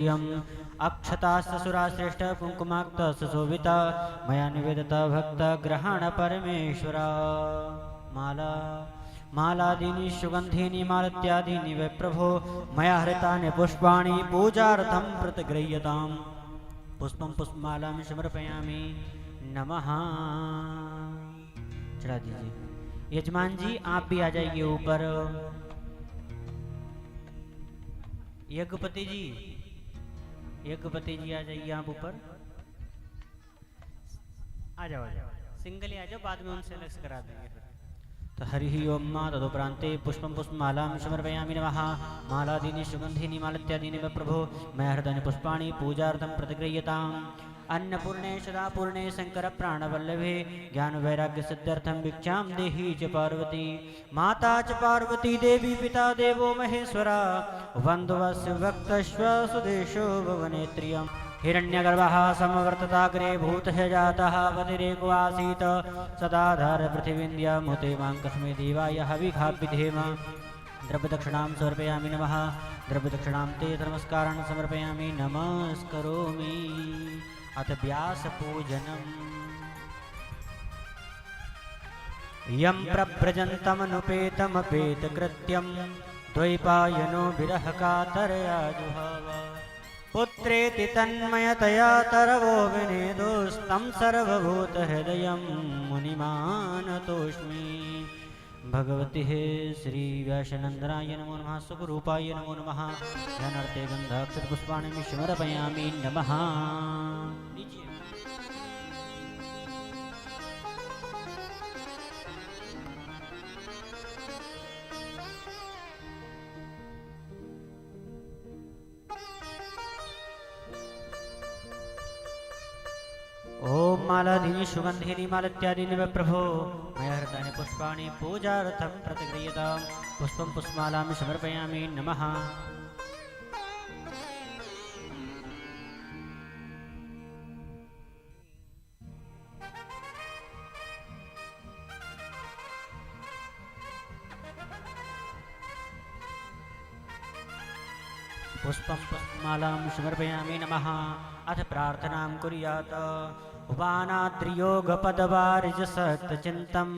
अक्षतास्तसुरा श्रेष्ठ कुंकुमाक्तसुशोभिता मया निवेदित भक्त ग्रहण परमेश्वर माला मालादीनि सुगंधीनि मालत्यादीनि वै प्रभो मया हृतानि पुष्पाणि पूजार्थं प्रतिगृह्यताम् पुष्पं पुष्पमालां समर्पयामि नमः। चढ़ा दीजिए। यजमान जी आप भी आ जाइए ऊपर। यज्ञपति जी आ जाइए आप ऊपर। आ जाओ सिंगल ही आ जाओ, बाद में उनसे अलग से करा देंगे। तो हरि ओम मा तदुपरांते पुष्पं पुष्पमालां समर्पयामि नमः। मालादीनि सुगंधीनि मालत्यादीनि व प्रभो मया हृतानि पुष्पाणि पूजार्थं प्रतिगृह्यताम्। अन्नपूर्णे सदापूर्णे शंकर प्राणवल्लभे ज्ञान वैराग्य सिद्ध्यर्थं भिक्षां देहि च पार्वती माता च पार्वती देवी पिता देवो महेश्वरा वन्दवस्य भक्तश्व सुदेशो भुवनेत्रियम् हिरण्यगर्भः समवर्तताग्रे भूतः जातः वतिरेको आसीत् सदाधार पृथिवीन्द्यामुते मां कस्मै देवाय हविखाभिधेम। द्रव्यदक्षिणां समर्पयामि नमः। द्रव्यदक्षिणां ते नमस्कारान् समर्पयामि नमस्करोमि। अथ व्यासपूजनम्। यं प्रव्रजन्तमनुपेतमपेतकृत्यं द्वैपायनो विरहकातरया जुहाव पुत्रेति तन्मयतया तरवो विनेदोस्तं सर्वभूतहृदयं मुनिमानतोऽस्मि। भगवते श्री व्यासनंदनाय नमो नमः। सुखरूपाय नमो नमः। ध्यानार्थे गन्धाक्षरपुष्पाणि समर्पयामि नमः। ओम मालादीनि सुगंधीनि मालत्यादीनि व प्रभो मया हृतानि पुष्पाणि पूजार्थं प्रतिगृह्यताम् पुष्पं पुष्पमालां समर्पयामि नमः। पुष्पं पुष्पमालां समर्पयामि नमः। अथ प्रार्थनां कुर्यात्। वानाद्रियोगपदवारिजसक्तचिन्तं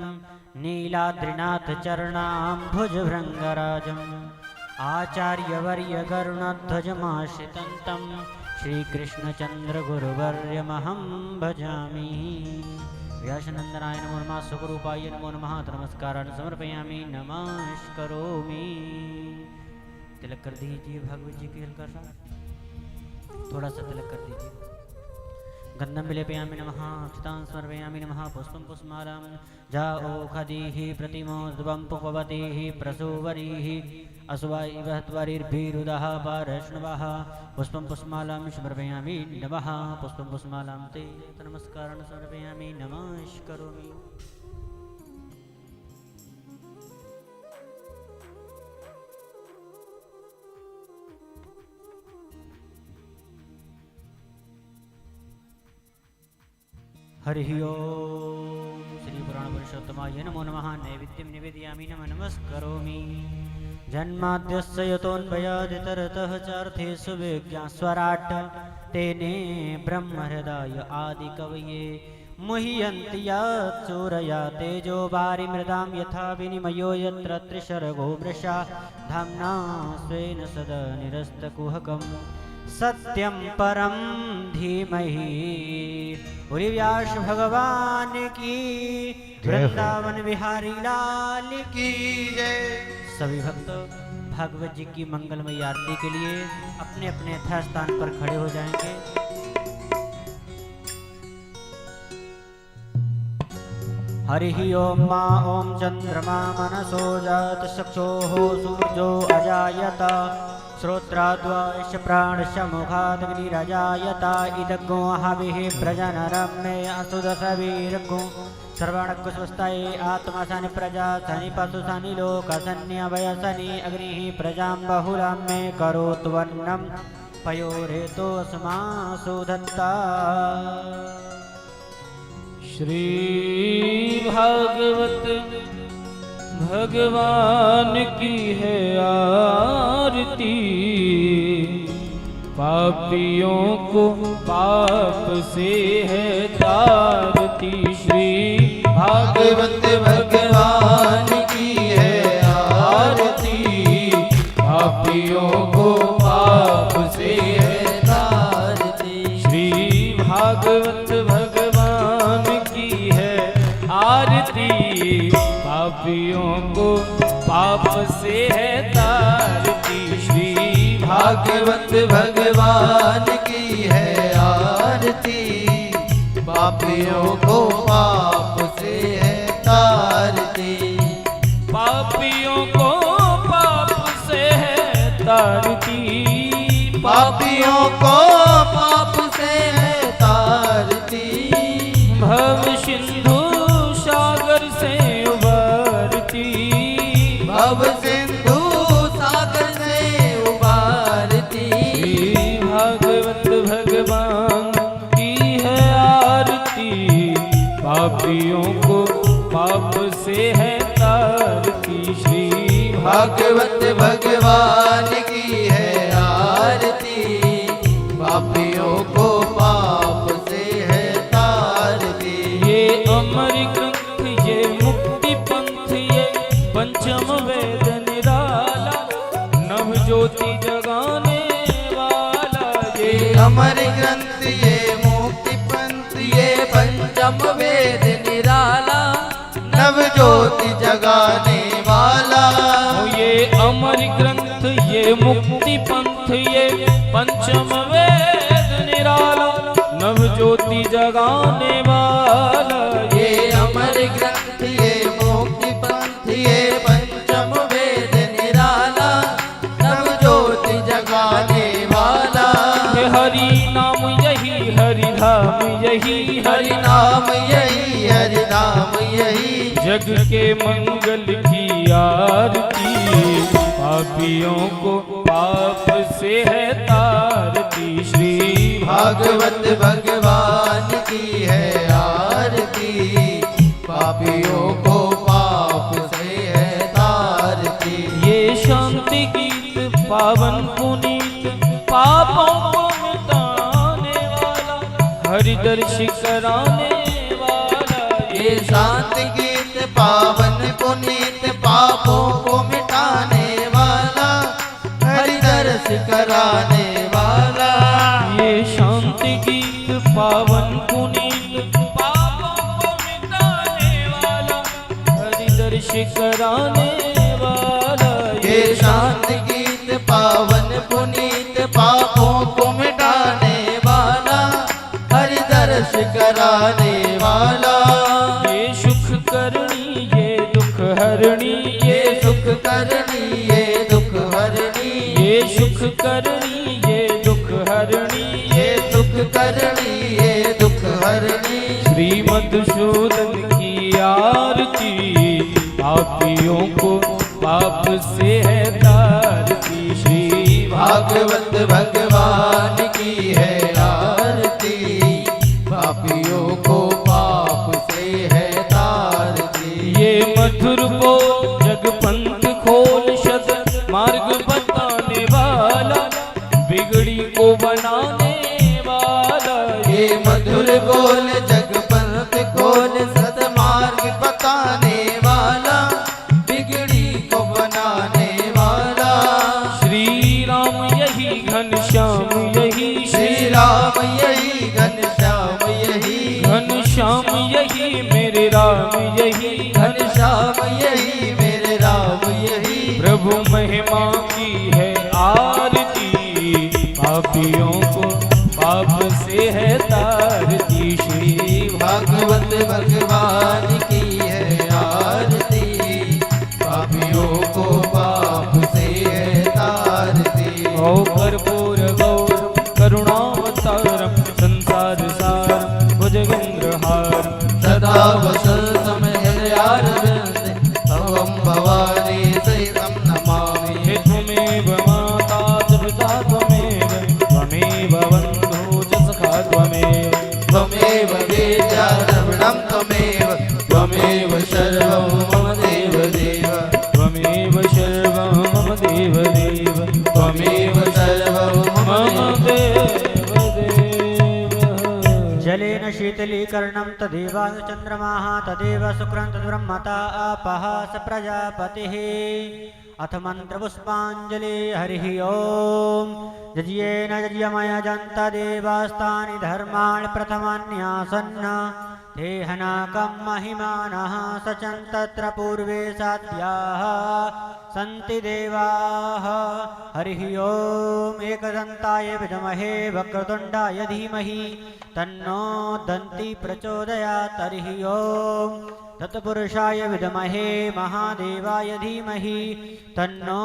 नीलाद्रिनाथचरणाम्भुजभृङ्गराजम् आचार्यवर्यगरुणध्वजमाश्रितं श्रीकृष्णचन्द्रगुरुवर्यमहं भजामि। व्यासनन्दनाय नमो नमः। सुखरूपाय नमो नमः। नमस्कारान् समर्पयामि नमस्करोमि। तिलक कर दीजिए भगवत जी की हल्का सा, थोड़ा सा तिलक कर दीजिए। गंधम विलेपयामि नमः। चितां समर्पयामि नमः। पुष्पं पुष्पमालां जाओ खदीः प्रतिमोद्वं पुष्पवतीः प्रसूवरीः असुवाइव त्वरिर्भिरुदः पारश्नवः पुष्पं पुष्पमालां समर्पयामि नमः। पुष्पं पुष्पमालां ते नमस्कारान् समर्पयामि नमस्करोमि। हरि ओम श्री पुराण पुरुषोत्तमाय नमो नमः। नैवेद्यं निवेदयामि नमस्करोमि। जन्माद्यस्य यतोऽन्वयादितरतः चार्थेषु विज्ञास्वराट् तेने ब्रह्महृदाय आदिकवये मुह्यन्ति यत्सूरया तेजो वारिमृदां यथा विनिमयो यत्र त्रिशर्गो मृषा धाम्ना स्वेन सदा निरस्तकुहकम् सत्यं परम धीमहि। बोलिए व्यास भगवान की, वृंदावन बिहारी लाल की जय। सभी भक्त भागवत जी की मंगलमयी आरती के लिए अपने अपने यथास्थान पर खड़े हो जाएंगे। हरि ओम मा ओम चंद्रमा मनसो जात चक्षुः सूर्यो अजायत श्रोत्राद्वाश प्राणश मुखादग्निरजायत इदग्गो हविः प्रजनरं मे असुदसवीर्गो सर्वणकुस्वस्ताये आत्मा सनि प्रजा सनि पशु सनि लोक सनि अवयसनि अग्निः प्रजां बहुलां मे करोतु वर्णं पयोरेतोऽस्मासु दत्ता। श्री भागवत भगवान की है आरती, पापियों को पाप से है तारती। श्री भागवत भगवान की है आरती, पापियों को पाप से है तारती। श्री भागवत भगवान की है आरती, पापियों को पाप से है तारती। श्री भागवत भगवान की है आरती, पापियों को पाप से है तारती। पापियों को पाप से है तारती, पापियों को पाप से है तारती। भव सिंधु सागर से उबरती, भव सिंधु सागर से उबारती। भागवत भगवान की है आरती, पापियों को पाप से है तारती। श्री भागवत भगवान की है आरती, पापियों को पाप से है तारती। ये अमर ग्रंथ, ये मुक्ति पंथ, ये पंचम वेद निराला, नव ज्योति जगाने वाला। ये अमर ग्रंथ, ये मुक्ति पंथ, ये पंचम वेद निराला, नव ज्योति जगाने वाला। ये अमर ग्रंथ, ये मुक्ति पंथ, ये पंचम वेद निराला, नव ज्योति जगाने वाला। ये अमर ग्रंथ, ये मुक्ति पंथ, ये पंचम वेद निराला, नव ज्योति जगाने वाला। हरि नाम यही, हरि धाम यही, हरि नाम यही, हरि नाम यही, जग के मंगल की आरती। पापियों को पाप से है तारती। श्री भागवत भगवान की है आरती, पापियों को पाप से है तारती। ये शांति गीत पावन पुनीत, पापों को मिटाने वाला, हरि दर्श कराने वाला। ये शांति गीत पावन पुनीत, पापों को मिटाने वाला, हरि दर्श कराने वाला। ये शांति गीत पावन पुनीत, पापों को मिटाने वाला, हरि दर्श कराने वाला। ये शांति गीत पावन पुनीत, पापों को मिटाने वाला, हरि दर्श कराने वाला। ये सुख करणी, ये दुख हरणी, ये सुख करनी, ये दुख हरनी, ये सुख करणी, ये दुख हरणी, ये सुख करनी, ये दुख हरनी। श्री मधुसूदन की आरती, पापियों को पाप से है तारती। श्री भागवत भगवान की है आरती, पापियों को पाप से है तारती। ये मधुर बोल जग पंथ खोल, शत मार्ग बताने वाला, बिगड़ी को बनाने वाला। ये मधुर बोल जग पंथ खोल, सतमार्ग बताने वाला, बिगड़ी को बनाने वाला। श्री राम यही घनश्याम यही, श्री राम यही घनश्याम यही, घनश्याम यही मेरे राम यही, घनश्याम यही मेरे राम यही। प्रभु महिमा की है आरती, पापियों को पाप से है तारती। श्री भागवत भगवान की है आरती, पापियों को पाप से है तारती। ओ कर्पूर गौर करुणावतारम, संसार सारम भुजगेन्द्रहारम, सदा वसंतम हृदयारविंदे, भवं भवानी सहितं नमामि। हे त्वमेव माता च पिता त्वमेव, त्वमेव बन्धु च सखा त्वमेव, त्वमेव वेद्या द्रविणं त्वमेव, त्वमेव सर्वं मम देव देव, त्वमेव सर्वं मम देव देव, त्वमेव सर्वं जलेन शीतलीकरणं तदेव चन्द्रमाः तदेव शुक्रं तद्ब्रह्मता आपः स प्रजापतिः अथ मन्त्रपुष्पाञ्जलि हरिः ओम् यज्ञेन यज्ञमयजन्त देवास्तानि धर्माणि प्रथमान्यासन्न तेहनाकं महिमानः सचं तत्र पूर्वे साध्याः सन्ति देवाः हरिः ओम् एकदन्ताय विद्महे वक्रतुण्डाय धीमहि तन्नो दन्ती प्रचोदयात् हरिः ओम् तत्पुरुषाय विद्महे महादेवाय धीमहि तन्नो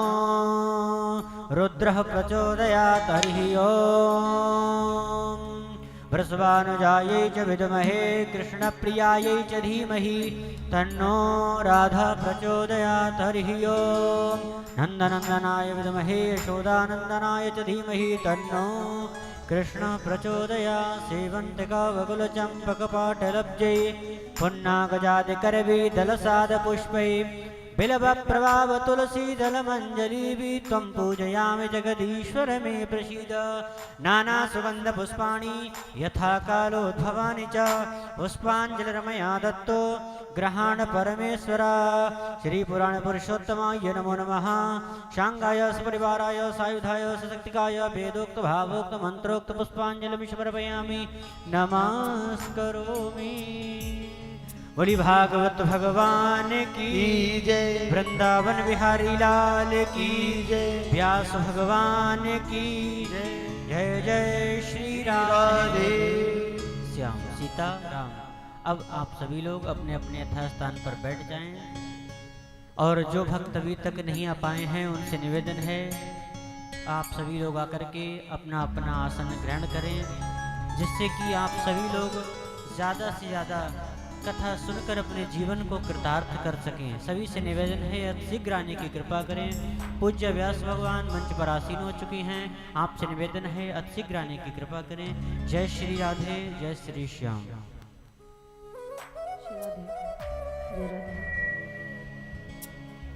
रुद्रः प्रचोदयात् हरिः ओम् वृषभानुजायै च विद्महे कृष्णप्रियायै च धीमहि तन्नो राधा प्रचोदयात् हरिः ओम् नन्दनन्दनाय विद्महे यशोदानन्दनाय च धीमहि तन्नो कृष्ण प्रचोदयात् सेवन्तिकावकुलचम्पकपाटलब्जै पुन्नागजादिकरवीदलसादपुष्पै बिल्वप्रभाव तुलसीदलमञ्जलिभिः त्वं पूजयामि जगदीश्वर मे प्रसीद नानासुगन्धपुष्पाणि यथा कालोद्भवानि च पुष्पाञ्जलिर्मया दत्तो ग्रहाण परमेश्वर श्रीपुराणपुरुषोत्तमाय नमो नमः शाङ्गाय सपरिवाराय सायुधाय सशक्तिकाय वेदोक्त भावोक्त मन्त्रोक्त पुष्पाञ्जलिं समर्पयामि नमस्करोमि। बोली भागवत भगवान की जय वृंदावन बिहारी लाल की जय व्यास भगवान की जय जय जय श्री राधे। राधे श्याम सीता राम। अब आप सभी लोग अपने अपने यथास्थान पर बैठ जाएं और जो भक्त अभी तक नहीं आ पाए हैं उनसे निवेदन है आप सभी लोग आकर के अपना अपना आसन ग्रहण करें जिससे कि आप सभी लोग ज़्यादा से ज़्यादा कथा सुनकर अपने जीवन को कृतार्थ कर सकें। सभी से निवेदन है शीघ्र आने की कृपा करें। पूज्य व्यास भगवान मंच पर आसीन हो चुकी हैं। आपसे निवेदन है शीघ्र आने की कृपा करें। जय श्री राधे जय श्री श्याम। जय राधे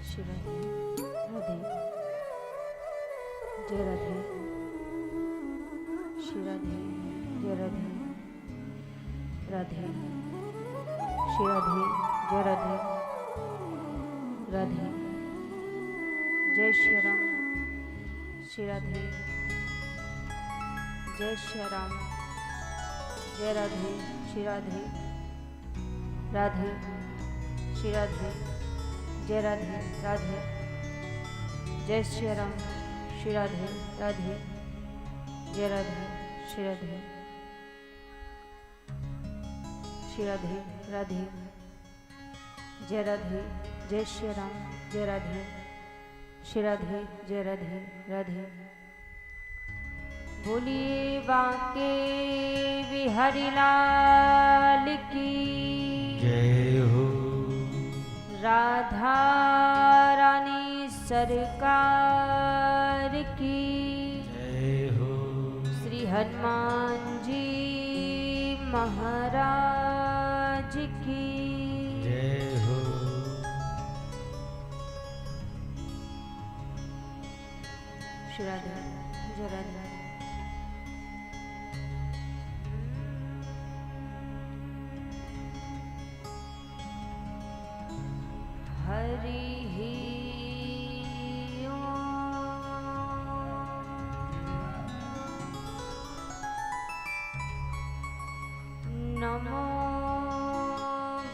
श्री राधे जय राधे राधे श्री राधे जय राधे राधे जय श्री राम श्री राधे जय श्री राम जय राधे श्री राधे राधे श्री राधे जय राधे राधे जय श्री राम श्री राधे राधे जय राधे श्री राधे श्री राधे राधे जय राधे जय श्री राम जय राधे श्री राधे जय राधे राधे। बोलिए बांके बिहारी लाल की जय हो। राधा रानी सरकार की जय हो। श्री हनुमान जी महाराज की जय हो। श्री राधे जय राधे हरि ही नमो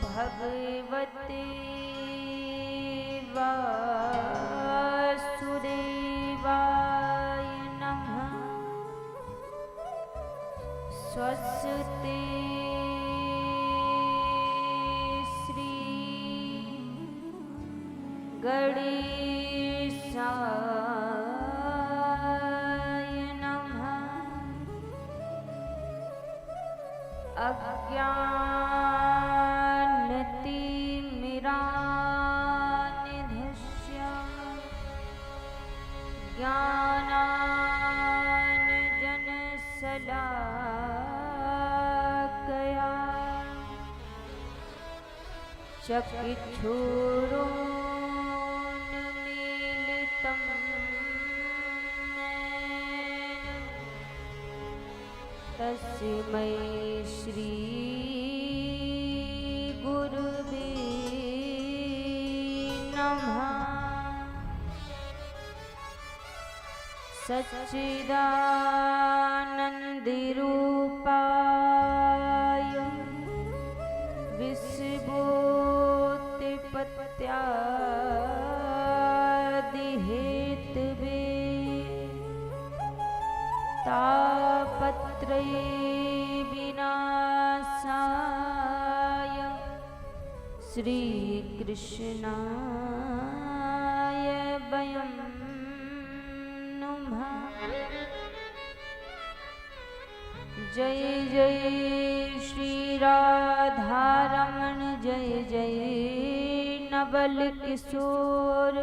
भगवते वासुदेवाय नमः। स्वस्ति श्री गणेशाय नमः। अज्ञानतिमिरान्धस्य ज्ञानाञ्जनशलाकया चक्षुरुन्मीलितं येन तस्मै श्री गुरुवे नमः। सच्चिदानन्दरूपाय विश्वोत्पत्त्यादिहेतवे तापत्रये विनाशाय श्रीकृष्णाय वयं नमः। जय जय श्री राधारमण जय जय नवल किशोर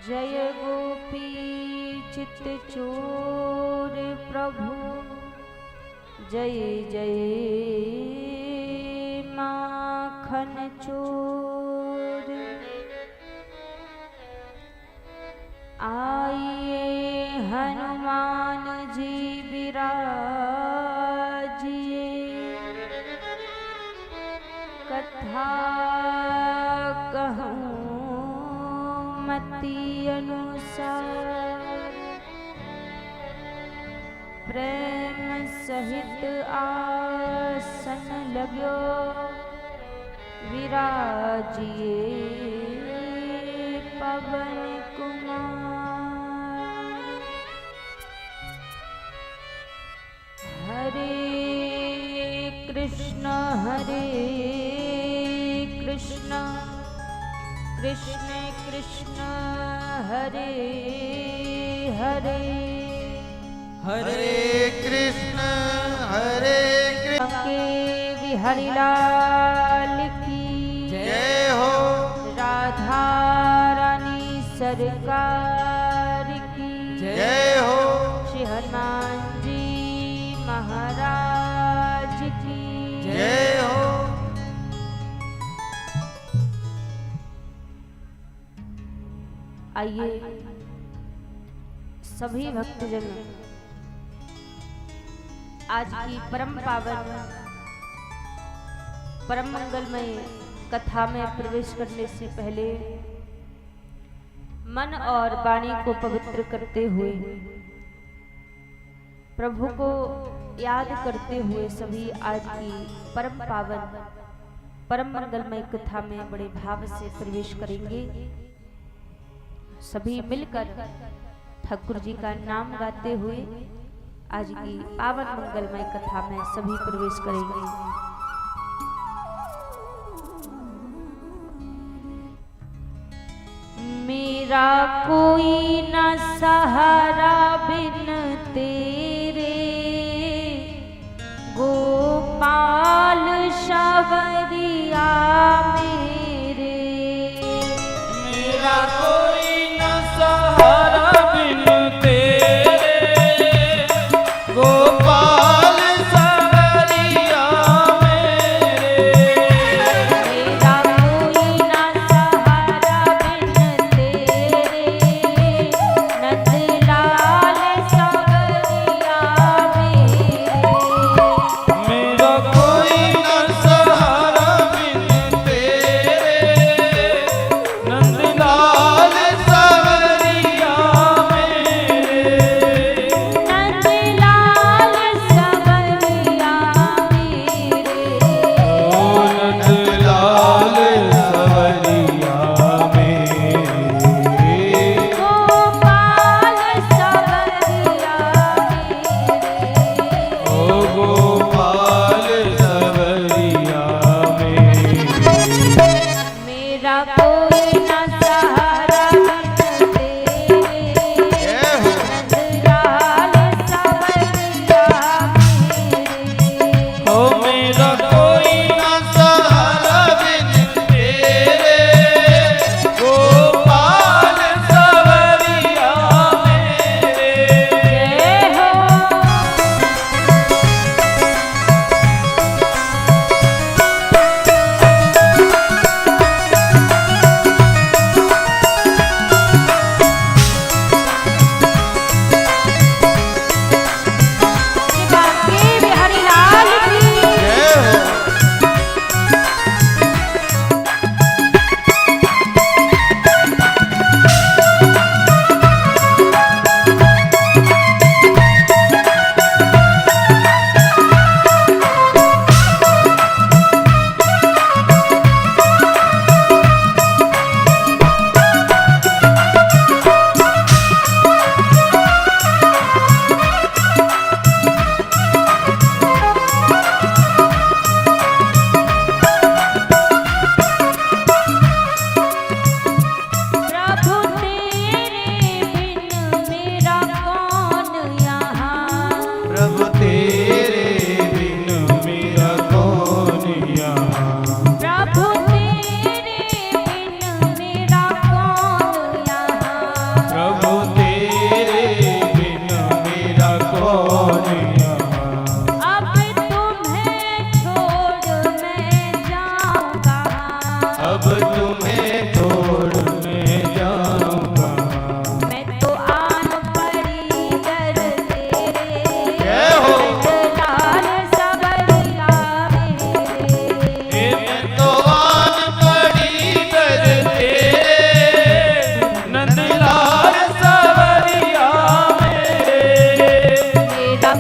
जय गोपी चित चोर प्रभु जय जय माखन चोर। आइए हनुमान जी विराजिए कथा कहूँ मति अनुसार प्रेम सहित आसन लग्यो विराजिए पवन कुमार। हरे कृष्ण कृष्ण कृष्ण हरे हरे हरे कृष्ण हरे कृष्ण के बिहारी लाल की जय हो। राधा रानी सरकार की जय हो। श्री हनुमान जी महाराज की जय हो। आइए सभी भक्तजन आज की परम पावन परम मंगलमय कथा में प्रवेश करने से पहले मन और वाणी को पवित्र करते हुए प्रभु को याद करते हुए सभी आज की परम पावन परम मंगलमय कथा में बड़े भाव से प्रवेश करेंगे। सभी मिलकर ठाकुर जी का नाम गाते हुए आज की पावन मंगलमय कथा में सभी प्रवेश करेंगे। मेरा कोई न सहारा बिन तेरे गोपाल शबरिया मेरे। मेरा कोई न सहारा बिन तेरे गोपाल सवरिया मेरे। मेरा कोई न सहारा बिन तेरे नंदलाल सा प्रभु तेरे बिन मेरा कौन यहाँ। प्रभु तेरे बिन मेरा कौन यहाँ। प्रभु तेरे बिन मेरा कौन यहाँ। अब तुम्हें छोड़ मैं जाऊँ कहाँ। अब तुम्हें छोड़ मैं जाऊँ कहाँ। मैं तो आन पड़ी दर तेरे। जय हो। लाल सबरिया मेरे। मैं तो आन पड़ी दर तेरे, नंदलाल सवरिया मेरे। मेरा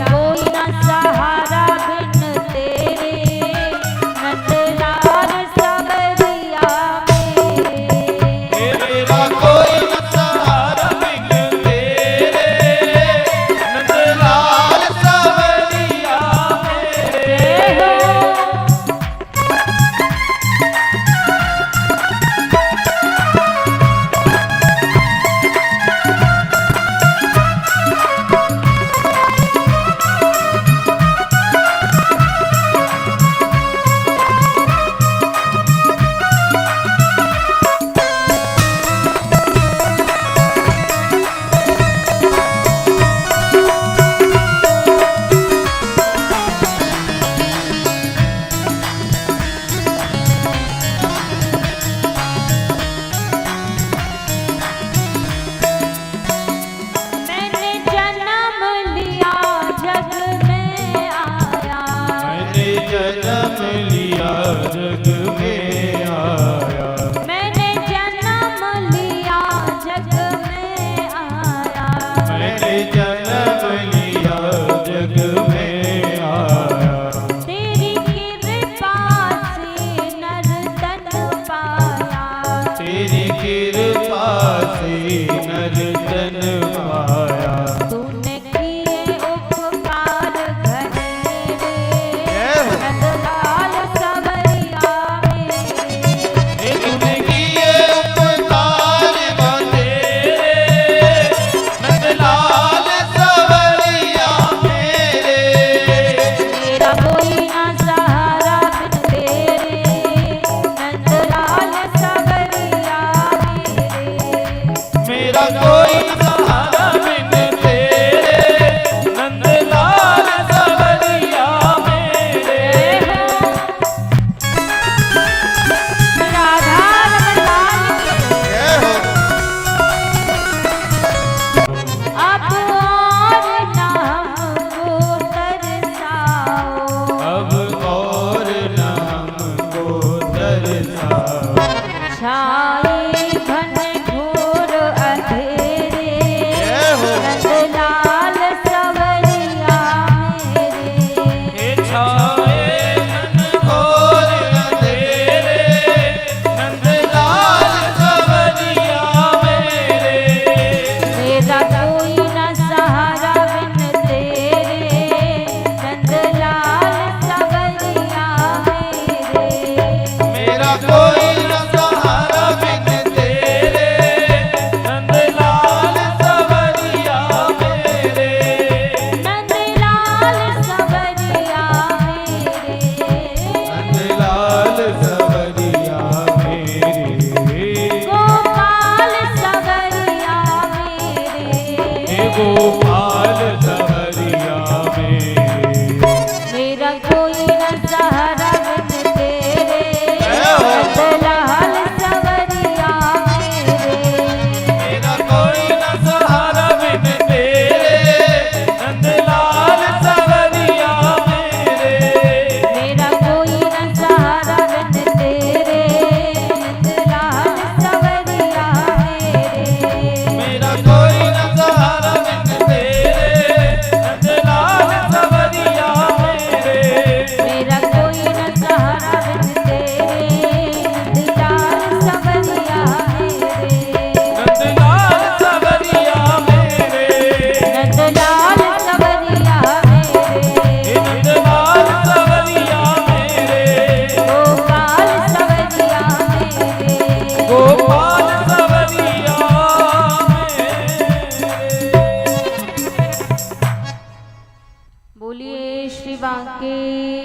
बोलिए श्री बांके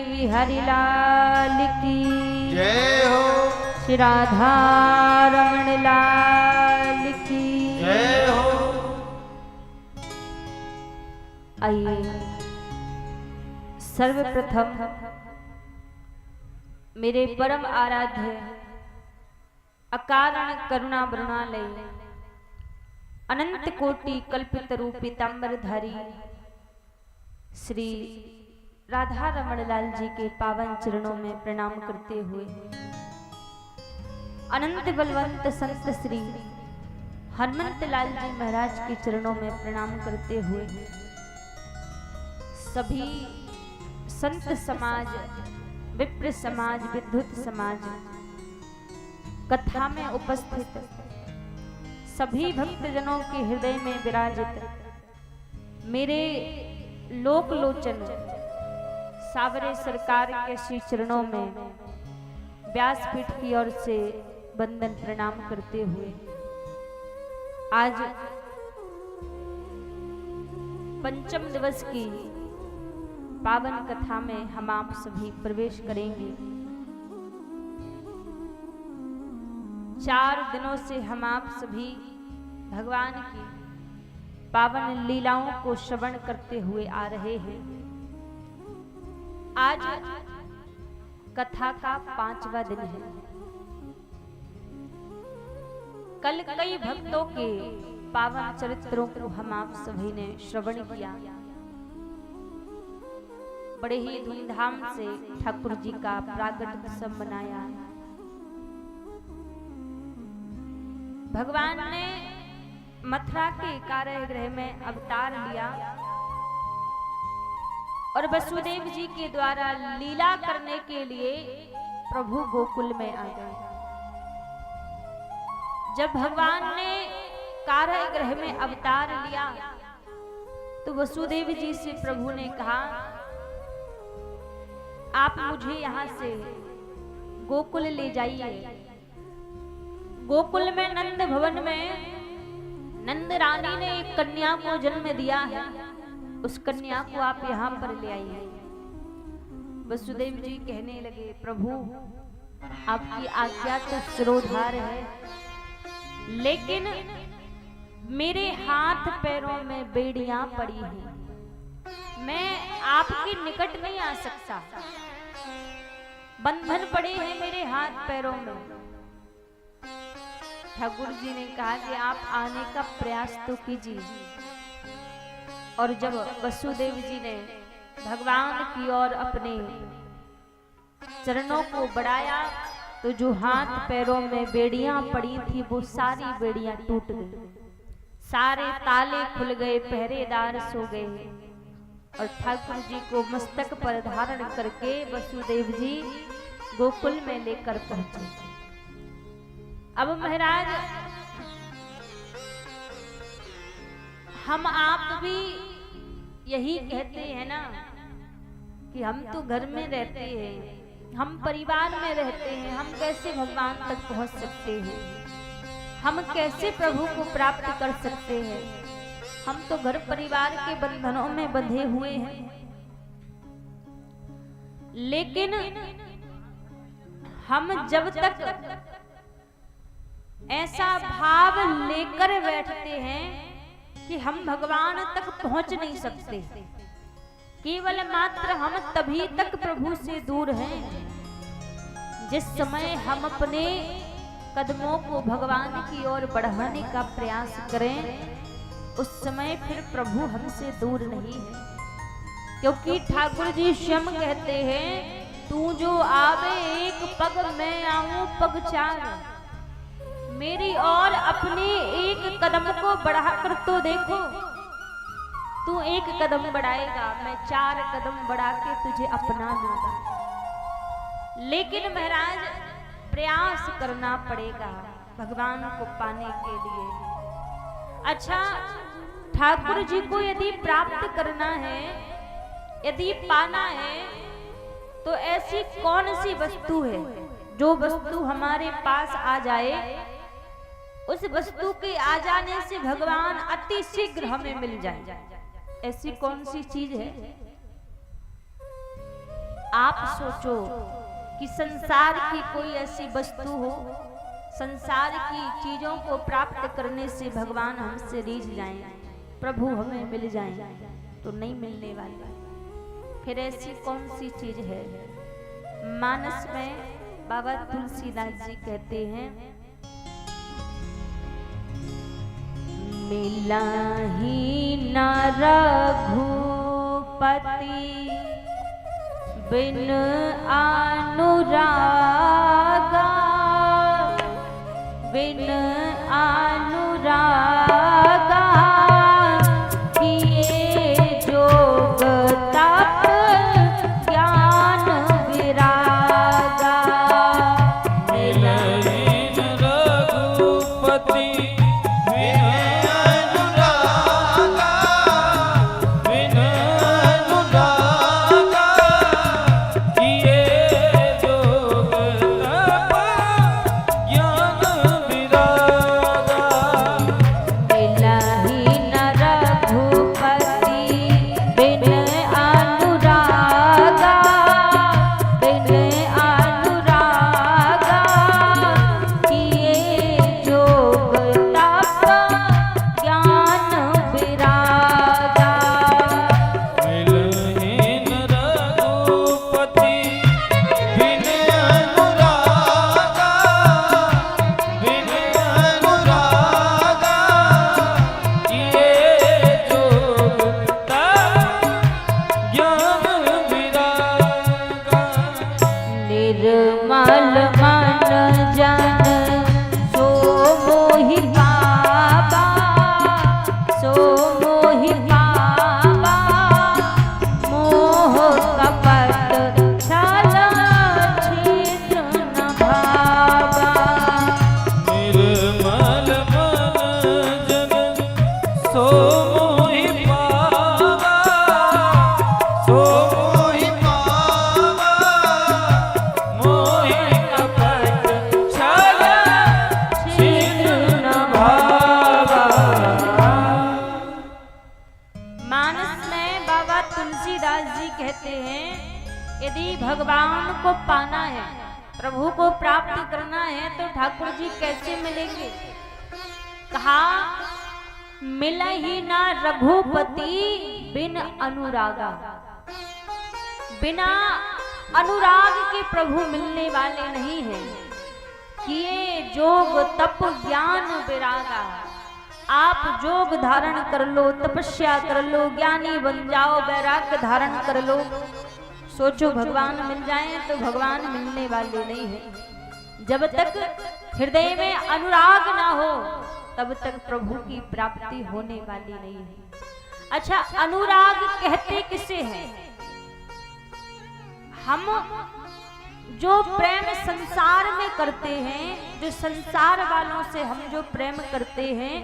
बिहारी लाल की जय हो, श्री राधा रमण लाल की जय हो। आइए सर्वप्रथम मेरे परम आराध्य अकारण करुणा वरुणालय अनंत कोटि कल्पित रूप पीतांबरधारी श्री राधा रमण लाल जी के पावन चरणों में प्रणाम करते हुए अनंत बलवंत संत श्री हनुमंत लाल जी महाराज के चरणों में प्रणाम करते हुए सभी संत समाज, विप्र समाज, विद्युत समाज, कथा में उपस्थित सभी भक्तजनों के हृदय में विराजित मेरे लोकलोचन सावरे सरकार के श्री चरणों में व्यासपीठ की ओर से वंदन प्रणाम करते हुए आज पंचम दिवस की पावन कथा में हम आप सभी प्रवेश करेंगे। 4 दिनों से हम आप सभी भगवान की पावन लीलाओं को श्रवण करते हुए आ रहे हैं। आज कथा का 5वां दिन है। कल कई भक्तों के पावन चरित्रों को हम आप सभी ने श्रवण किया। बड़े ही धूमधाम से ठाकुर जी का प्रागट उत्सव मनाया। भगवान ने मथुरा के कारागृह में अवतार लिया और वसुदेव जी के द्वारा लीला करने के लिए प्रभु गोकुल में आ गए। जब भगवान ने कारागृह में अवतार लिया तो वसुदेव जी से प्रभु ने कहा, आप मुझे यहाँ से गोकुल ले जाइए। गोकुल में नंद भवन में नंद रानी ने एक कन्या को जन्म दिया है, उस कन्या को आप यहाँ पर ले आइए। वसुदेव जी कहने लगे, प्रभु आपकी आज्ञा तो शिरोधार है, लेकिन मेरे हाथ पैरों में बेड़ियां पड़ी हैं, मैं आपके निकट नहीं आ सकता, बंधन पड़े हैं मेरे हाथ पैरों में। ठाकुर जी ने कहा कि आप आने का प्रयास तो कीजिए। और जब वसुदेव जी ने भगवान की ओर अपने चरणों को बढ़ाया तो जो हाथ पैरों में बेड़ियां पड़ी थी वो सारी बेड़ियां टूट गई, सारे ताले खुल गए, पहरेदार सो गए और ठाकुर जी को मस्तक पर धारण करके वसुदेव जी गोकुल में लेकर पहुंचे। अब महाराज हम आप भी यही कहते हैं ना कि हम तो घर में रहते हैं, हम परिवार में रहते हैं, हम कैसे भगवान तक पहुंच सकते हैं, हम कैसे प्रभु को प्राप्त कर सकते हैं, हम तो घर परिवार के बंधनों में बंधे हुए हैं। लेकिन हम जब तक ऐसा भाव लेकर बैठते हैं कि हम भगवान तक पहुंच नहीं सकते, केवल मात्र हम तभी तक प्रभु से दूर हैं जिस समय हम अपने कदमों को भगवान की ओर बढ़ाने का प्रयास करें, उस समय फिर प्रभु हमसे दूर नहीं है। क्योंकि ठाकुर जी स्वयं कहते हैं, तू जो आवे एक पग मैं आऊं पग 4, मेरी और अपने एक कदम को बढ़ाकर तो देखो, तू एक कदम बढ़ाएगा, मैं 4 कदम बढ़ा के तुझे अपना लूंगा। लेकिन महाराज प्रयास करना पड़ेगा भगवान को पाने के लिए। अच्छा, ठाकुर जी को यदि प्राप्त करना है, यदि पाना है, तो ऐसी कौन सी वस्तु है जो वस्तु हमारे पास आ जाए, उस वस्तु के आ जाने से भगवान अति शीघ्र हमें मिल जाए? ऐसी कौन सी चीज है? आप सोचो कि संसार की कोई ऐसी वस्तु हो, संसार की चीजों को प्राप्त करने से भगवान हमसे रीझ जाएं, प्रभु हमें मिल जाएं, तो नहीं मिलने वाली। फिर ऐसी कौन सी चीज है? मानस में बाबा तुलसीदास जी कहते हैं, मिला ही न रघुपति बिन अनुरागा, बिन अनुरागा, किए जोग तप ज्ञान विरागा। मिलहि न रघुपति बिन अनुरागा, बिन अनुरागा, किए जोग तप ज्ञान विरागा। मिलहि न रघुपति बिन अनुरागा, बिन अनुरागा, किए जोग तप ज्ञान विरागा। मिलहि न रघुपति बिन अनुरागा, बिन अनुरागा, किए जोग तप ज्ञान विरागा। निर्मल मन जन सो मोहि पावा, सो मोहि पावा, मोह कपट छल छिद्र न भावा। निर्मल मन जन सो मोहि पावा, सो मोहि पावा, मोहि कपट छल छिद्र न भावा। मानस में बाबा तुलसीदास जी कहते हैं, यदि भगवान को पाना है, प्रभु को प्राप्त करना है, तो ठाकुर जी कैसे मिलेंगे? कहा, मिलहि ना रघुपति बिन अनुरागा। बिना अनुराग के प्रभु मिलने वाले नहीं हैं। किए जोग तप ज्ञान विरागा। आप जोग धारण कर लो, तपस्या कर लो, ज्ञानी बन जाओ, वैराग्य धारण कर लो, सोचो भगवान मिल जाए, तो भगवान मिलने वाले नहीं है। जब तक हृदय में अनुराग ना हो, तब तक प्रभु की प्राप्ति होने वाली नहीं है। अच्छा, अनुराग कहते किसे हैं? हम जो प्रेम संसार में करते हैं, जो संसार वालों से हम जो प्रेम करते हैं,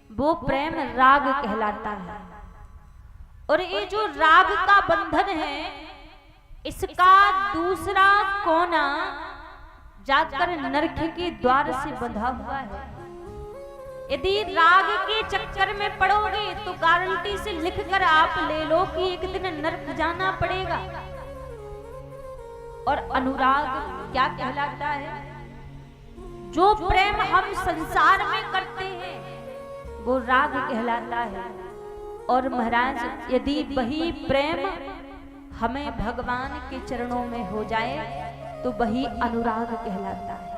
वो प्रेम राग कहलाता है। और ये जो राग का बंधन है, इसका दूसरा कोना जाकर नरक के द्वार से बंधा हुआ है। यदि राग के चक्कर में पड़ोगे तो गारंटी से लिखकर आप ले लो कि एक दिन नरक जाना पड़ेगा। और अनुराग क्या कहलाता है? जो प्रेम हम संसार में करते हैं वो राग कहलाता है। और महाराज, यदि वही प्रेम हमें भगवान के चरणों में हो जाए तो वही अनुराग कहलाता है।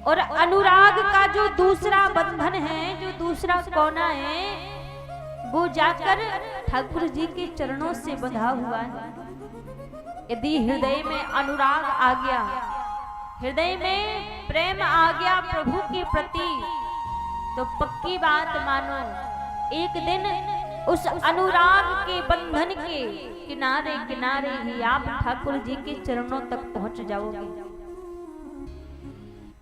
और अनुराग का जो दूसरा बंधन है, जो दूसरा कोना है, वो जाकर ठाकुर जी के चरणों से बंधा हुआ है। यदि हृदय में अनुराग आ गया, हृदय में प्रेम आ गया प्रभु के प्रति, तो पक्की बात मानो, एक दिन उस अनुराग के बंधन के किनारे किनारे ही आप ठाकुर जी के चरणों तक पहुंच जाओगे।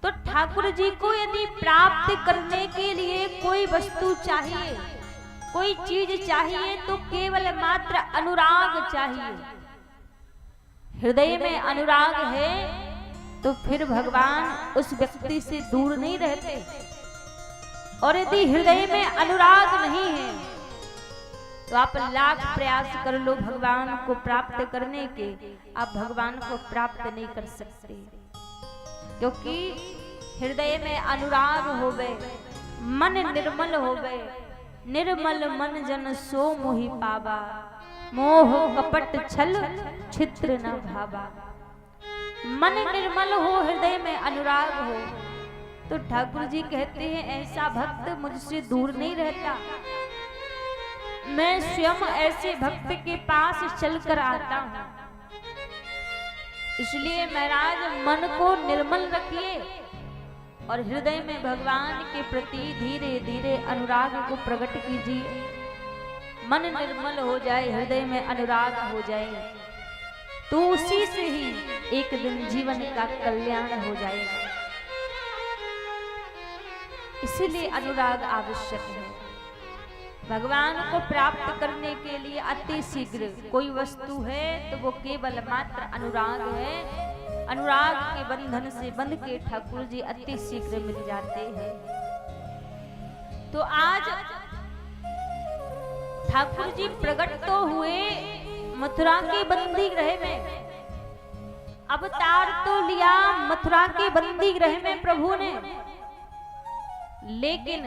तो ठाकुर जी को यदि प्राप्त करने के लिए कोई वस्तु चाहिए, कोई चीज चाहिए, तो केवल मात्र अनुराग चाहिए। हृदय में अनुराग है तो फिर भगवान उस व्यक्ति से दूर नहीं रहते। और यदि हृदय में अनुराग नहीं है तो आप लाख प्रयास कर लो भगवान को प्राप्त करने के, आप भगवान को प्राप्त नहीं कर सकते, क्योंकि हृदय में अनुराग होवे, मन निर्मल होवे। निर्मल मन जन सो मोहि पावा, मोह कपट छल छिद्र न भावा। मन निर्मल हो, हृदय में अनुराग हो, तो ठाकुर जी कहते हैं ऐसा भक्त मुझसे दूर नहीं रहता। मैं स्वयं ऐसे भक्त के पास चलकर आता हूं। इसलिए महाराज मन को निर्मल रखिए और हृदय में भगवान के प्रति धीरे धीरे अनुराग को प्रकट कीजिए। मन निर्मल हो जाए, हृदय में अनुराग हो जाए, तो उसी से ही एक दिन जीवन का कल्याण हो जाएगा। इसीलिए अनुराग आवश्यक है। भगवान को प्राप्त करने के लिए अति शीघ्र कोई वस्तु है तो वो केवल मात्र अनुराग है। अनुराग के बंधन से बंध के ठाकुर जी अति शीघ्र मिल जाते हैं। तो आज ठाकुर जी प्रकट तो हुए मथुरा के बंदी गृह में, अवतार तो लिया मथुरा के बंदी गृह में प्रभु ने, लेकिन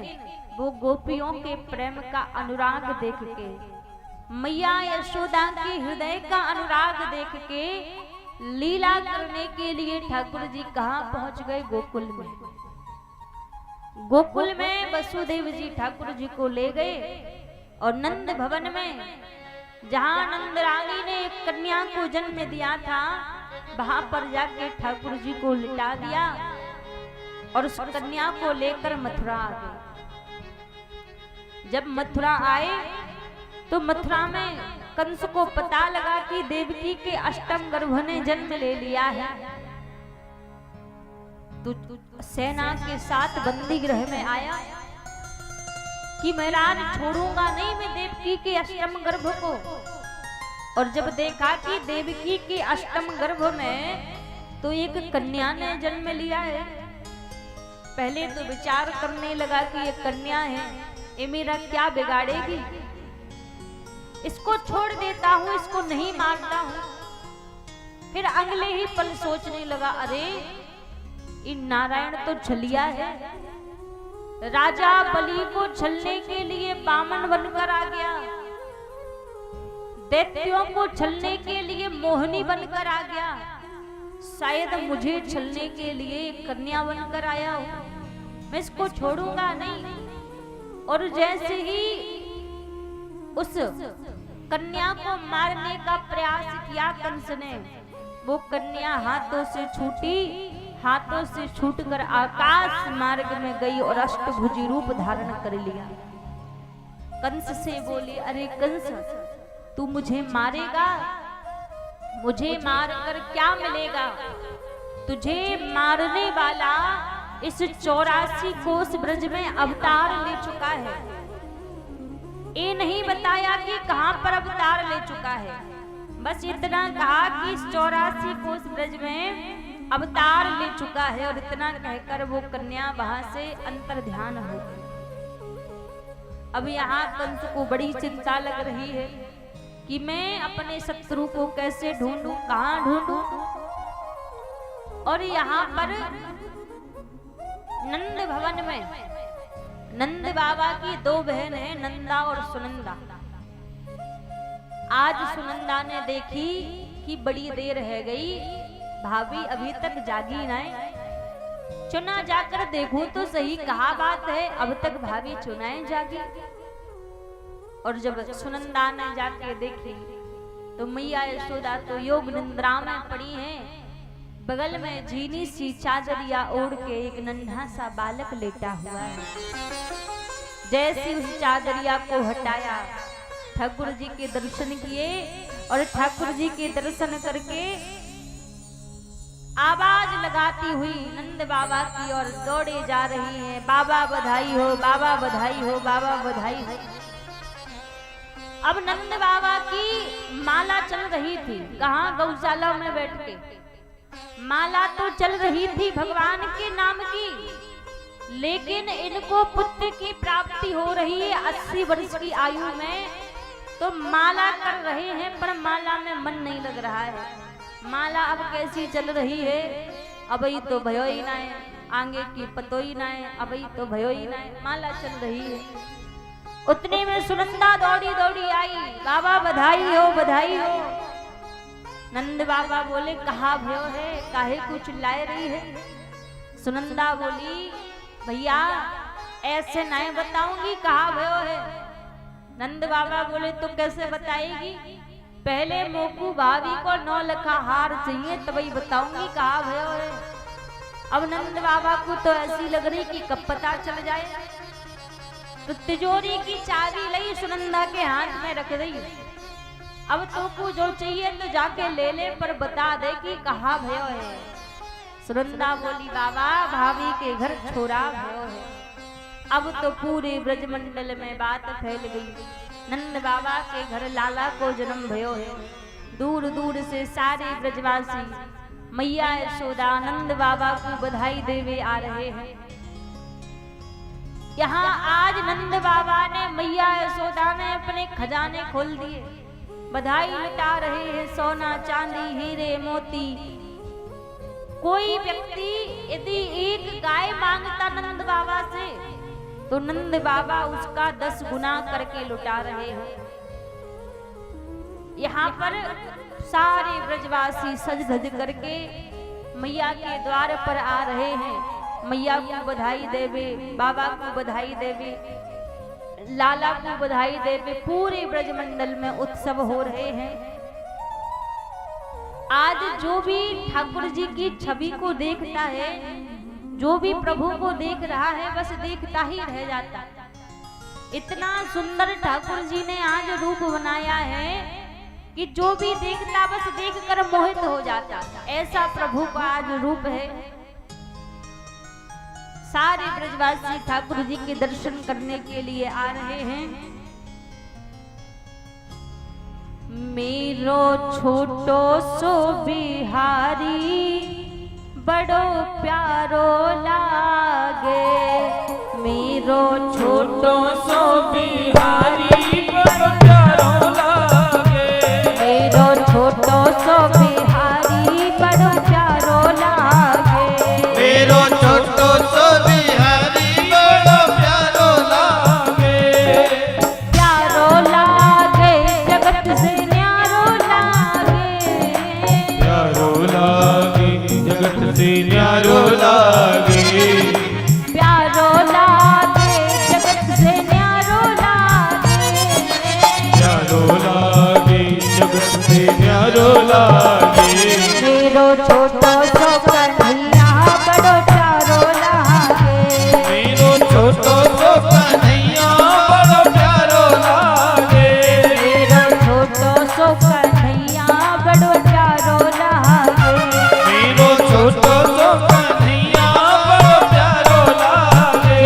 वो गोपियों के प्रेम का अनुराग देख के, मैया यशोदा के हृदय का अनुराग देख के लीला करने के लिए ठाकुर जी कहाँ पहुंच गए? गोकुल में। गोकुल में वसुदेव जी ठाकुर जी को ले गए और नंद भवन में, जहाँ नंद रानी ने एक कन्या को जन्म दिया था, वहां पर जाके ठाकुर जी को लिटा दिया और उस कन्या को लेकर मथुरा आ गए। जब मथुरा आए तो मथुरा में कंस को पता लगा कि देवकी के अष्टम गर्भ ने जन्म ले लिया है, तो सेना के साथ बंदी गृह में आया कि महाराज छोड़ूंगा नहीं मैं देवकी के अष्टम गर्भ को। और जब देखा कि देवकी के अष्टम गर्भ में तो एक कन्या ने जन्म लिया है, पहले तो विचार करने लगा कि ये कन्या है, ये मेरा क्या बिगाड़ेगी, इसको छोड़ देता हूं, इसको नहीं मारता हूं। फिर अगले ही पल सोचने लगा, अरे ये नारायण तो छलिया है, राजा बलि को छलने के लिए बामन बनकर आ गया, दैत्यों को छलने के लिए मोहिनी बनकर आ गया, शायद मुझे छलने के लिए कन्या बनकर आया हूं, मैं इसको छोड़ूंगा नहीं। और जैसे ही उस कन्या को मारने का प्रयास किया कंस ने, वो कन्या हाथों से छूटी, हाथों से छूटकर आकाश मार्ग में गई और अष्टभुजी रूप धारण कर लिया। कंस से बोली, अरे कंस तू मुझे मारेगा? मुझे मारकर क्या मिलेगा? तुझे मारने वाला इस 84 कोस ब्रज में अवतार ले चुका है। ये नहीं बताया कि कहां पर अवतार ले चुका है, बस इतना कहा कि इस 84 कोस ब्रज में अवतार ले चुका है। और इतना कहकर वो कन्या वहां से अंतर ध्यान हो गई। अब यहाँ कंस को बड़ी चिंता लग रही है कि मैं अपने शत्रु को कैसे ढूंढूं, कहां ढूंढूं। और यहाँ पर नंद भवन में नंद बाबा की 2 बहन है, नंदा और सुनंदा। आज सुनंदा ने देखी कि बड़ी देर रह गई, भाभी अभी तक जागी नहीं, चुना जाकर देखूं तो सही, कहा बात है अब तक भाभी चुनाए जागी। और जब सुनंदा ने जाके देखी तो मैया यशोदा तो योग निंद्रा में पड़ी हैं, बगल में झीनी सी चादरिया ओढ़ के एक नन्हा सा बालक लेटा हुआ है। जैसे उस चादरिया को हटाया, ठाकुर जी के दर्शन किए और ठाकुर जी के दर्शन करके आवाज लगाती हुई नंद बाबा की ओर दौड़े जा रही है, बाबा बधाई हो, बाबा बधाई हो, बाबा बधाई हो। अब नंद बाबा की माला चल रही थी, कहाँ? गौशाला में बैठ के माला तो चल रही थी भगवान के नाम की, लेकिन इनको पुत्र की प्राप्ति हो रही है 80 वर्ष की आयु में। तो माला कर रहे हैं पर माला में मन नहीं लग रहा है। माला अब कैसी चल रही है, अब ही तो भयो ही ना है, आगे की पतो ही ना है, अब ही तो भयो ही ना है, माला चल रही है। उतने में सुनंदा दौड़ी दौड़ी आई, बाबा बधाई हो बधाई हो। नंद बाबा बोले कहा भयो है, काहे कुछ लाए रही है। सुनंदा बोली भैया ऐसे नहीं बताऊंगी कहा भयो है। नंद बाबा बोले तो कैसे बताएगी, पहले मोकू भाभी को 9 लखा हार चाहिए तभी बताऊंगी कहा भयो है। अब नंद बाबा को तो ऐसी लग रही कि कब पता चल जाए, तो तिजोरी की चाबी लाई सुनंदा के हाथ में रख दी। अब तो को जो चाहिए तो जाके ले ले पर बता दे कि कहा भयो है। सुनंदा बोली बाबा भाभी के घर छोरा भयो है। अब तो पूरे ब्रजमंडल में बात फैल गई, नंद बाबा के घर लाला को जन्म भयो है। दूर दूर से सारे ब्रजवासी मैया यशोदा नंद बाबा को बधाई देवे आ रहे हैं। यहाँ आज नंद बाबा ने मैया यशोदा ने अपने खजाने खोल दिए, बधाई लुटा रहे हैं, सोना चांदी हीरे मोती। कोई व्यक्ति यदि एक गाय मांगता नंद बाबा से तो नंद बाबा उसका 10 गुना करके लुटा रहे हैं। यहाँ पर सारे ब्रजवासी सज धज करके मैया के द्वार पर आ रहे हैं। मैया को बधाई देवे, बाबा को बधाई देवे, लाला को बधाई देवे। पूरे ब्रजमंडल में उत्सव हो रहे हैं। आज जो भी ठाकुर जी की छवि को देखता है, जो भी प्रभु को देख रहा है, बस देखता ही रह जाता। इतना सुंदर ठाकुर जी ने आज रूप बनाया है कि जो भी देखता बस देखकर मोहित हो जाता। ऐसा प्रभु का आज रूप है। सारे ब्रजवासी ठाकुर जी के दर्शन करने के लिए आ रहे हैं। मेरो छोटो सो बिहारी बड़ो प्यारो लागे, मेरो छोटो सो बिहारी बड़ो प्यारो लागे, मेरो छोटो सो बिहारी बड़ो प्यारो लागे, मेरो छोटो सो बिहारी बड़ो प्यारो लागे, प्यारो लागे जगत से न्यारो लागे, प्यारो लागे जगत से न्यारो लागे, प्यारो लागे जगत से न्यारो लागे, प्यारो लागे जगत से न्यारो लागे, मेरो छोटो सो कन्हैया बड़ो प्यारो लागे, मेरो छोटो सो कन्हैया बड़ो प्यारो लागे, मेरो छोटो सो कन्हैया बड़ो प्यारो लागे, मेरो छोटो सो कन्हैया बड़ो प्यारो लागे।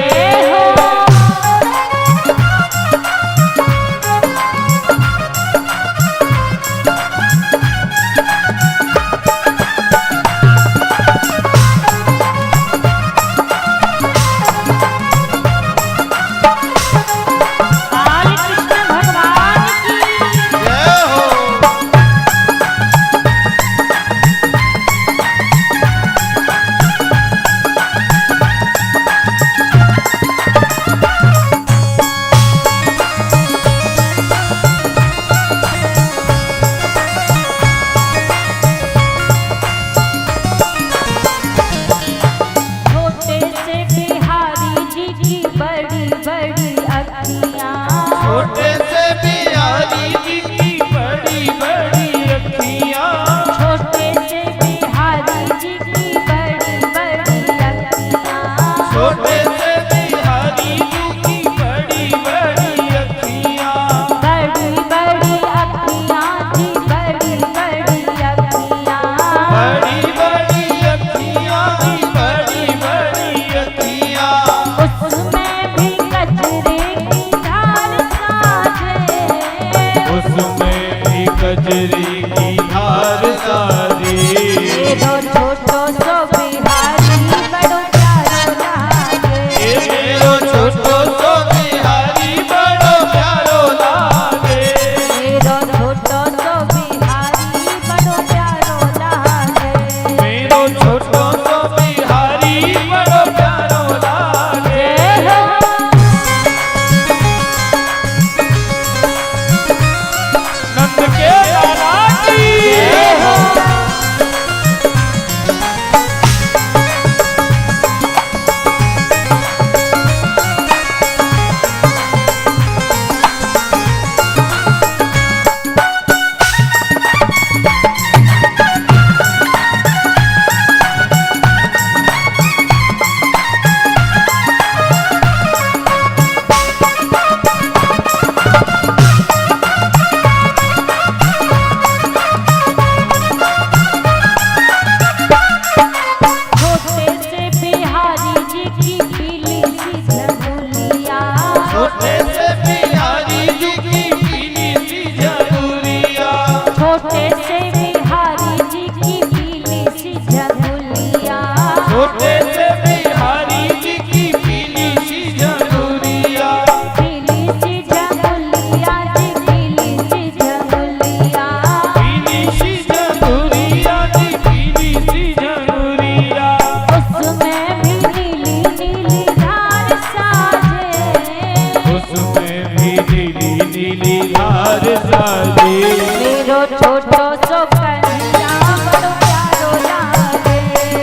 मेरो छोटो सो कन्हैया बड़ो प्यारो लागे।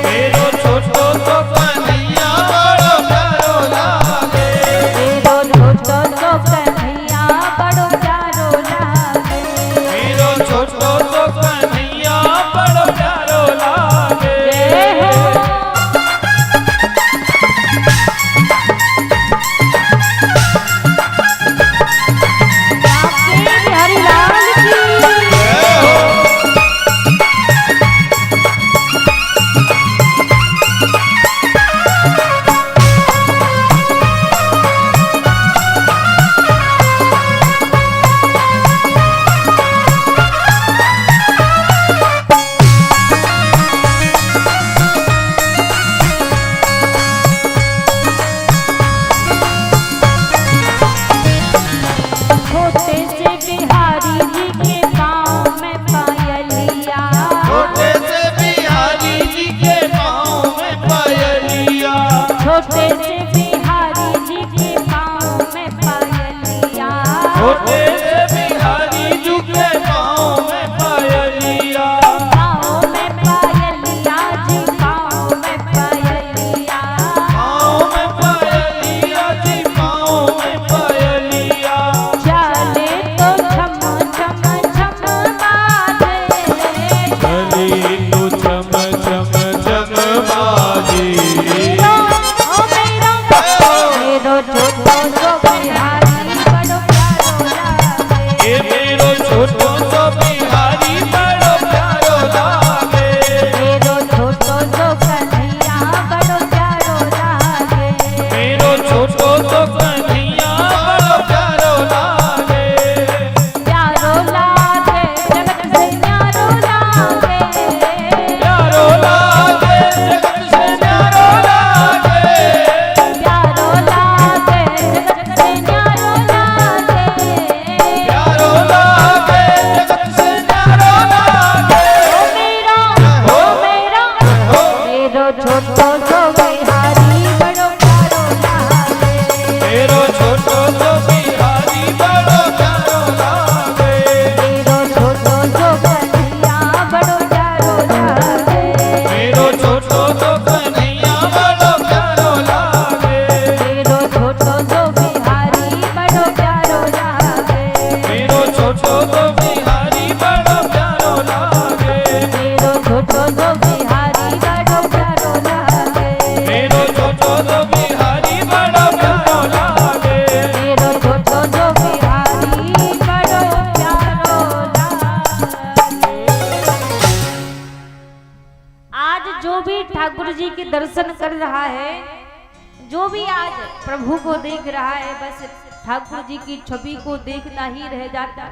मेरो छोटो सो कन्हैया बड़ो प्यारो लागे। मेरो छोटो सो कन्हैया बड़ो प्यारो लागे। मेरो छोटो सो कन्हैया बड़ो प्यारो लागे। हरिलाल की छोटे से बिहारी जी के पाँव में पायलिया। छोटे से बिहारी जी के पाँव में पायलिया। छोटे से बिहारी जी के पाँव में पायलिया। छोटे से बिहारी जी के पाँव में पायलिया। पाँव में पायलिया जी पाँव में पायलिया। पाँव में पायलिया जी पाँव में पायलिया। चले तो छम छम छम बाजे। चली तो चम चम चम बाजी। मेरो छोटो सो बिहारी बड़ो प्यारो लागे। ये मेरो छोटो सो बिहारी बड़ो प्यारो लागे। मेरो छोटो सो कन्हैया बड़ो प्यारो लागे। मेरो छोटो सो कन्हैया बड़ो प्यारो लागे। प्यारो लागे जगत से न्यारो लागे। प्यारो लागे जगत से न्यारो लागे। प्यारो लागे जगत से न्यारो लागे। प्यारो लागे जगत से न्यारो लागे। ओ मेरा मेरो छोटो सो बिहारी बड़ो प्यारो लागे। मेरो छोटो सो बिहारी बड़ो प्यारो लागे। मेरो छोटो सो कन्हैया बड़ो प्यारो लागे। मेरो छोटो सो कन्हैया बड़ो प्यारो लागे। मेरो छोटो सो बिहारी बड़ो प्यारो लागे। मेरो छोटो सो बिहारी बड़ो प्यारो लागे। मेरो छोटो सो बिहारी बड़ो प्यारो लागे। मेरो छोटो सो बिहारी बड़ो प्यारो लागे। मेरो छोटो सो बिहारी बड़ो प्यारो लागे। आज जो भी ठाकुर जी के दर्शन कर रहा है, जो भी आज प्रभु को देख रहा है, बस ठाकुर जी की छवि को देखता ही रह जाता।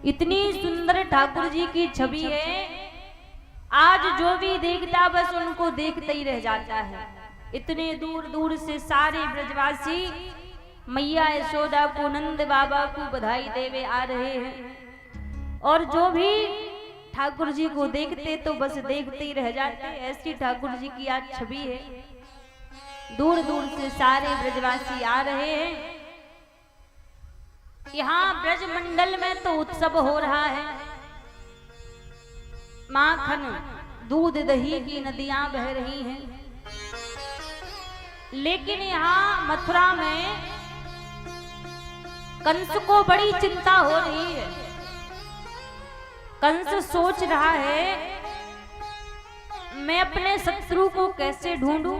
इतनी सुंदर ठाकुर जी की छवि है, आज जो भी देखता बस उनको देखता ही रह जाता है। इतने दूर दूर से सारे ब्रजवासी मैया यशोदा को, नंद बाबा को बधाई देवे आ रहे हैं। और जो भी ठाकुर जी को देखते तो बस देखते ही रह जाते। ऐसी ठाकुर जी की आज छवि है। दूर दूर से सारे ब्रजवासी आ रहे हैं। यहाँ ब्रज मंडल में तो उत्सव हो रहा है। माखन दूध दही की नदियां बह रही हैं। लेकिन यहाँ मथुरा में कंस को बड़ी चिंता हो रही है। कंस सोच रहा है मैं अपने शत्रु को कैसे ढूंढूं,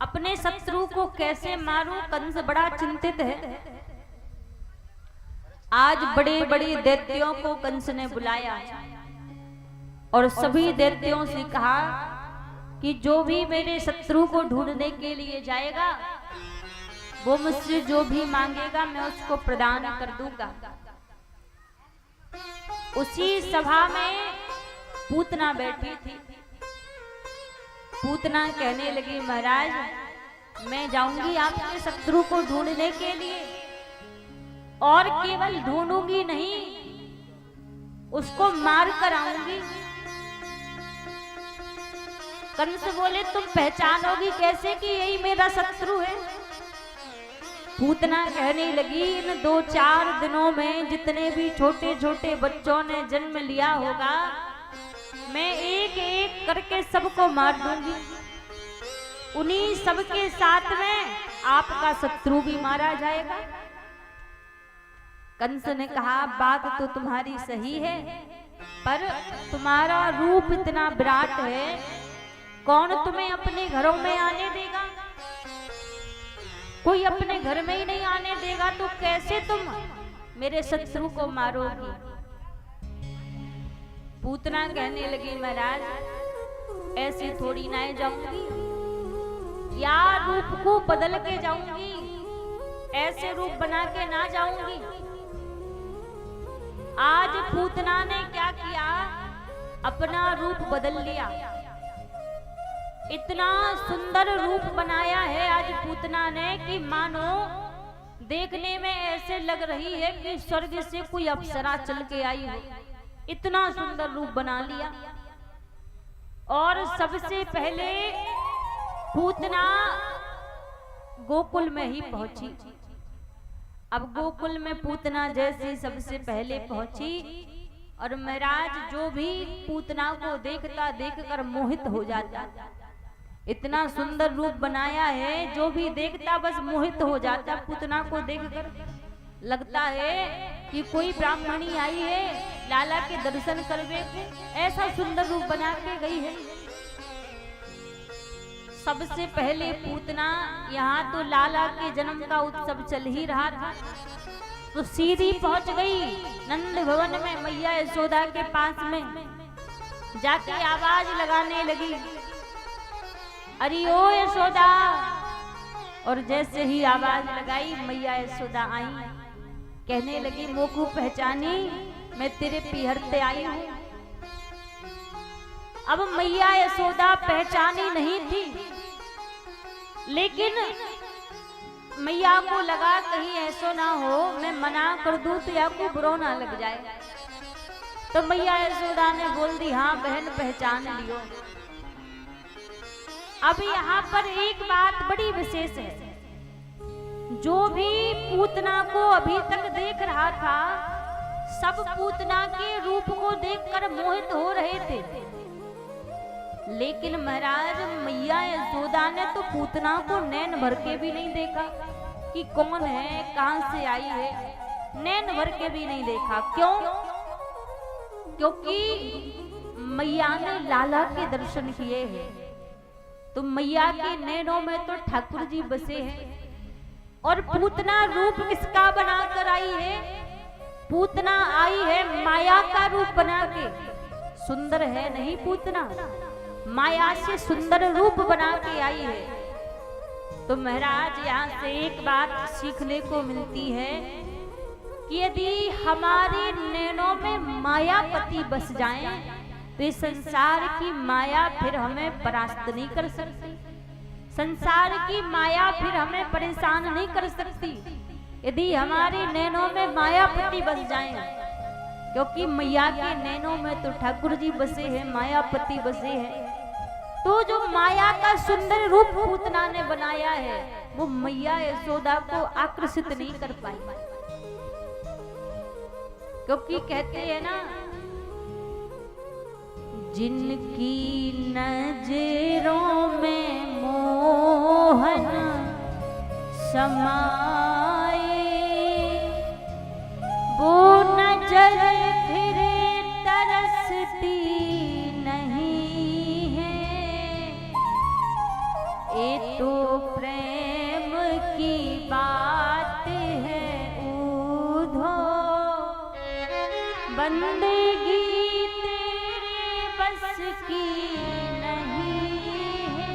अपने शत्रु को कैसे मारूं। कंस बड़ा चिंतित है। आज बड़े बड़े दैत्यों को कंस ने बुलाया और सभी दैत्यों से कहा कि जो भी मेरे शत्रु को ढूंढने के लिए जाएगा वो मुझसे जो भी मांगेगा मैं उसको प्रदान कर दूंगा। उसी सभा में पूतना बैठी थी। पूतना कहने लगी महाराज मैं जाऊंगी आपके शत्रु को ढूंढने के लिए, और केवल ढूंढूंगी नहीं उसको मार कर आऊंगी। कंस बोले तुम पहचानोगी कैसे कि यही मेरा शत्रु है? पूतना कहने लगी, इन 2-4 दिनों में जितने भी छोटे छोटे बच्चों ने जन्म लिया होगा, मैं एक एक करके सबको मार दूंगी। उन्हीं सबके साथ में आपका शत्रु भी मारा जाएगा। कंस ने कहा, बात तो तुम्हारी सही है, पर तुम्हारा रूप इतना विराट है, कौन तुम्हें अपने घरों में आने देगा? कोई अपने घर में ही नहीं आने देगा, तो कैसे तुम मेरे शत्रु को मारोगी? पूतना कहने लगी, महाराज ऐसे थोड़ी ना जाऊंगी, या रूप को बदल के जाऊंगी, ऐसे रूप बना के ना जाऊंगी। आज पूतना ने क्या किया, अपना रूप बदल लिया। इतना सुंदर रूप बनाया है आज पूतना ने कि मानो देखने में ऐसे लग रही है कि स्वर्ग से कोई अप्सरा चल के आई हो। इतना सुंदर रूप बना लिया। और सबसे पहले पूतना गोकुल में ही पहुंची। अब गोकुल में पूतना जैसी सबसे पहले पहुंची, और महाराज जो भी पूतना को देखता देखकर मोहित हो जाता। इतना सुंदर रूप बनाया है, जो भी देखता बस मोहित हो जाता। पूतना को देखकर लगता है कि कोई ब्राह्मणी आई है लाला के दर्शन करवे को, ऐसा सुंदर रूप बना के गई है। सबसे पहले पूतना, यहाँ तो लाला के जन्म का उत्सव चल ही रहा था, तो सीधी पहुंच गई नंद भवन में। मैया यशोदा के पास में जाके आवाज लगाने लगी, अरे ओ यशोदा। और जैसे ही आवाज लगाई, मैया यशोदा आई, कहने लगी, मोकू पहचानी, मैं तेरे पीहरते आई हूं। अब मैया यशोदा पहचानी नहीं थी, लेकिन मैया को लगा कहीं ऐसा ना हो मैं मना कर दूं तो या को बुरा ना लग जाए। तो मैया यशोदा ने बोल दी, हाँ बहन पहचान लियो। अब यहाँ पर एक बात बड़ी विशेष है, जो भी पूतना को अभी तक देख रहा था, सब पूतना के रूप को देखकर मोहित हो रहे थे। लेकिन महाराज मैया यशोदा ने तो पूतना को नैन भर के भी नहीं देखा कि कौन है, कहां से आई है, नैन भर के भी नहीं देखा। क्यों? क्योंकि मैया ने लाला के दर्शन किए हैं, तो मैया के नैनों में तो ठाकुर जी बसे हैं। और पूतना रूप किसका बनाकर आई है? पूतना आई है माया का रूप बना के। सुंदर है नहीं पूतना, माया से सुंदर रूप बना के आई है। तो महाराज यहाँ से एक बात सीखने को मिलती है कि यदि हमारे नैनों में मायापति बस जाएं, तो इस संसार की माया फिर हमें परास्त नहीं कर सकती, संसार की माया फिर हमें परेशान नहीं कर सकती, यदि हमारे नैनों में मायापति बस जाएं। क्योंकि मैया के नैनों में तो ठाकुर जी बसे हैं, मायापति बसे हैं। तो जो माया का सुंदर रूप पूतना ने बनाया है, वो मैया यशोदा को आकर्षित नहीं कर पाई। क्योंकि कहते हैं ना, जिनकी नजरों में मोहन समाए, वो नजर फिर तरसती नहीं है। ये तो प्रेम की बात है, ऊधो बंदगी की नहीं है।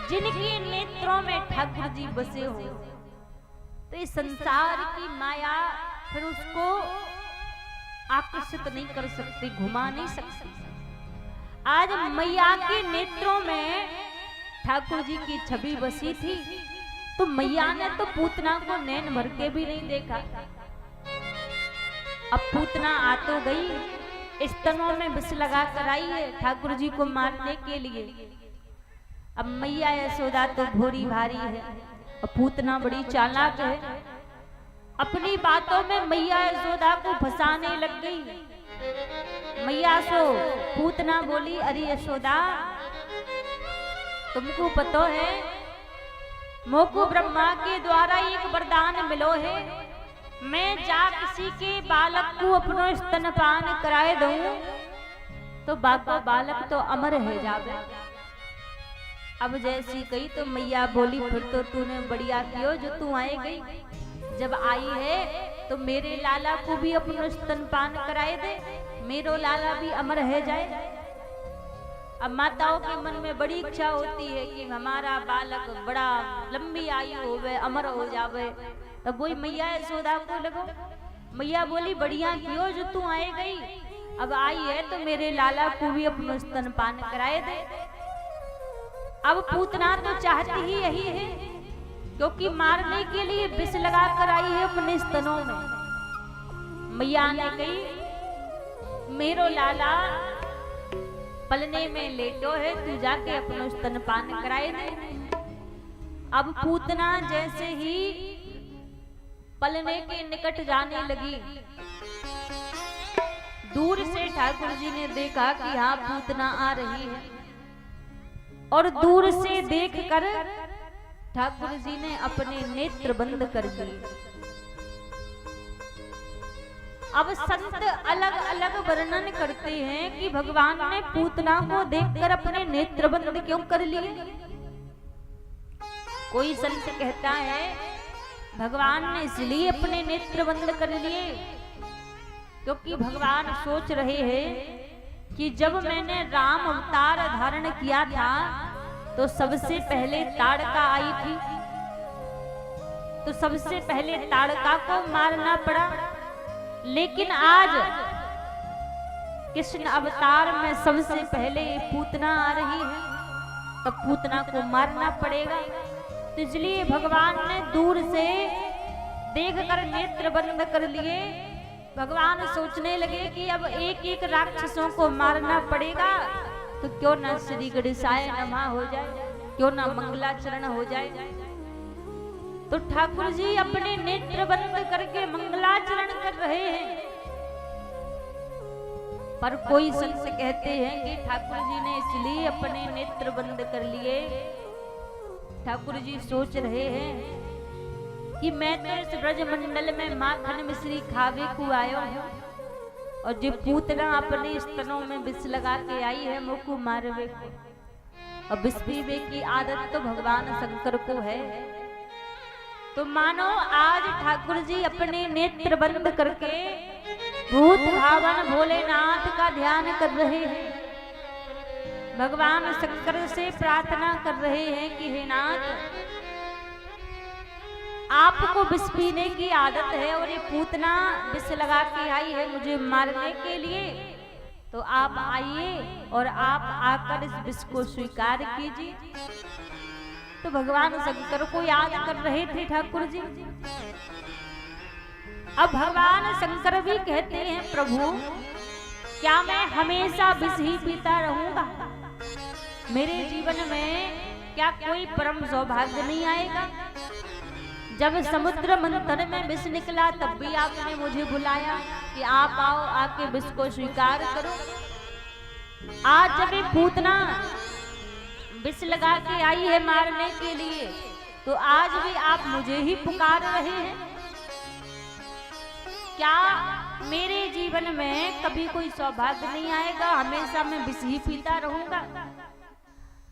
जिनके नेत्रों में ठाकुर जी बसे हो, तो इस संसार की माया फिर उसको आकर्षित नहीं कर सकती, घुमा नहीं सकती। आज मैया के नेत्रों में ठाकुर जी की छवि बसी थी, तो मैया ने तो पूतना को नैन भर के भी नहीं देखा। अब पूतना आ तो गई, स्तनों में विष लगा कर आई है ठाकुर जी को मारने के लिए। अब मैया यशोदा तो भोरी भारी है और पूतना बड़ी चालाक है। अपनी बातों में मैया यशोदा को फंसाने लग गई। मैया सो पूतना बोली, अरे यशोदा तुमको पता है मोको ब्रह्मा के द्वारा एक वरदान मिलो है, मैं जा किसी के बालक को अपनो स्तनपान कराए दूं तो बाको बालक तो अमर है जावे। अब जैसी कही तो मैया बोली, फिर तो तूने बढ़िया कियो जो तू आए गई। जब आई है तो मेरे लाला को भी अपनो स्तनपान कराए दे, मेरो लाला भी अमर है जाए। अब माताओं के मन में बड़ी इच्छा होती है कि हमारा बालक बड़ा लंबी आयु होवे, अमर हो जावे। तब वही मैया यशोदा को लगो। मैया बोली, बढ़िया कियो जो तू आए गई, अब आई है तो मेरे लाला को भी अपनो स्तनपान कराए दे। अब पूतना तो चाहती ही यही है, क्योंकि मारने के लिए विष लगा कर आई है अपने स्तनों में। मैया ने कही, मेरो लाला पलने में लेटो है, तू जाके अपनो स्तनपान कराए दे। अब पूतना जैसे ही पलने के निकट जाने लगी, दूर से ठाकुर जी ने देखा कि हाँ पूतना आ रही है, और दूर से देखकर ठाकुर जी ने अपने नेत्र बंद कर दिए। अब संत अलग अलग वर्णन करते हैं कि भगवान ने पूतना को देखकर अपने नेत्र बंद क्यों कर लिए। कोई संत कहता है भगवान ने इसलिए अपने नेत्र बंद कर लिए क्योंकि भगवान सोच रहे हैं कि जब मैंने राम अवतार धारण किया था तो सबसे पहले ताड़का आई थी, तो सबसे पहले ताड़का को मारना पड़ा। लेकिन आज कृष्ण अवतार में सबसे पहले पूतना आ रही है, तब पूतना को मारना पड़ेगा। तो इसलिए भगवान ने दूर से देखकर नेत्र बंद कर लिए। भगवान सोचने लगे कि अब एक एक राक्षसों को मारना पड़ेगा, तो क्यों ना श्री गणेशाय नमः हो जाए, क्यों ना मंगलाचरण हो जाए। तो ठाकुर जी अपने नेत्र बंद करके मंगलाचरण कर रहे हैं। पर कोई संत कहते हैं कि ठाकुर जी ने इसलिए अपने नेत्र बंद कर लिए, ठाकुर जी सोच रहे हैं कि मैं तो इस ब्रजमंडल में माखन मिश्री खावे को आयो हूँ, और जो पूतना अपने स्तनों में विष लगा के आई है मुझको मारवे को, और विष पीवे की आदत तो भगवान शंकर को है। तो मानो आज ठाकुर जी अपने नेत्र बंद करके भूत भावन भोलेनाथ का ध्यान कर रहे हैं। भगवान शंकर से प्रार्थना कर रहे हैं कि हे नाथ, आपको विष पीने की आदत है और ये पूतना विष लगा के आई है मुझे मारने के लिए, तो आप आइए और आप आकर इस विष को स्वीकार कीजिए। तो भगवान शंकर को याद कर रहे थे ठाकुर जी। अब भगवान शंकर भी कहते हैं, प्रभु क्या मैं हमेशा विष ही पीता रहूंगा? मेरे जीवन में क्या कोई परम सौभाग्य नहीं आएगा? जब समुद्र मंथन में विष निकला तब भी आपने मुझे बुलाया कि आप आओ, आके विष को स्वीकार करो। आज जब ये पूतना विष लगा के आई है मारने के लिए, तो आज भी आप मुझे ही पुकार रहे हैं। क्या मेरे जीवन में कभी कोई सौभाग्य नहीं आएगा? हमेशा मैं विष ही पीता रहूंगा?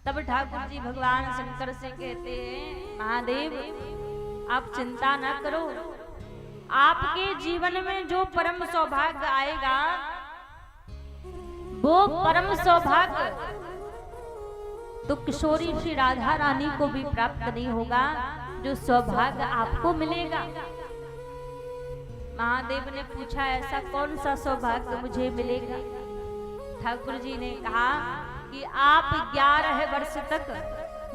तब ठाकुर जी भगवान शंकर से कहते हैं, महादेव आप चिंता न करो, आपके जीवन में जो परम सौभाग्य आएगा वो परम सौभाग्य तो किशोरी श्री राधा रानी को भी प्राप्त नहीं होगा जो सौभाग्य आपको मिलेगा। महादेव ने पूछा, ऐसा कौन सा सौभाग्य मुझे मिलेगा? ठाकुर जी ने कहा कि आप 11 वर्ष तक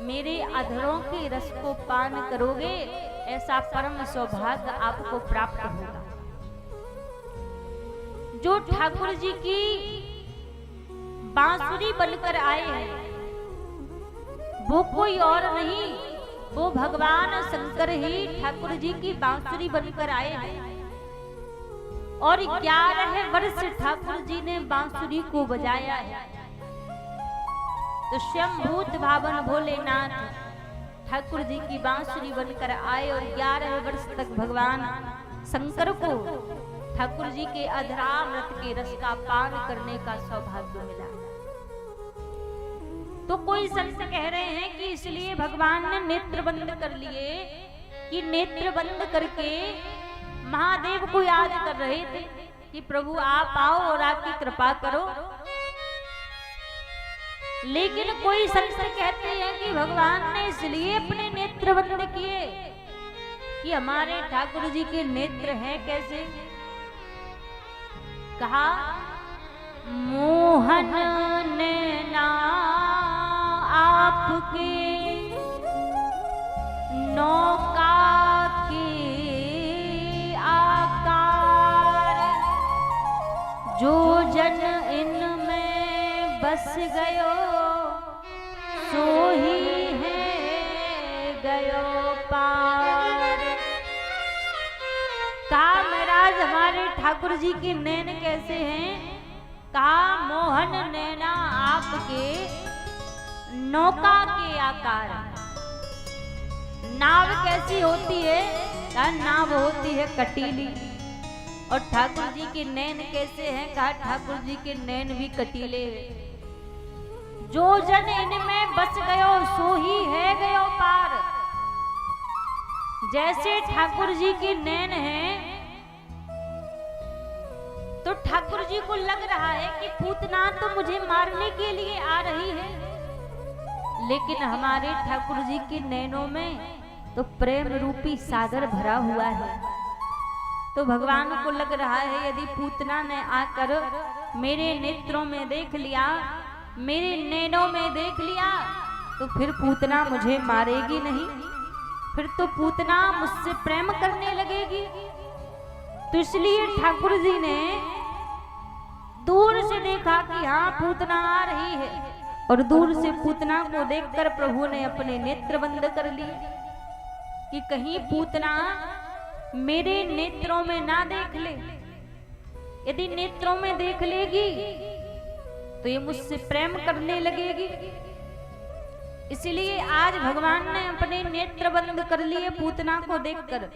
मेरे अधरों के रस को पान करोगे, ऐसा परम सौभाग्य आपको प्राप्त होगा। जो ठाकुर जी की बांसुरी बनकर आए हैं, वो कोई और नहीं, वो भगवान शंकर ही ठाकुर जी की बांसुरी बनकर आए हैं। और 11 वर्ष ठाकुर जी ने बांसुरी को बजाया है। तो स्वयंभूत भावन भोलेनाथ ठाकुर जी की बांसुरी बनकर आए और 11 वर्ष तक भगवान शंकर को ठाकुर जी के अधरामृत के रस का पान करने का सौभाग्य मिला। तो कोई संत कह रहे हैं कि इसलिए भगवान ने नेत्र बंद कर लिए कि नेत्र बंद करके महादेव को याद कर रहे थे कि प्रभु आप आओ और आपकी कृपा करो। लेकिन कोई संत कहते हैं कि भगवान ने इसलिए अपने नेत्र बंद किए कि हमारे ठाकुर जी के नेत्र हैं कैसे। कहा मोहन नैना आपके नौका के आकार, जो जन इनमें बस गयो सो ही है गयो पार। कहा महाराज हमारे ठाकुर जी के नैन कैसे हैं। कहा मोहन नैना आपके नौका के आकार। नाव कैसी होती है। कहा नाव होती है कटीली। और ठाकुर जी के नैन कैसे हैं। कहा ठाकुर जी के नैन भी कटीले हैं। जो जन इनमें बस गयो सो ही है गयो पार। जैसे ठाकुर जी के नैन हैं तो ठाकुर जी को लग रहा है कि पूतना तो मुझे मारने के लिए आ रही है, लेकिन हमारे ठाकुर जी के नैनों में तो प्रेम रूपी सागर भरा हुआ है। तो भगवान को लग रहा है यदि पूतना ने आकर मेरे नेत्रों में देख लिया, मेरे नैनों में देख लिया, तो फिर पूतना मुझे मारेगी नहीं, फिर तो पूतना मुझसे प्रेम करने लगेगी। तो इसलिए ठाकुर जी ने दूर से देखा कि हाँ पूतना आ रही है, और दूर से पूतना को देखकर प्रभु ने अपने नेत्र बंद कर लिए कि कहीं पूतना मेरे नेत्रों में ना देख ले। यदि नेत्रों में देख लेगी तो ये मुझसे प्रेम करने लगेगी। इसलिए आज भगवान ने अपने नेत्र बंद कर लिए पूतना को देखकर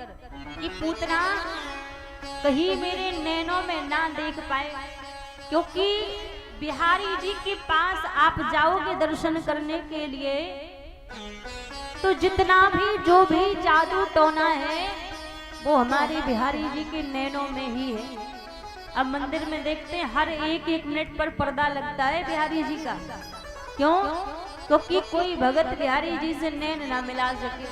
कि पूतना कहीं मेरे नैनों में ना देख पाए, क्योंकि बिहारी जी के पास आप जाओगे दर्शन करने के लिए तो जितना भी जो भी जादू टोना है वो हमारे बिहारी जी के नैनों में ही है। अब मंदिर में देखते हैं हर एक मिनट पर पर्दा लगता है बिहारी जी का। क्यों? क्योंकि कोई भगत बिहारी जी से नैन ना मिला सके।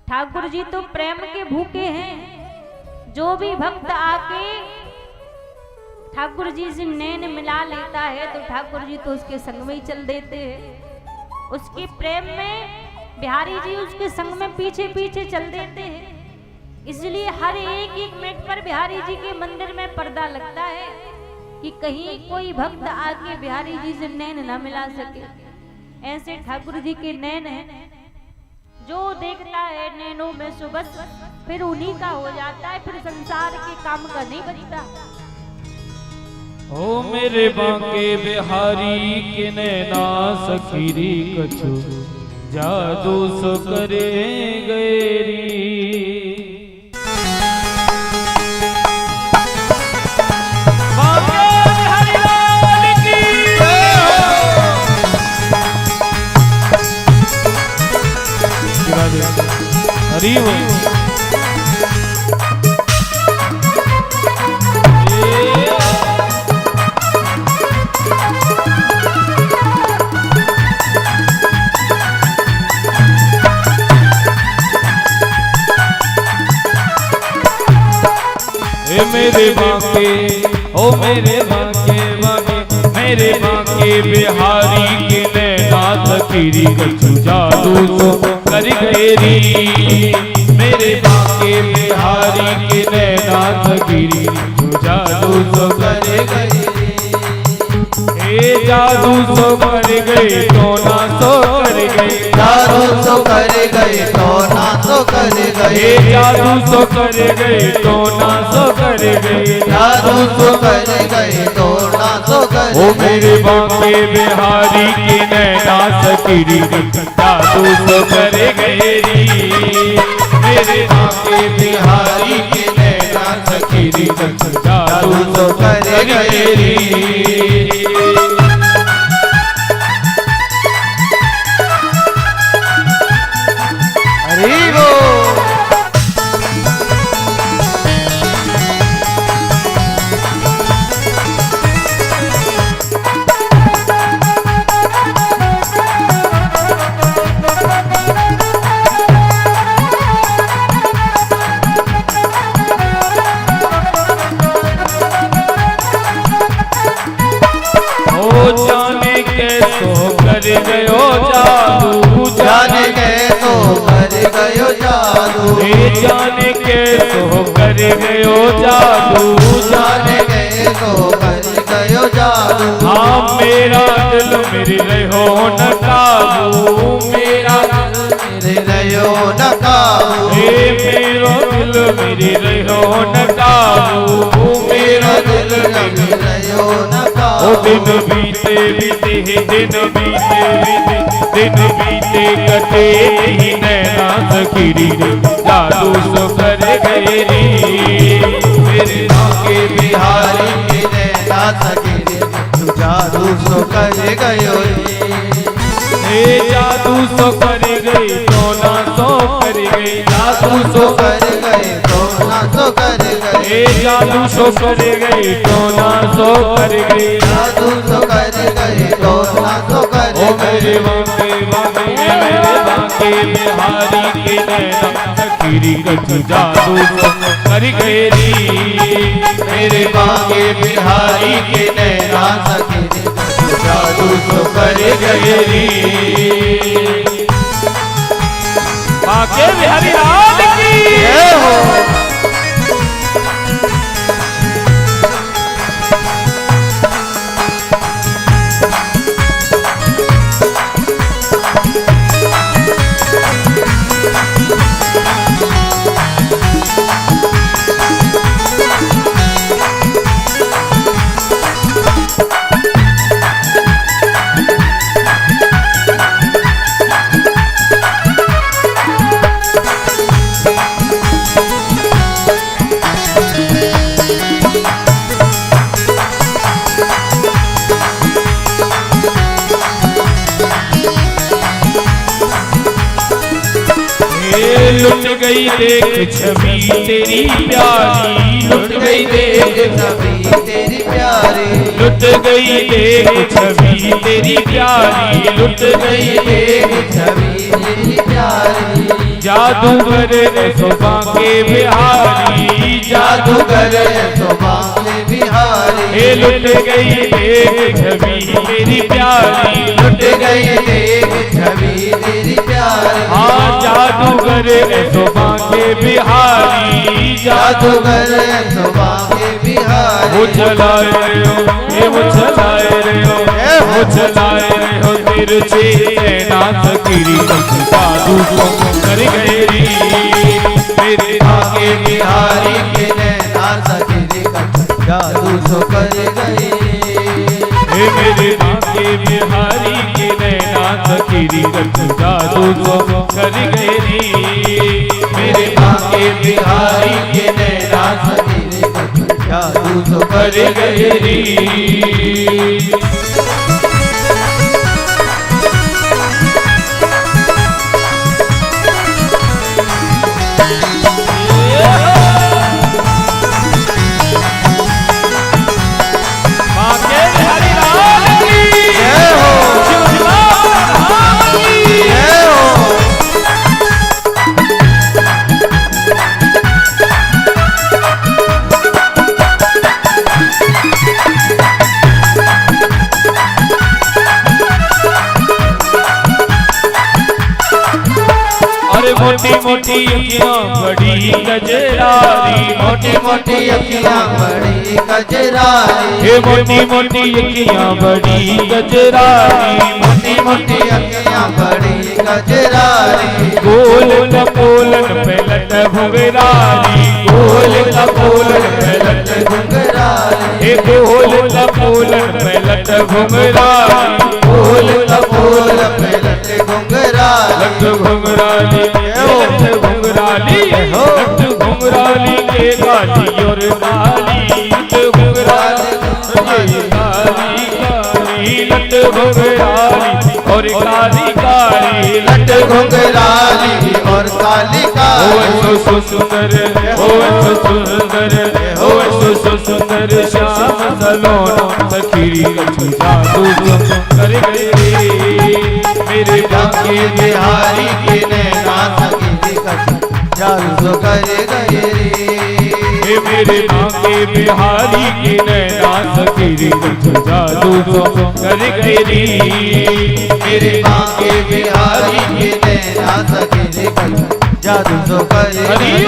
ठाकुर जी तो प्रेम के भूखे हैं। जो भी भक्त आके ठाकुर जी से नैन मिला लेता है तो ठाकुर जी तो उसके संग में ही चल देते हैं। उसके प्रेम में बिहारी जी उसके संग में पीछे पीछे चल देते हैं। इसलिए हर एक मिनट पर बिहारी जी के मंदिर में पर्दा लगता है कि कहीं कोई भक्त आके बिहारी जी से नैन ना मिला सके। ऐसे ठाकुर जी के नैन हैं, जो देखता है नैनों में सो बस फिर उन्हीं का हो जाता है, फिर संसार के काम का नहीं बचता। ओ मेरे बांके बिहारी के नैना सखीरी कछु जादू सो करे गैरी। बांके बिहारी लाल की हरी वो मेरे बांके ओ मेरे बांके बांके मेरे बांके बिहारी के नैना सखीरी कछु जादू सो कर गैरी। मेरे बांके बिहारी के नैना सखीरी कछु जादू सो कर गैरी। जादू सो कर गए तो ना सो कर गए, जादू सो कर गए तो ना सो कर गए, जादू सो कर गए तो ना सो कर गए, जादू सो कर गए तो ना सो कर ओ मेरे बांके बिहारी की नैना सकीरी, जादू सो कर गए री, मेरे बांके बिहारी की नैना सकीरी, जादू सो कर गए री। हरि बोल। जाने कैसो कर गयो जादू, जाने कैसो कर गयो जादू, जाने कैसो कर गयो जादू, जाने कैसो कर गयो जादू। हाँ मेरा दिल मेरे रहो न काबू, मेरा मेरे रहो न काबू, मेरो दिल मेरे रहो न काबू, मेरा दिल मेरे रहो न काबू। ओ दिन बीते बीते दिन बीते बीते दिन बीते कटे नहीं नैना सकीरी, जादू सो कर गए री, मेरे के बिहारी के नैना सकीरी, जादू सो कर गयो हे जादू सो कर गए तो ना सो कर गए, जादू सो कर गए तो ना सो कर गए, हे जादू सो कर गए तो ना सो कर गए, जादू सो कर गए तो ना सो कर ओ मेरे बांके बांके मेरे बांके बिहारी के नैना सकीरी, जादू सो कर गए री, मेरे बांके बिहारी के नैना सकीरी, जादू सो कर गए री। बांके बिहारी लाल की जय हो। लुट गई देख छवि तेरी प्यारी, लुट गई देख छवि तेरी प्यारी, लुट गई देख छवि तेरी प्यारी, लुट गई देख छवि तेरी प्यारी। जादूगर सो बांके बिहारी, जादूगर सो बांके बिहारी, हे लुट गई देख छवि तेरी प्यारी, लुट गई देख छवि तेरी प्यारी। हाँ जादूगर सो बांके बिहारी, जादूगर सो बांके बिहारी। वो चलाए रहे हो ये वो चलाए रहे हो, वो चलाए रहे हो तिरछे नैना सकीरी, जादू सो कर गए री, मेरे बांके बिहारी के नैना सकीरी, जादू सो कर गए। हे मेरे बांके बिहारी के नैना सकीरी, जादू सो कर गए री, मेरे बांके बिहारी के नैना सकीरी, जादू सो कर गए री। बांके बिहारी लाल की जय हो। जय हो। मोटी मोटी अखियां बड़ी गजरारी, मोटी मोटी अखियां बड़ी गजरारी, हे मोटी मोटी अखियां बड़ी गजरारी, मोटी मोटी अखियां बड़ी गजरारी, गोल कपोलन पे लट घुंघराली, गोल कपोलन पे लट घुंघराली, हे गोल कपोलन पे लट घुंघराली, गोल कपोल पे लट घुंघराली, लट घुंघराली, लट घुंघराली, लट घुंघराली के काली और काली, लट घुंघराली काली काली, लट घुंघराली और काली काली, लट घुंघराली और काली काली, सो सुंदर, ओ सुंदर, ओ सुंदर श्याम सलोना सखी कछु जादू कर गए मेरे बाके बिहारी के नैना सखी कछु जादू कर गए रे, मेरे बाके बिहारी के नैना सखी कछु जादू कर गए मेरे बाके बिहारी के नैना सखी कछु जादू कर गए।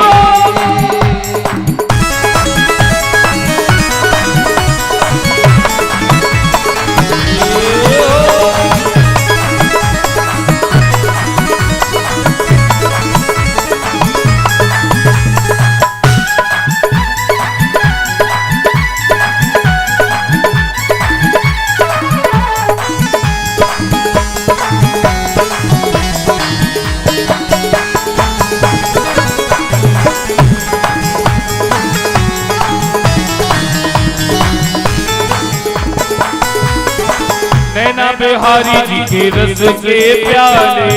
नैना बिहारी जी के रस के प्याले,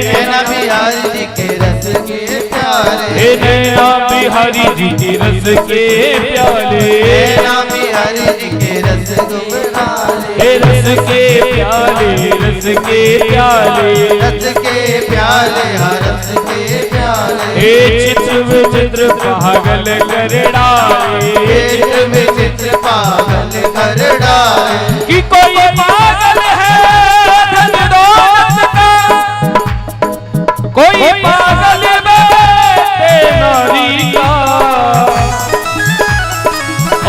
नैना बिहारी जी के रस के प्याले, हे नैना बिहारी जी के रस के प्याले, नैना बिहारी जी के रस गुमराले, हे रस के प्याले, रस के प्याले, रस के प्याले, हाँ रस के प्याले, हे चित्र विचित्र पागल कर डाले, चित्र विचित्र पागल कर डाले, कि कोई पागल है धन दौलत का, कोई पागल है नारी का,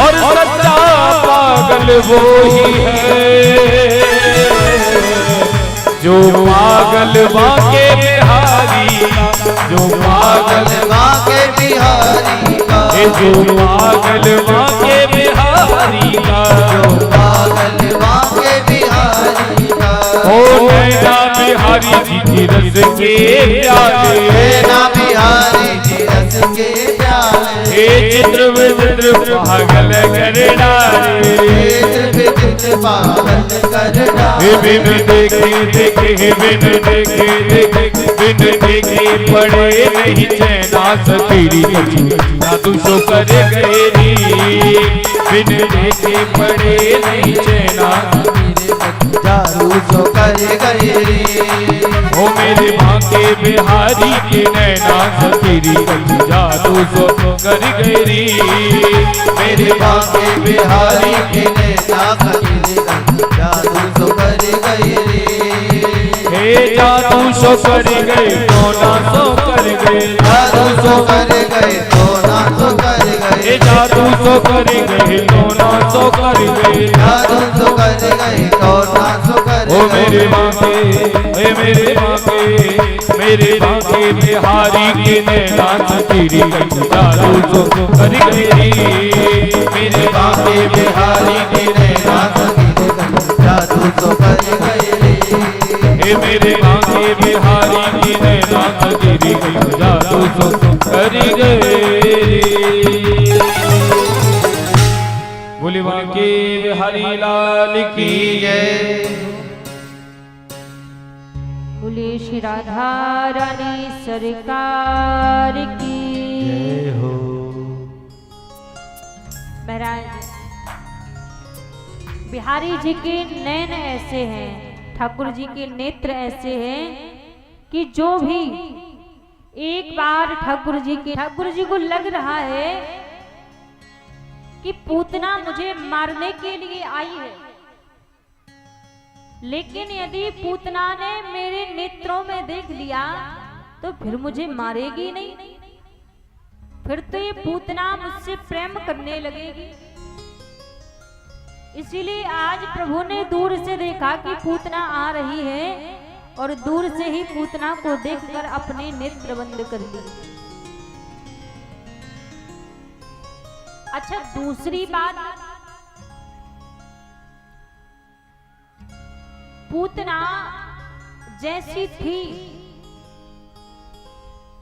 और सच्चा पागल वो ही है जो पागल बाके बिहारी का, जो पागल बाके बिहारी का, जो पागल बाके बिहारी का, पागल बाके बिहारी का, ओ नैना बिहारी जी की रस के प्याले, नैना बिहारी जी रस के प्याले, हे चित्र विचित्र पागल कर डाले, चित्र विचित्र पागल कर डाले, बिन देखे देखे बिन देखे देखे बिन देखे पड़े नहीं चैना सतीरी जादू सो कर गए री, बिन देखे पड़े नहीं चैना जादू सो कर गए रे, ओ मेरे बाके बिहारी के नैना सतीरी जादू सो कर गए री, मेरे बाके बिहारी के नैना सखी जादू सो कर गए रे, हे जादू सो कर गए सोना सो कर गए, जादू सो कर गए तो ना सो कर गए, हे जादू सो कर गए सोना सो कर गए, जादू सो कर गए तो ना सो कर ओ गए, मेरे बाके, हे मेरे बाके बिहारी के नैना सतीरी जादू सो कर गए, मेरे बाके बिहारी के नैना सखी जादू सो कर गए रे, हे मेरे बाके बिहारी की नैना सतीरी जादू सो कर गए। बोले बाके बिहारी लाल की जय। बोले श्री राधा रानी सरकार की जय हो। महाराज बिहारी जी के नैन ऐसे हैं, ठाकुर जी के नेत्र ऐसे हैं कि जो भी एक बार ठाकुर जी को लग रहा है कि पूतना मुझे मारने के लिए आई है, लेकिन यदि पूतना ने मेरे नेत्रों में देख लिया तो फिर मुझे मारेगी नहीं, फिर तो ये पूतना मुझसे प्रेम करने लगेगी। इसीलिए आज प्रभु ने दूर से देखा कि पूतना आ रही है और दूर से ही पूतना को देखकर अपने नेत्र बंद कर लिए। अच्छा, दूसरी बात, पूतना जैसी थी,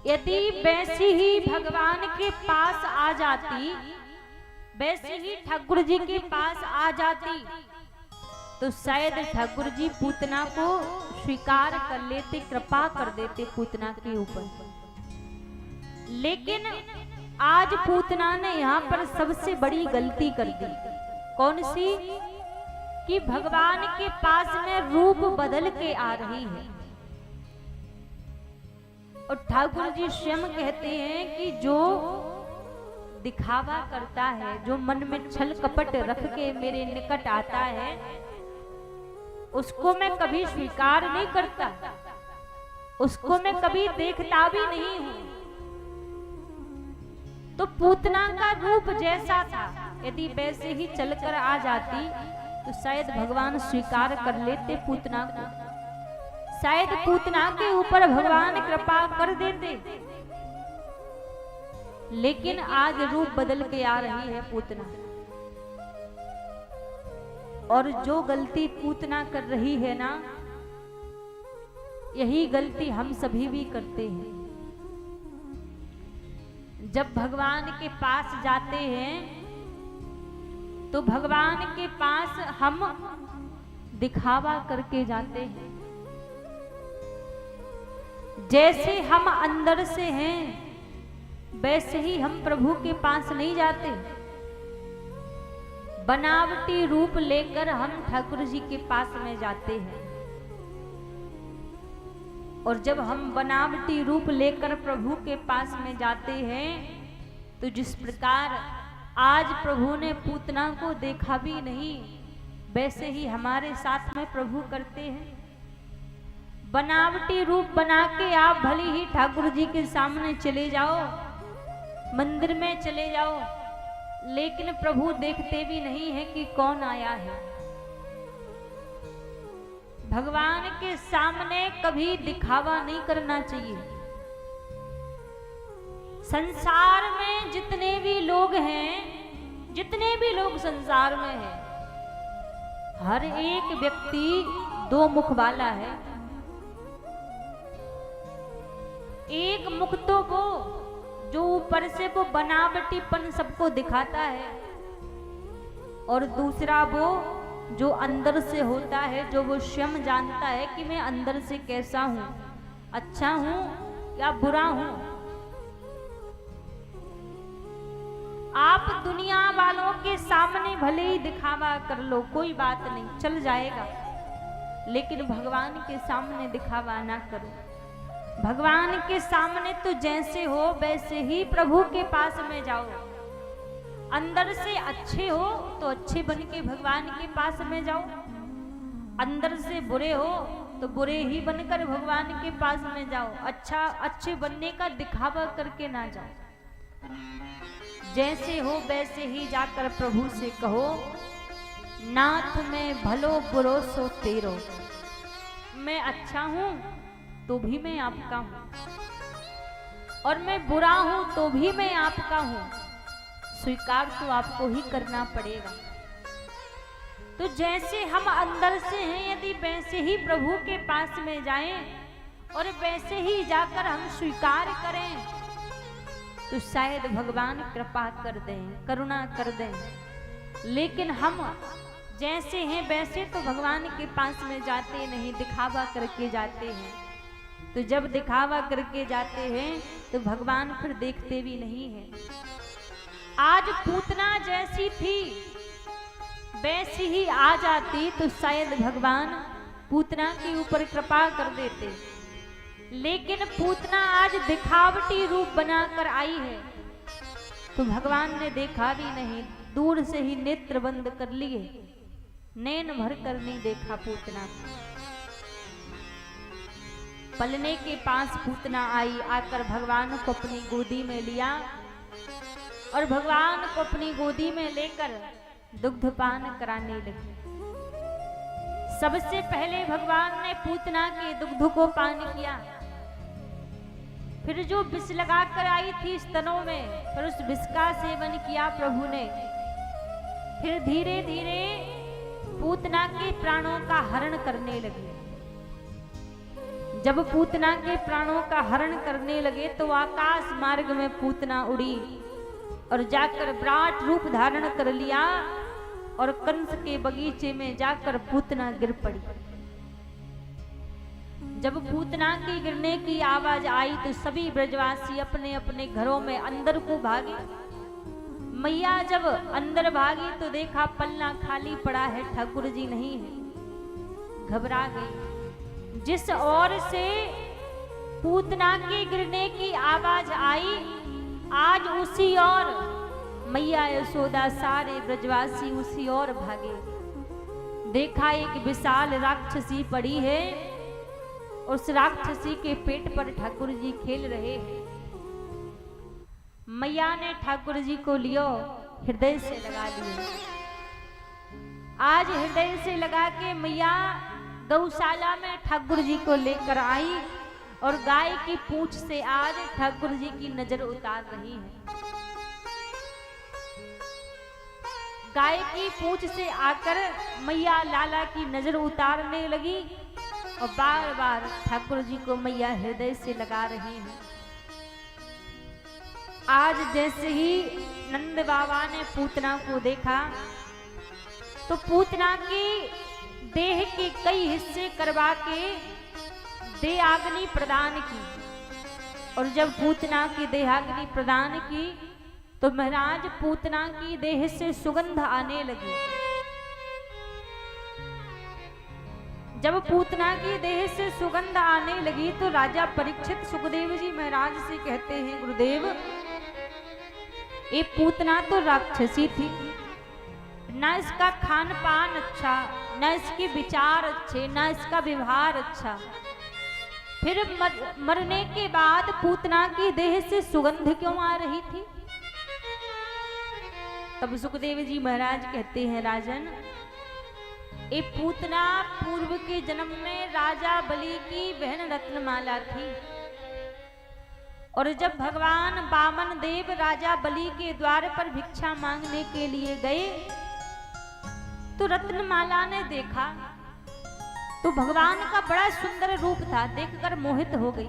यदि वैसी ही भगवान के पास आ जाती, वैसे ही ठाकुर जी के पास आ जाती, तो शायद ठाकुर जी पूतना को स्वीकार कर लेते, कृपा कर देते पूतना के ऊपर। लेकिन आज पूतना ने यहाँ पर सबसे बड़ी गलती कर दी। कौन सी? कि भगवान के पास में रूप बदल के आ रही है। और ठाकुर जी स्वयं कहते हैं कि जो दिखावा करता है, जो मन में छल कपट रख के मेरे निकट आता है, उसको मैं कभी स्वीकार नहीं करता, उसको मैं कभी देखता भी नहीं हूं। तो पूतना का रूप जैसा था, यदि वैसे ही चलकर आ जाती तो शायद भगवान स्वीकार कर लेते पूतना को, शायद पूतना के ऊपर भगवान कृपा कर देते। लेकिन आज रूप बदल के आ रही है पूतना, और जो गलती पूतना कर रही है ना, यही गलती हम सभी भी करते हैं। जब भगवान के पास जाते हैं तो भगवान के पास हम दिखावा करके जाते हैं। जैसे हम अंदर से हैं वैसे ही हम प्रभु के पास नहीं जाते। बनावटी रूप लेकर हम ठाकुर जी के पास में जाते हैं। और जब हम बनावटी रूप लेकर प्रभु के पास में जाते हैं तो जिस प्रकार आज प्रभु ने पूतना को देखा भी नहीं, वैसे ही हमारे साथ में प्रभु करते हैं। बनावटी रूप बना के आप भले ही ठाकुर जी के सामने चले जाओ, मंदिर में चले जाओ, लेकिन प्रभु देखते भी नहीं है कि कौन आया है। भगवान के सामने कभी दिखावा नहीं करना चाहिए। संसार में जितने भी लोग हैं, जितने भी लोग संसार में हैं, हर एक व्यक्ति दो मुख वाला है। एक मुख तो वो जो ऊपर से वो बनावटीपन सबको दिखाता है, और दूसरा वो जो अंदर से होता है, जो वो स्वयं जानता है कि मैं अंदर से कैसा हूं, अच्छा हूं या बुरा हूं। आप दुनिया वालों के सामने भले ही दिखावा कर लो, कोई बात नहीं, चल जाएगा, लेकिन भगवान के सामने दिखावा ना करो। भगवान के सामने तो जैसे हो वैसे ही प्रभु के पास में जाओ। अंदर से अच्छे हो तो अच्छे बन के भगवान के पास में जाओ, अंदर से बुरे हो तो बुरे ही बनकर भगवान के पास में जाओ। अच्छे बनने का दिखावा करके ना जाओ। जैसे हो वैसे ही जाकर प्रभु से कहो, नाथ में भलो बुरो सो तेरो। मैं अच्छा हूं तो भी मैं आपका हूं, और मैं बुरा हूं तो भी मैं आपका हूं। स्वीकार तो आपको ही करना पड़ेगा। तो जैसे हम अंदर से हैं, यदि वैसे ही प्रभु के पास में जाएं और वैसे ही जाकर हम स्वीकार करें तो शायद भगवान कृपा कर दें, करुणा कर दें। लेकिन हम जैसे हैं वैसे तो भगवान के पास में जाते नहीं, दिखावा करके जाते हैं। तो जब दिखावा करके जाते हैं तो भगवान फिर देखते भी नहीं हैं। आज पूतना जैसी थी वैसी ही आ जाती तो शायद भगवान पूतना के ऊपर कृपा कर देते। लेकिन पूतना आज दिखावटी रूप बनाकर आई है तो भगवान ने देखा भी नहीं, दूर से ही नेत्र बंद कर लिए, नैन भर कर नहीं देखा पूतना को। पलने के पास पूतना आई, आकर भगवान को अपनी गोदी में लिया और भगवान को अपनी गोदी में लेकर दुग्धपान कराने लगी। सबसे पहले भगवान ने पूतना के दुग्ध को पान किया, फिर जो विष लगा कर आई थी स्तनों में, फिर उस विष का सेवन किया प्रभु ने। फिर धीरे धीरे पूतना के प्राणों का हरण करने लगे। जब पूतना के प्राणों का हरण करने लगे तो आकाश मार्ग में पूतना उड़ी और जाकर विराट रूप धारण कर लिया और कंस के बगीचे में जाकर पूतना गिर पड़ी। जब पूतना के गिरने की आवाज आई तो सभी ब्रजवासी अपने अपने घरों में अंदर को भागे। मैया जब अंदर भागी तो देखा पल्ला खाली पड़ा है, ठाकुर जी नहीं है। घबरा गई। जिस ओर से पूतना के गिरने की आवाज आई, आज उसी ओर मैया यशोदा सारे ब्रजवासी उसी ओर भागे। देखा एक विशाल राक्षसी पड़ी है, उस राक्षसी के पेट पर ठाकुर जी खेल रहे हैं। मैया ने ठाकुर जी को लियो, हृदय से लगा लिया। आज हृदय से लगा के मैया गौशाला में ठाकुर जी को लेकर आई और गाय की पूंछ से आज ठाकुर जी की नजर उतार रही है। गाय की पूंछ से आकर मैया लाला की नजर उतारने लगी और बार बार ठाकुर जी को मैया हृदय से लगा रही है। आज जैसे ही नंद बाबा ने पूतना को देखा तो पूतना की देह के कई हिस्से करवा के देहाग्नि प्रदान की, और जब पूतना की देहाग्नि प्रदान की तो महाराज पूतना की देह से सुगंध आने लगी। जब पूतना की देह से सुगंध आने लगी तो राजा परीक्षित सुखदेव जी महाराज से कहते हैं, गुरुदेव ये पूतना तो राक्षसी थी, ना इसका खान पान अच्छा, ना इसके विचार अच्छे, ना इसका व्यवहार अच्छा, फिर मरने के बाद पूतना की देह से सुगंध क्यों आ रही थी? तब सुखदेव जी महाराज कहते हैं, राजन ये पूतना पूर्व के जन्म में राजा बलि की बहन रत्नमाला थी, और जब भगवान वामन देव राजा बलि के द्वार पर भिक्षा मांगने के लिए गए तो रत्नमाला ने देखा तो भगवान का बड़ा सुंदर रूप था, देखकर मोहित हो गई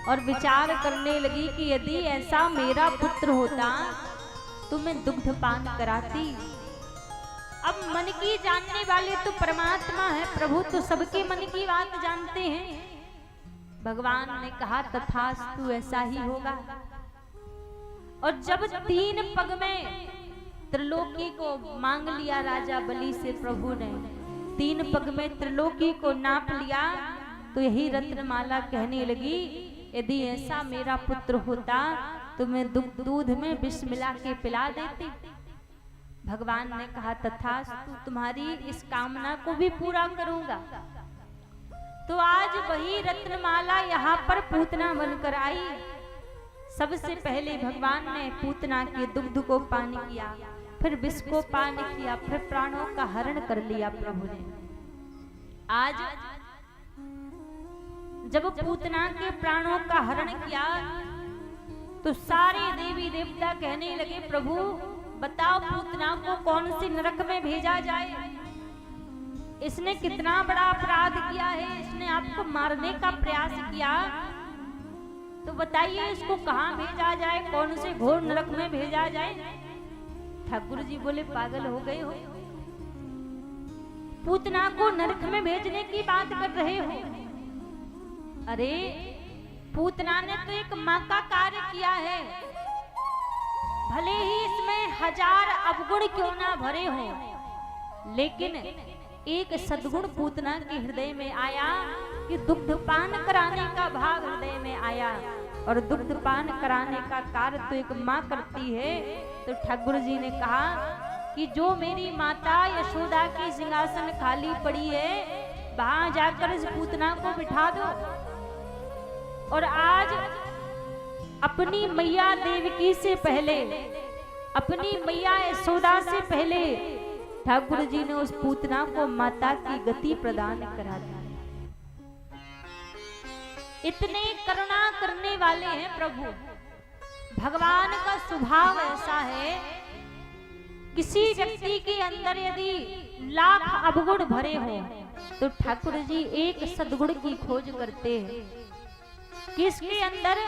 और विचार करने लगी कि यदि ऐसा मेरा पुत्र होता तो मैं दुग्ध पान कराती। अब मन की जानने वाले तो परमात्मा है, प्रभु तो सबके मन की बात जानते हैं। भगवान ने कहा तथास्तु, ऐसा ही होगा। और जब 3 पग में त्रिलोकी को मांग लिया राजा बलि से प्रभु ने, 3 पग में त्रिलोकी को नाप लिया तो यही रत्नमाला कहने लगी, यदि ऐसा मेरा पुत्र होता तो मैं दूध में विष मिला के पिला देती। भगवान ने कहा तथास्तु, तुम्हारी इस कामना को भी पूरा करूंगा। तो आज वही रत्नमाला यहाँ पर पूतना बनकर आई। सबसे पहले भगवान ने पूतना के दुग्ध को पान किया, फिर विष को पान किया, फिर प्राणों का हरण कर लिया प्रभु ने। आज जब पूतना के प्राणों का हरण किया तो सारे देवी देवता कहने लगे, प्रभु बताओ पूतना को कौन सी नरक में भेजा जाए? इसने कितना बड़ा अपराध किया है, इसने आपको मारने का प्रयास किया, तो बताइए इसको कहाँ भेजा जाए, कौन से घोर नरक में भेजा जाए? ठाकुर जी बोले, पागल हो गए हो, पूतना को नरक में भेजने की बात कर रहे हो? अरे पूतना ने तो एक माँ का कार्य किया है, भले ही इसमें 1000 अवगुण क्यों ना भरे हो, लेकिन एक सद्गुण पूतना के हृदय में आया कि दुग्धपान कराने का भाव हृदय में आया, और दुग्धपान कराने का कार्य तो एक माँ करती है। तो ठाकुर जी ने कहा कि जो मेरी माता यशोदा की सिंहासन खाली पड़ी है, वहां जाकर इस पूतना को बिठा दो। और आज अपनी मैया देवकी से पहले, अपनी मैया यशोदा से पहले ठाकुर जी ने उस पूतना को माता की गति प्रदान करा दी। इतने करुणा करने वाले हैं प्रभु। भगवान का स्वभाव ऐसा है, किसी व्यक्ति के अंदर यदि लाख अवगुण भरे हों तो ठाकुर जी एक सद्गुण की खोज करते हैं कि इसके अंदर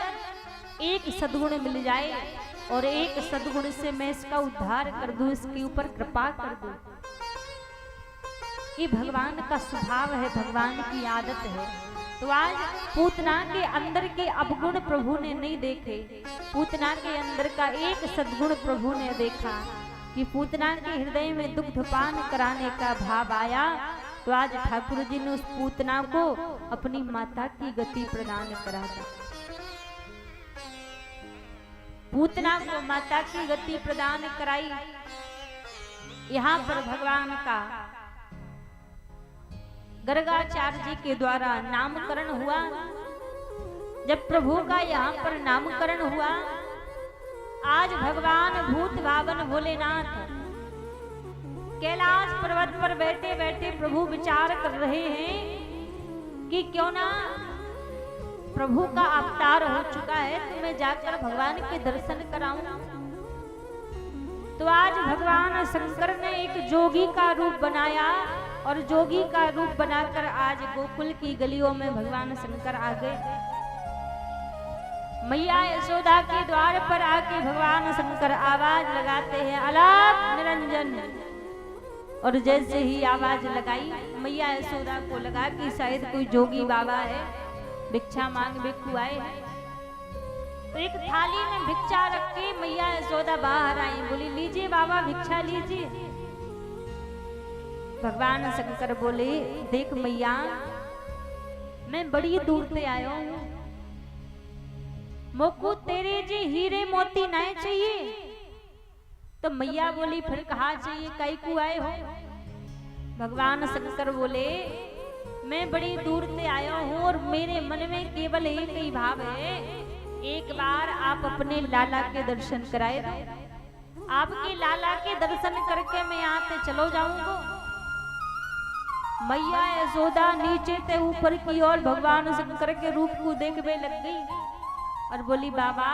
एक सद्गुण मिल जाए और एक सद्गुण से मैं इसका उद्धार कर दूं, इसके ऊपर कृपा कर दूं। ये भगवान का स्वभाव है, भगवान की आदत है। तो आज पूतना के अंदर के अवगुण प्रभु ने नहीं देखे, पूतना के अंदर का एक सद्गुण प्रभु ने देखा कि पूतना के हृदय में दुग्धपान कराने का भाव आया। तो आज ठाकुर जी ने उस पूतना को अपनी माता की गति प्रदान करा दी। पूतना को माता की गति प्रदान कराई। यहाँ पर भगवान का गर्गाचार्य जी के द्वारा नामकरण हुआ। जब प्रभु का यहाँ पर नामकरण हुआ, आज भगवान भूत भावन भोलेनाथ कैलाश पर्वत पर बैठे बैठे प्रभु विचार कर रहे हैं कि क्यों ना प्रभु का अवतार हो चुका है तो मैं जाकर भगवान के दर्शन कराऊं। तो आज भगवान शंकर ने एक जोगी का रूप बनाया और जोगी का रूप बनाकर आज गोकुल की गलियों में भगवान शंकर आ गए। मैया यशोदा के द्वार पर आके भगवान शंकर आवाज लगाते हैं, अलग निरंजन। और जैसे ही आवाज लगाई, मैया यशोदा को लगा कि शायद कोई जोगी बाबा है, भिक्षा मांग भिक्षु आए हैं। तो एक थाली में भिक्षा रख के मैया यशोदा बाहर आई, बोली लीजिए बाबा भिक्षा लीजिए। भगवान शंकर बोले, देख मैया, मैं बड़ी दूर से आया हूं, मोको तेरे जी हीरे मोती नहीं चाहिए। तो मैया बोली, फिर कहाँ चाहिए, काई को आए हो? भगवान शंकर बोले, मैं बड़ी दूर से आया हूँ और मेरे मन में केवल एक ही भाव है, एक बार आप अपने लाला के दर्शन कराए। आपके लाला के दर्शन करके मैं यहाँ से चलो जाऊंगा। मैया यशोदा नीचे से ऊपर की ओर भगवान शंकर के रूप को देखने लग गई और बोली, बाबा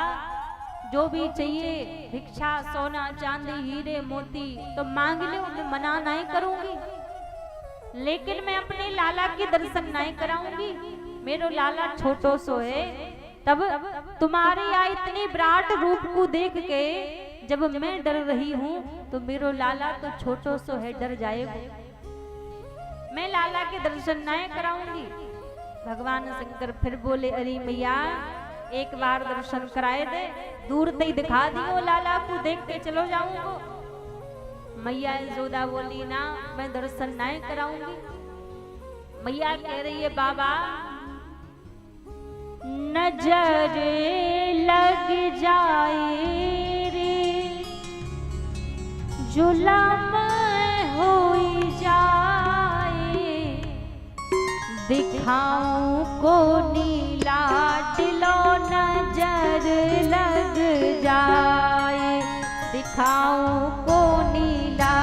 जो भी चाहिए भिक्षा, सोना चांदी हीरे मोती तो मांग ले, मैं मना नहीं करूंगी, लेकिन मैं अपने लाला के दर्शन नहीं कराऊंगी। मेरो लाला छोटो सो है। तब तुम्हारे यहाँ इतने विराट रूप को देख के जब मैं डर रही हूँ तो मेरो लाला तो छोटो सो है, डर जाएगा, मैं लाला के दर्शन नहीं कराऊंगी। भगवान शंकर फिर बोले, अरे मैया एक बार दर्शन कराए दे, दूर से ही दिखा दियो, लाला को देख के चलो जाऊंगा। मैया यशोदा बोली, ना मैं दर्शन नहीं कराऊंगी। मैया कह रही है, बाबा नजर लग जाए रे, जुलम हो जाए, दिखाऊं को नीला दिलो, नजर लग जाए, दिखाऊं को नीला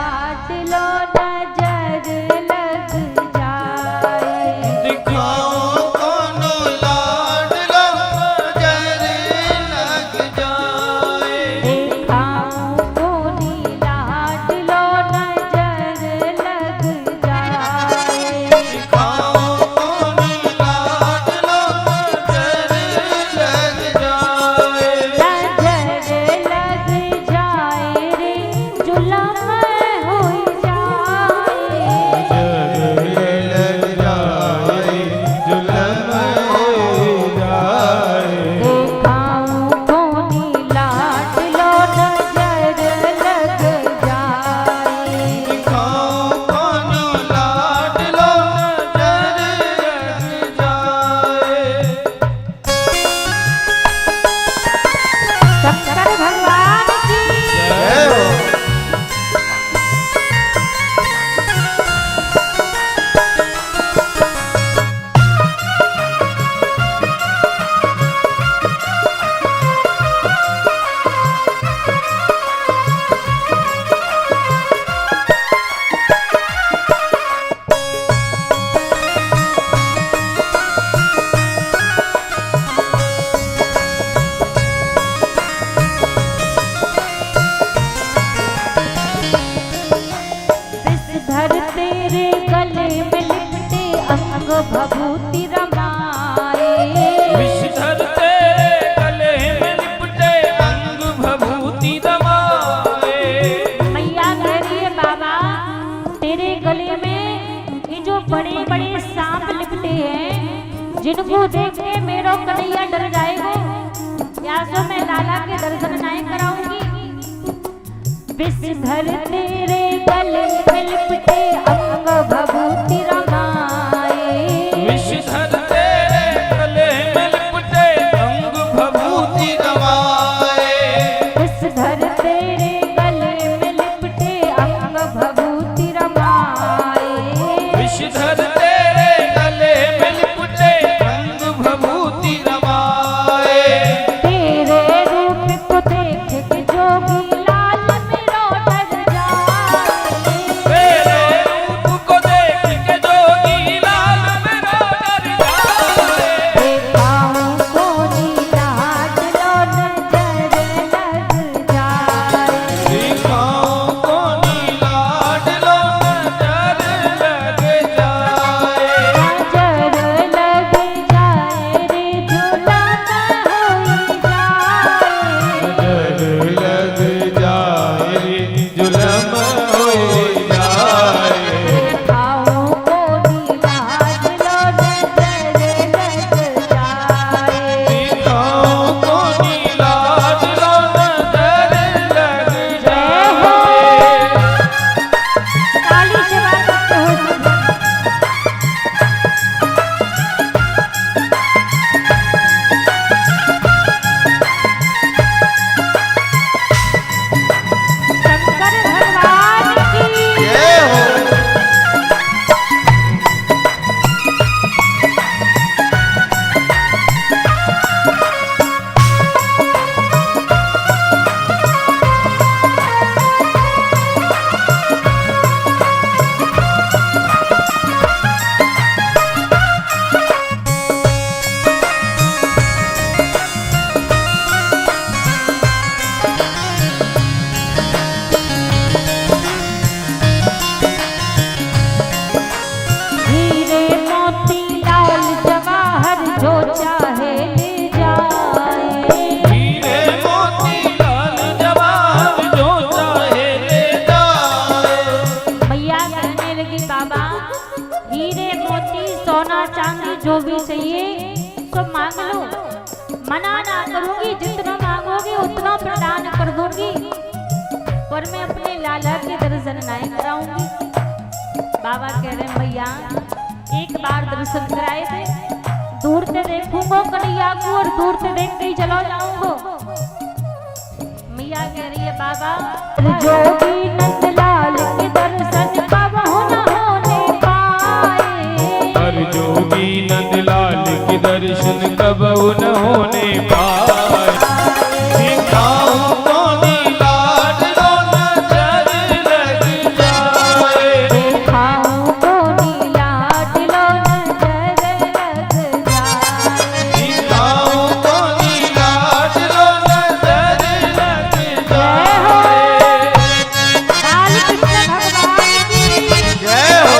दिलो, नजर लग जाए, दिखाओ कोनो लाड लो, नजर लग जाए, दिखाऊं को नीला दिलो, नजर लग जाए, दिखाओ कोनो लाड लो, नजर लग जाए, नजर लग जाए रे, भभूति रमाए। विषधर तेरे गले में लिपटे अंग भभूति रमाए। मैया कह रही है बाबा तेरे गले में ये जो बड़े बड़े सांप लिपटे हैं जिनको देख के मेरो कन्हैया डर जाएगा, या सो मैं लाला के दर्शन नहीं कराऊंगी। विषधर तेरे गले में लिपटे अंग भभूति रमाए। विषधर तेरे गले में लिपटे अंग भभूति रमाए। विषधर तेरे गले में लिपटे अंग भभूति रमाए। विषधर तेरे गले में लिपटे अंग भभूति रमाए। तेरे रूप को देख के जोगी लाल मेरो डर जाए। तेरे रूप को देख के जोगी लाल मेरा डर जाए। देखाऊं को नीला डलो नजर लग जाए। दिखाओ को नीला डलो नजर लग जाए। नजर लग जाए रे झूला न होई जाए। नजर लग जाए जुलम हो जाए। देखाऊं को नीला डलो नजर लग जाए। दिखाओ को नीला डलो नजर लग जाए। काली सेवा करते हो शंकर भगवान की जय हो। हीरे मोती लाल जवाहर जो चाहे ले जाए। हीरे मोती लाल जवाहर जो चाहे ले जाए। मैया कहने लगी बाबा हीरे मोती सोना चांदी जो भी चाहिए तो मांग लो, मना ना करूंगी, जितना मांगोगे उतना प्रदान कर दूंगी, पर मैं अपने लाला के दर्शन नहीं कराऊंगी। बाबा कह रहे मैया एक बार दर्शन कराए थे, दूर से देखूंगा कन्हैया को और दूर से देख के ही चला जाऊंगा। मैया कह रही है बाबा जोगी नंदलाल के दर्शन कब न होने पाए। पर जोगी नंदलाल के दर्शन कब न होने पाए। दिखाओ को नीला डलो नजर लग जाए। देखाऊं को नीला डलो नजर लग जाए। दिखाओ को नीला डलो नजर लग जय हो जाए। काली कृष्ण भगवान की जय हो।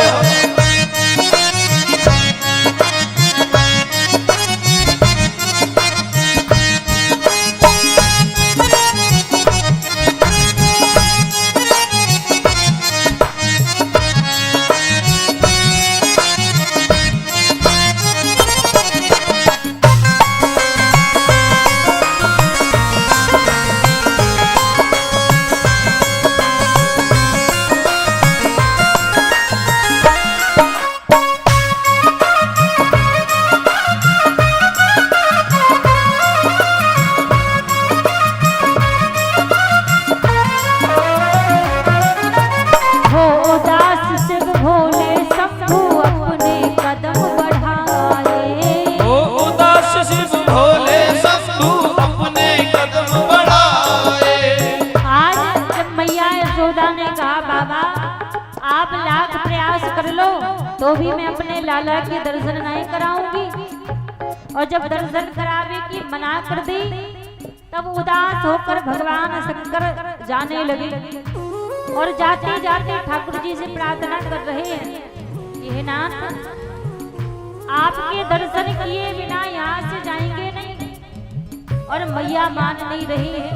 हो उदास शिव भोले शंभु अपने कदम बढ़ाए। ओ उदास शिव भोले शंभु अपने कदम बढ़ाए। आज जब मैया यशोदा ने कहा बाबा आप लाख प्रयास कर लो तो भी मैं अपने लाला के दर्शन नहीं कराऊंगी, और जब दर्शन करावे की मना कर दी तब उदास होकर भगवान शंकर जाने लगे, और जाते जाते ठाकुर जी से प्रार्थना कर रहे हैं, हे नाथ आपके दर्शन किए बिना यहाँ से जाएंगे नहीं। और मैया मान नहीं रही है,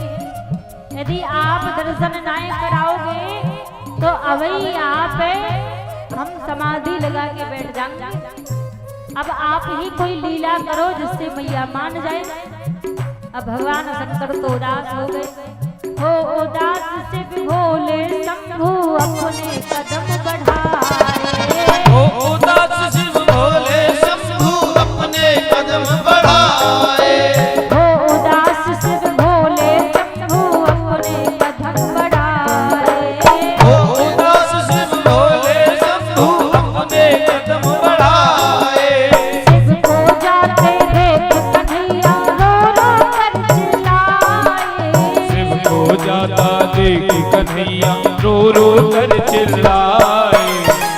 यदि आप दर्शन नहीं कराओगे तो अभी यहाँ पे हम समाधि लगा के बैठ जाएंगे। अब आप ही कोई लीला करो जिससे मैया मान जाए। अब भगवान शंकर तो उदास हो गए। हो उदास से भोले शंभु अपने कदम बढ़ाए। हो उदास शिव भोले शंभु अपने कदम बढ़ाए। हो उदास शिव भोले शंभु अपने कदम बढ़ाए। हो उदास शिव भोले शंभु अपने कदम बढ़ाए। शिव को जाते देख कन्हैया रो रो कर चिल्लाए। शिव को जाता देख कन्हैया रो रो कर चिल्लाए।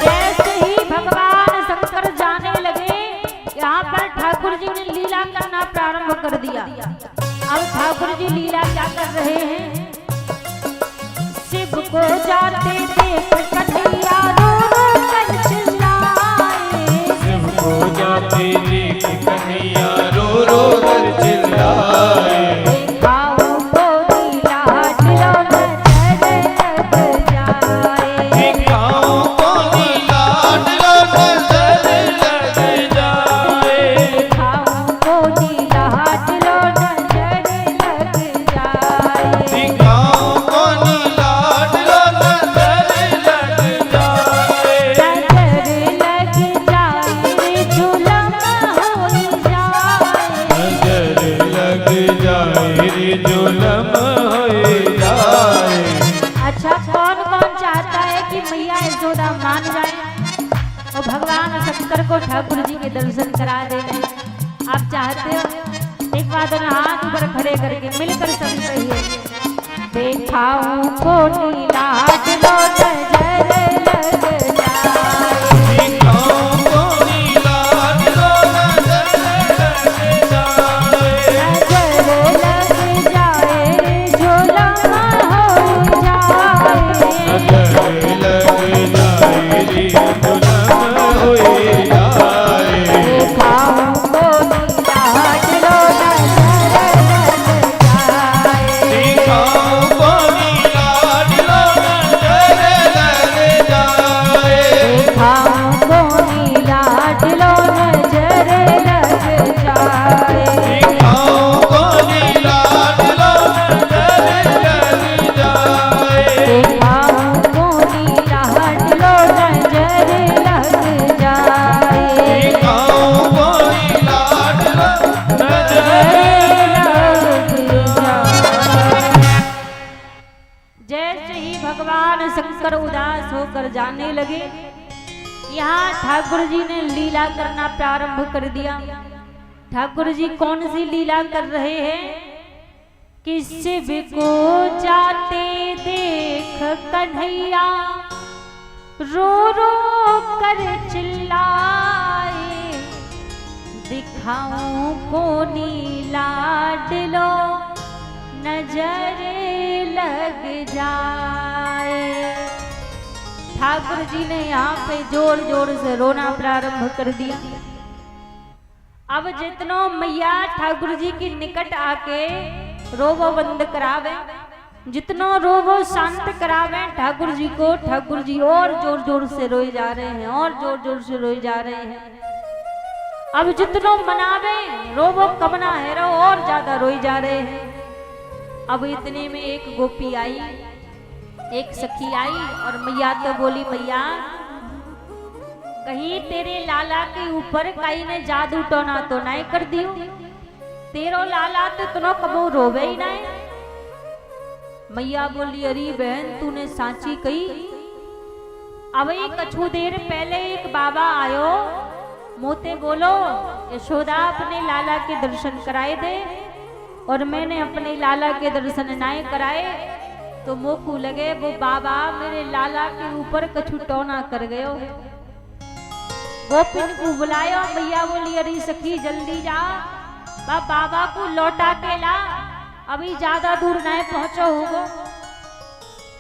जैसे ही भगवान शंकर जाने लगे, यहाँ पर ठाकुर जी ने लीला करना प्रारंभ कर दिया। अब ठाकुर जी लीला क्या कर रहे हैं? शिव को जाते देख कन्हैया रो रो कर चिल्लाए। शिव को जाते देख कन्हैया रो रो कर चिल्लाए। दिखाऊं को लीला दिलो नजर लग जाए। दिखाऊं को लीला दिलो नजर लग जाए। दिखाऊं को लीला दिलो नजर लग जाए। दिखाऊं को लीला दिलो नजर लग जाए। नजर लग जाए जुलम हो जाए। नजर लग जाए रे जुलम हो जाए। अच्छा, कौन कौन चाहता है कि मैया यशोदा मान जाए और भगवान शंकर को ठाकुर जी के दर्शन करा दे? आप चाहते हो? एक बार दोनों हाथ ऊपर खड़े करके मिलकर सभी कहिए, दिखाऊं को नीला दिलो नजर लग जाए। दिखाऊं को नीला दिलो नजर लग जाए। नजर लग जाए जुलम हो जाए। नजर लग जाए रे जुलम हो जाए। दिखाऊं को नीला दिलो नजर लग जाए। दिखाऊं को नीला दिलो नजर लग जाए। दिखाऊं को नीला दिलो नजर लग जाए। दिखाऊं को नीला दिलो नजर लग जाए। दिखाऊं को नीला दिलो नजर लग जाए। दिखाऊं को नीला दिलो जैसे ही भगवान शंकर उदास होकर जाने लगे, यहाँ ठाकुर जी ने लीला करना प्रारंभ कर दिया। ठाकुर जी कौन सी लीला कर रहे हैं कि शिव को जाते देख कन्हैया रो रो कर चिल्लाए। दिखाऊं को नीला दिलो नजर लग जाए। ठाकुर जी ने यहाँ पे जोर जोर से रोना प्रारंभ कर दिया। अब जितनो मैया ठाकुर जी की निकट आके रोवो बंद करावे, जितनो रोवो शांत करावे ठाकुर जी को, ठाकुर जी और जोर जोर से रोए जा रहे हैं, और जोर जोर से रोए जा रहे हैं। अब जितनो मनावे रोवो कमना है रो और ज्यादा रोए जा रहे हैं। अब इतने में एक गोपी आई, एक सखी आई और मैया तो बोली, मैया कहीं तेरे लाला के ऊपर कहीं ने जादू टोना तो नहीं कर दियो? तेरो लाला तो तुनो कबो रोवे ही नहीं। मैया बोली, अरे बहन तूने साची कही। अब कछु देर पहले एक बाबा आयो, मोते बोलो यशोदा अपने लाला के दर्शन कराए दे, और मैंने अपने लाला के दर्शन नहीं कराए तो मोकू लगे वो बाबा मेरे लाला के ऊपर कछु टोना कर गयो। गोपिन को बुलायो। मैया बोली, अरे सखी जल्दी जा, बाबा को लौटा के ला, अभी ज्यादा दूर नहीं पहुंचो होगो।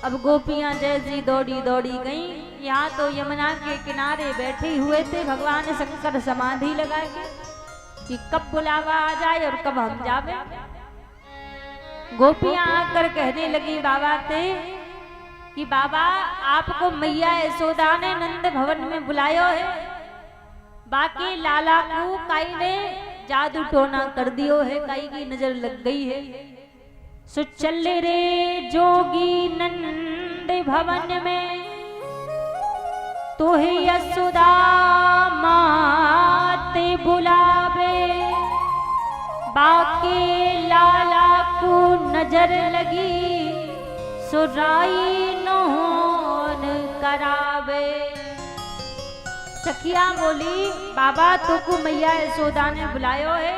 अब गोपियां जैसी दौड़ी दौड़ी गईं। यहाँ तो यमुना के किनारे बैठे हुए थे भगवान शंकर समाधि लगा के कि कब बुलावा आ जाए और कब हम जावे। गोपियां आकर कहने लगी बाबा से कि बाबा आपको मैया यशोदा ने नंद भवन में बुलायो है, बाकी लाला को काई ने जादू टोना कर दियो है, काई की नजर लग गई है। सो चल रे जोगी नंद भवन में तो है यशोदा माते बुलावे, बाकी लाला को नजर लगी सुराई नोन करावे। सखिया बोली बाबा तो को मैया यशोदा ने बुलायो है,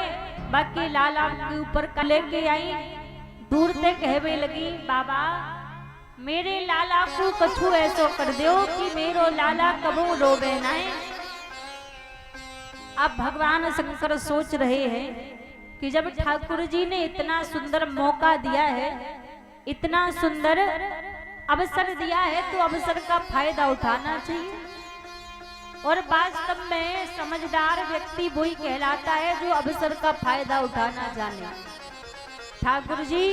बाकी लाला के ऊपर कले के आई। दूर से कहवे लगी बाबा मेरे लाला को कछु ऐसो कर दो कि मेरो लाला कबो रोवे ना। अब भगवान शंकर सोच रहे हैं कि जब ठाकुर जी ने इतना सुंदर मौका दिया है, इतना सुंदर अवसर दिया है, तो अवसर का फायदा उठाना चाहिए। और वास्तव में समझदार व्यक्ति वही कहलाता है जो अवसर का फायदा उठाना जाने। ठाकुर जी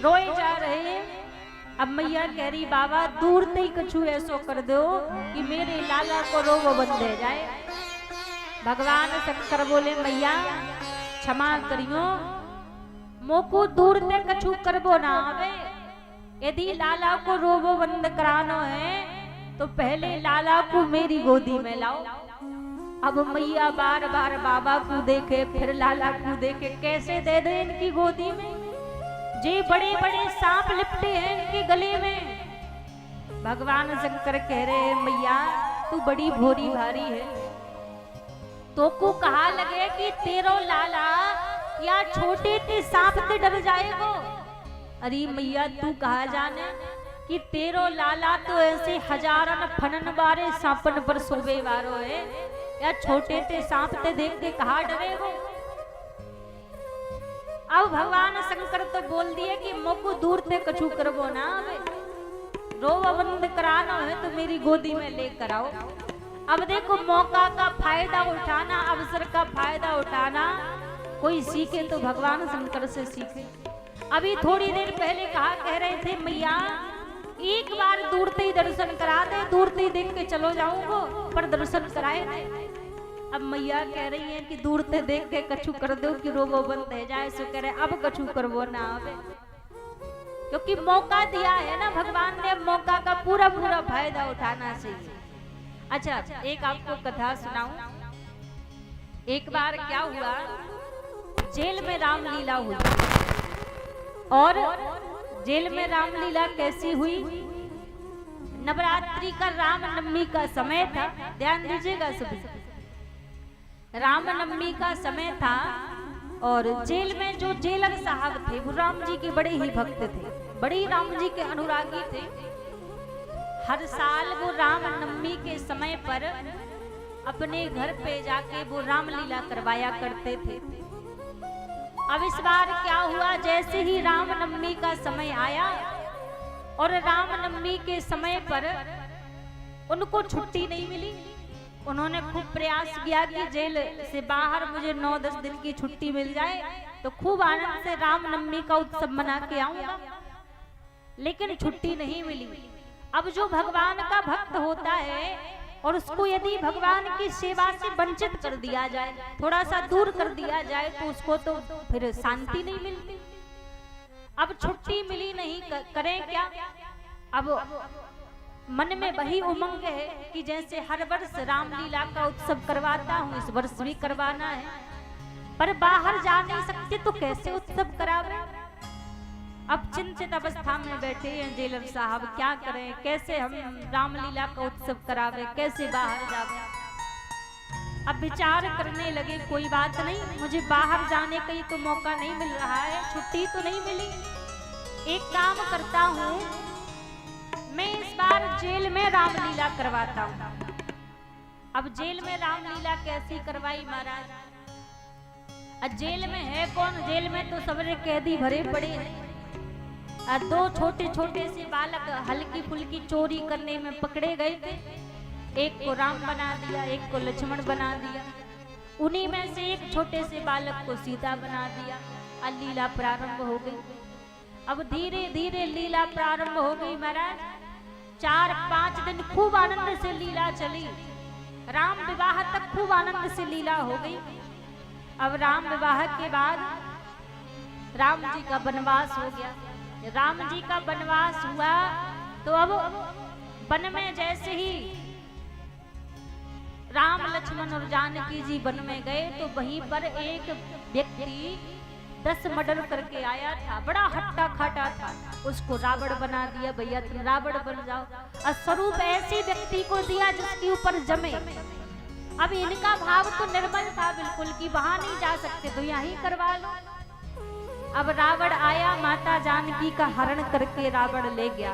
रोए जा रहे हैं। अब मैया कह रही बाबा दूर से ही कछु ऐसो कर दो कि मेरे लाला को रोग बंद हो जाए। भगवान शंकर बोले मैया क्षमा करियो, मोको दूर से कछु करबो ना आवे। यदि लाला को रोबो बंद करानो है तो पहले लाला को मेरी गोदी में लाओ। अब मैया बार बार बाबा को देखे फिर लाला को देखे, कैसे दे दे इनकी गोदी में, जे बड़े बड़े सांप लिपटे हैं इनके गले में। भगवान शंकर कह रहे हैं मैया तू बड़ी भोरी भारी है, तो को कहा लगे कि तेरो लाला या छोटे ते सांप से डर जाएगो। अरे मैया तू कहा जाने कि तेरो लाला तो ऐसे हजारन फनन बारे सांपन पर सोबे वारो है, या छोटे ते सांप ते देख के कहा डरेगो। अब भगवान शंकर तो बोल दिए कि मोको दूर से कछु करबो ना आवे, रोवा बंद कराना है तो मेरी गोदी में लेकर आओ। अब देखो मौका का फायदा उठाना, अवसर का फायदा उठाना कोई सीखे तो भगवान शंकर से सीखे। अभी थोड़ी देर पहले कहा कह रहे थे मैया एक बार दूर से ही दर्शन करा दे, दूर से ही देख के चलो जाऊंगो, पर दर्शन कराए थे। अब मैया कह रही है कि दूर से देख के कछु कर दो कि रोबो बंद है जाए। सो कह रहे अब कछु करवो ना आवे, क्योंकि मौका दिया है ना भगवान ने, मौका का पूरा पूरा फायदा उठाना चाहिए। अच्छा एक आपको कथा सुनाऊं। एक बार क्या हुआ, जेल में रामलीला हुई। और जेल में रामलीला कैसी हुई, नवरात्रि का रामनवमी का समय था, ध्यान दीजिएगा सभी। रामनवमी का समय था और जेल में जो जेलर साहब थे वो राम जी के बड़े ही भक्त थे, बड़े ही राम जी के अनुरागी थे। हर साल वो रामनवमी के समय पर अपने घर पे जाके वो रामलीला करवाया करते थे। अब इस बार क्या हुआ, जैसे ही रामनवमी का समय आया और रामनवमी के समय पर उनको छुट्टी नहीं मिली। उन्होंने खूब प्रयास किया कि जेल से बाहर मुझे 9-10 दिन की छुट्टी मिल जाए तो खूब आनंद से रामनवमी का उत्सव मना के आऊंगा, लेकिन छुट्टी नहीं मिली। अब जो भगवान का भक्त होता है और उसको यदि भगवान की सेवा से वंचित कर दिया जाए, थोड़ा सा दूर कर दिया जाए, तो उसको तो फिर शांति नहीं मिलती। अब छुट्टी मिली नहीं, करें क्या। अब मन में वही उमंग है कि जैसे हर वर्ष रामलीला का उत्सव करवाता हूँ, इस वर्ष भी करवाना है, पर बाहर जा नहीं सकते तो कैसे उत्सव करावे। अब चिंतित अवस्था में बैठे हैं जेलर साहब, क्या करें, कैसे हम रामलीला का उत्सव करावे, कैसे बाहर जावे। अब विचार करने लगे कोई बात नहीं, मुझे बाहर जाने का ही तो मौका नहीं मिल रहा है, छुट्टी तो नहीं मिली। एक काम करता हूँ, मैं इस बार जेल में रामलीला करवाता हूँ। अब जेल में रामलीला कैसी करवाई महाराज। जेल में है कौन, जेल में तो सबरे कैदी भरे पड़े हैं। दो छोटे छोटे से बालक हल्की फुल्की चोरी करने में पकड़े गए थे। एक को राम बना दिया, एक को लक्ष्मण बना दिया, उन्हीं में से एक छोटे से बालक को सीता बना दिया। और लीला प्रारंभ हो गई। अब धीरे धीरे लीला प्रारंभ हो गई महाराज। 4-5 दिन खूब आनंद से लीला चली। राम विवाह तक खूब आनंद से लीला हो गई। अब राम विवाह के बाद राम जी का वनवास हो गया। राम जी का वनवास हुआ तो अब वन में जैसे ही राम लक्ष्मण और जानकी जी वन में गए तो वहीं पर एक व्यक्ति 10 मर्डर करके आया था, बड़ा हट्टा खाटा था। उसको रावण बना दिया, भैया तुम रावण बन जाओ। और स्वरूप ऐसे व्यक्ति को दिया जिसके ऊपर जमे। अब इनका भाव तो निर्मल था बिल्कुल कि वहां नहीं जा सकते तो यहीं करवा लो। अब रावण आया, माता जानकी का हरण करके रावण ले गया।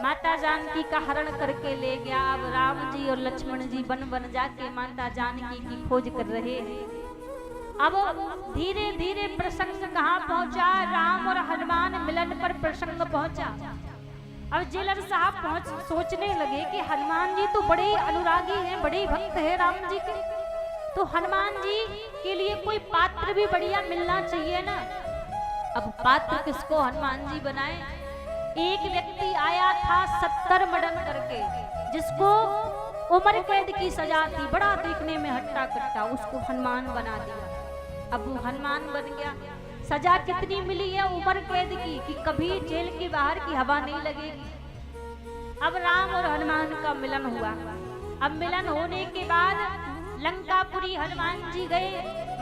माता जानकी का हरण करके ले गया। अब राम जी और लक्ष्मण जी वन जाके माता जानकी की खोज कर रहे हैं। अब धीरे धीरे प्रसंग कहाँ पहुंचा, राम और हनुमान मिलन पर प्रसंग पहुंचा। अब जेलर साहब सोचने लगे कि हनुमान जी तो बड़े अनुरागी हैं, बड़े भक्त हैं राम जी के, तो हनुमान जी के लिए कोई पात्र भी बढ़िया मिलना चाहिए ना। अब पात्र किसको हनुमान जी बनाए? एक व्यक्ति आया था 70 मर्डर करके, जिसको उम्र कैद की सजा थी, बड़ा देखने में हट्टा कट्टा, उसको हनुमान बना दिया। अब वो हनुमान बन गया। सजा कितनी मिली है? उम्र कैद की, कि कभी जेल के बाहर की हवा नहीं लगेगी। अब राम और हनुमान का मिलन हुआ। अब मिलन होने के बाद लंकापुरी हनुमान जी गए,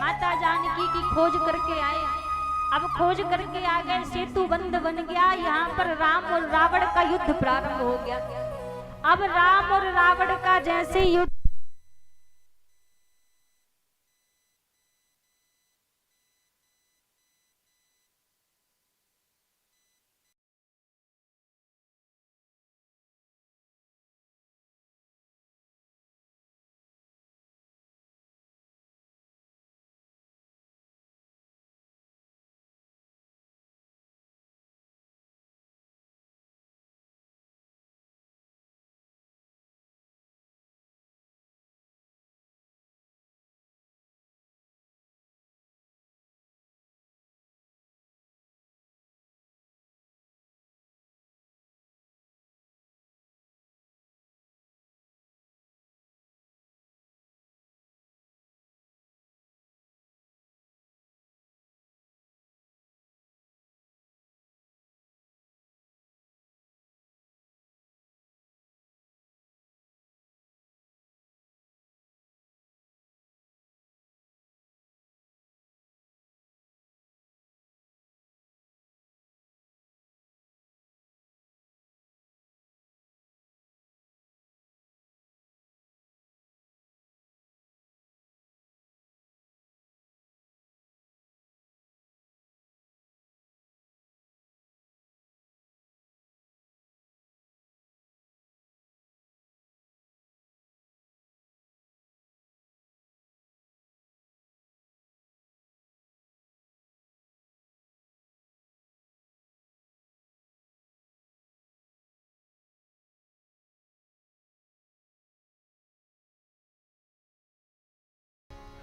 माता जानकी की खोज करके आए। अब खोज करके आ गए, सेतु बंद बन गया। यहाँ पर राम और रावण का युद्ध प्रारंभ हो गया। अब राम और रावण का जैसे युद्ध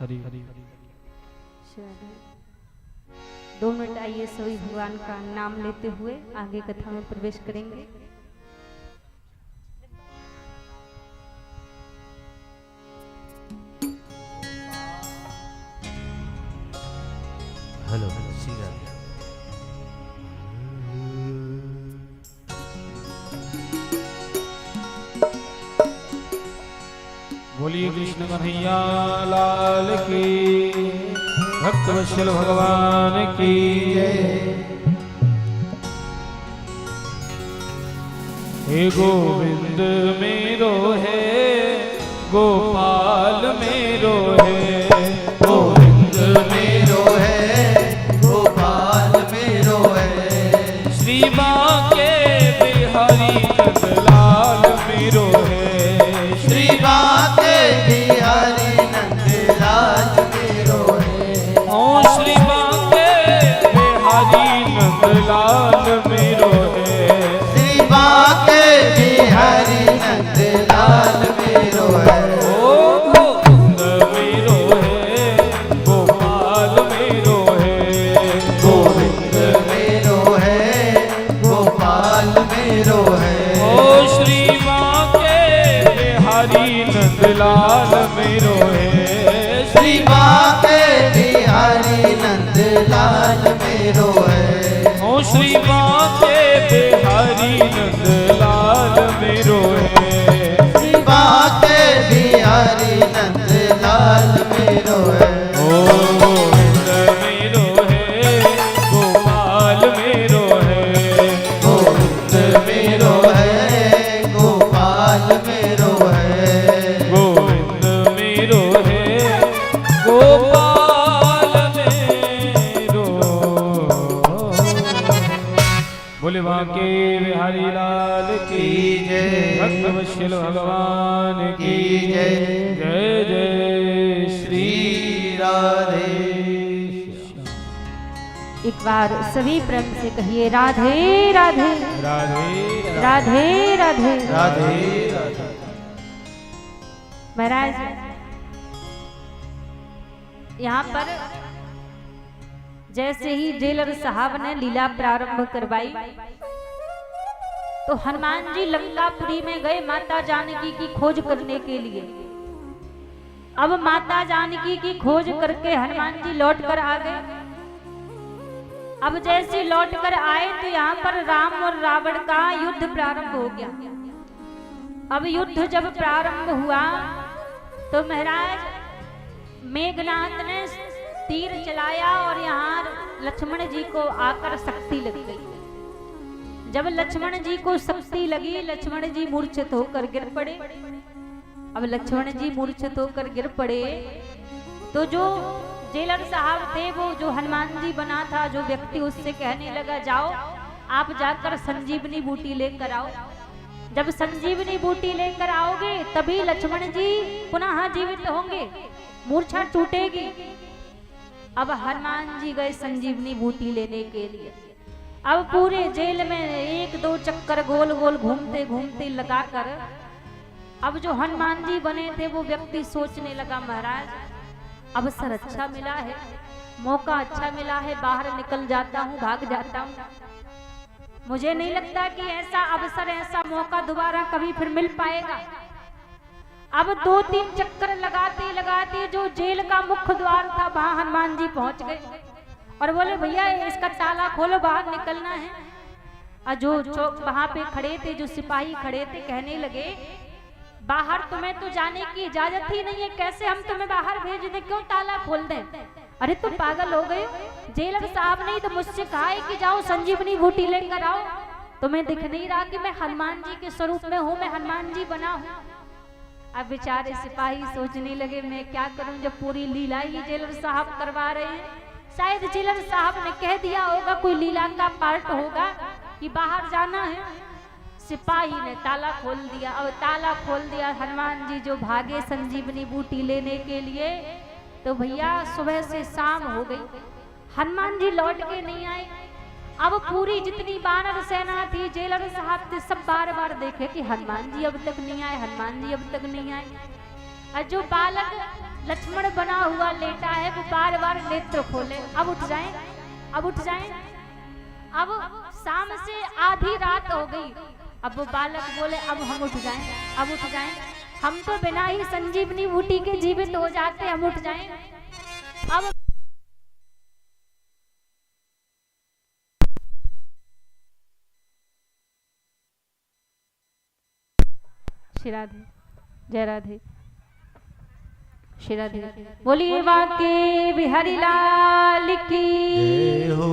हरि हरि 2 मिनट आइए, सभी भगवान का नाम लेते हुए आगे कथा में प्रवेश करेंगे। हेलो बोलिए कृष्ण कन्हैया लाल की, भक्त वत्सल भगवान की हे गोविंद मेरो है, गोपाल मेरो है, गोविंद मेरो है, गोपाल मेरो है, श्री बांके बिहारी नंदलाल मेरो है, श्री बांके बिहारी नंदलाल मेरो है, ओ श्री बांके बिहारी नंदलाल मेरो नंदलाल मेरो है श्री बाके बिहारी नंदलाल मेरो है। ओ श्री बाके बिहारी नंदलाल मेरो है श्री बाके बिहारी नंदलाल मेरो है। ओ गोविंद मेरो है गोपाल मेरो है गोविंद मेरो है गोपाल मेरो है। गोविंद मेरो है गोपाल मेरो। बोले बांके बिहारी लाल की जय। भक्तवत्सल भगवान की जय। जय जय श्री राधे। एक बार सभी प्रेम से कहिए राधे राधे राधे राधे राधे। राधे राधे। महाराज यहाँ पर जैसे ही जेलर साहब ने लीला प्रारंभ करवाई तो हनुमान जी लंकापुरी में गए माता जानकी की खोज करने के लिए। अब माता जानकी की खोज करके हनुमान जी लौट कर आ गए। अब जैसे लौट कर आए तो यहाँ पर राम और रावण का युद्ध प्रारंभ हो गया। अब युद्ध जब प्रारंभ हुआ तो महाराज मेघनाथ ने तीर चलाया और यहाँ लक्ष्मण जी को आकर शक्ति लग गई। जब लक्ष्मण जी को शक्ति लगी लक्ष्मण जी मूर्छित होकर गिर पड़े। अब लक्ष्मण जी मूर्छित होकर गिर पड़े तो जो जेलर साहब थे वो जो हनुमान जी बना था जो व्यक्ति उससे कहने लगा जाओ आप जाकर संजीवनी बूटी लेकर आओ। जब संजीवनी बूटी लेकर आओगे तभी लक्ष्मण जी पुनः जीवित होंगे, मूर्छा टूटेगी। अब हनुमान जी गए संजीवनी बूटी लेने के लिए। अब पूरे जेल में एक दो चक्कर गोल गोल घूमते घूमते लगाकर अब जो हनुमान जी बने थे वो व्यक्ति सोचने लगा महाराज अवसर अच्छा मिला है, मौका अच्छा मिला है, बाहर निकल जाता हूँ, भाग जाता हूँ। मुझे नहीं लगता कि ऐसा अवसर ऐसा मौका दोबारा कभी फिर मिल पाएगा। अब 2-3 चक्कर लगाते लगाते जो जेल का मुख्य द्वार था वहां हनुमान जी पहुंच गए और बोले भैया इसका ताला खोलो बाहर निकलना है। और जो चौक वहां पे खड़े थे जो सिपाही खड़े थे कहने लगे बाहर तुम्हें तो जाने की इजाजत ही नहीं है, कैसे हम तुम्हें बाहर भेज दें, क्यों ताला खोल दें? अरे तुम पागल हो गए, जेलर साहब ने तो मुझसे कहा है कि जाओ संजीवनी बूटी लेकर आओ। तुम्हें दिख नहीं रहा कि मैं हनुमान जी के स्वरूप में हूँ, मैं हनुमान जी बना हूँ। अब बेचारे सिपाही सोचने लगे मैं क्या करूं जब पूरी लीला ही जेलर साहब करवा रहे हैं। शायद जेलर साहब ने कह दिया होगा कोई लीला का पार्ट होगा कि बाहर जाना है। सिपाही ने ताला खोल दिया। अब ताला खोल दिया, हनुमान जी जो भागे संजीवनी बूटी लेने के लिए तो भैया सुबह से शाम हो गई, हनुमान जी लौट के नहीं आए। अब पूरी जितनी वानर सेना थी जेलर साहब थे सब बार बार देखे कि हनुमान जी अब तक नहीं आए, हनुमान जी अब तक नहीं आए। और जो बालक लक्ष्मण बना हुआ लेटा है वो बार बार नेत्र खोले, अब उठ जाएं, अब उठ जाएं। अब शाम से आधी रात हो गई। अब वो बालक बोले अब हम उठ जाएं, अब उठ जाएं, हम तो बिना ही संजीवनी बूटी के जीवित हो जाते, हम उठ जाएं। अब श्री राधे, जय राधे, श्री राधे। बोलिए बांके बिहारी लाल की जय हो।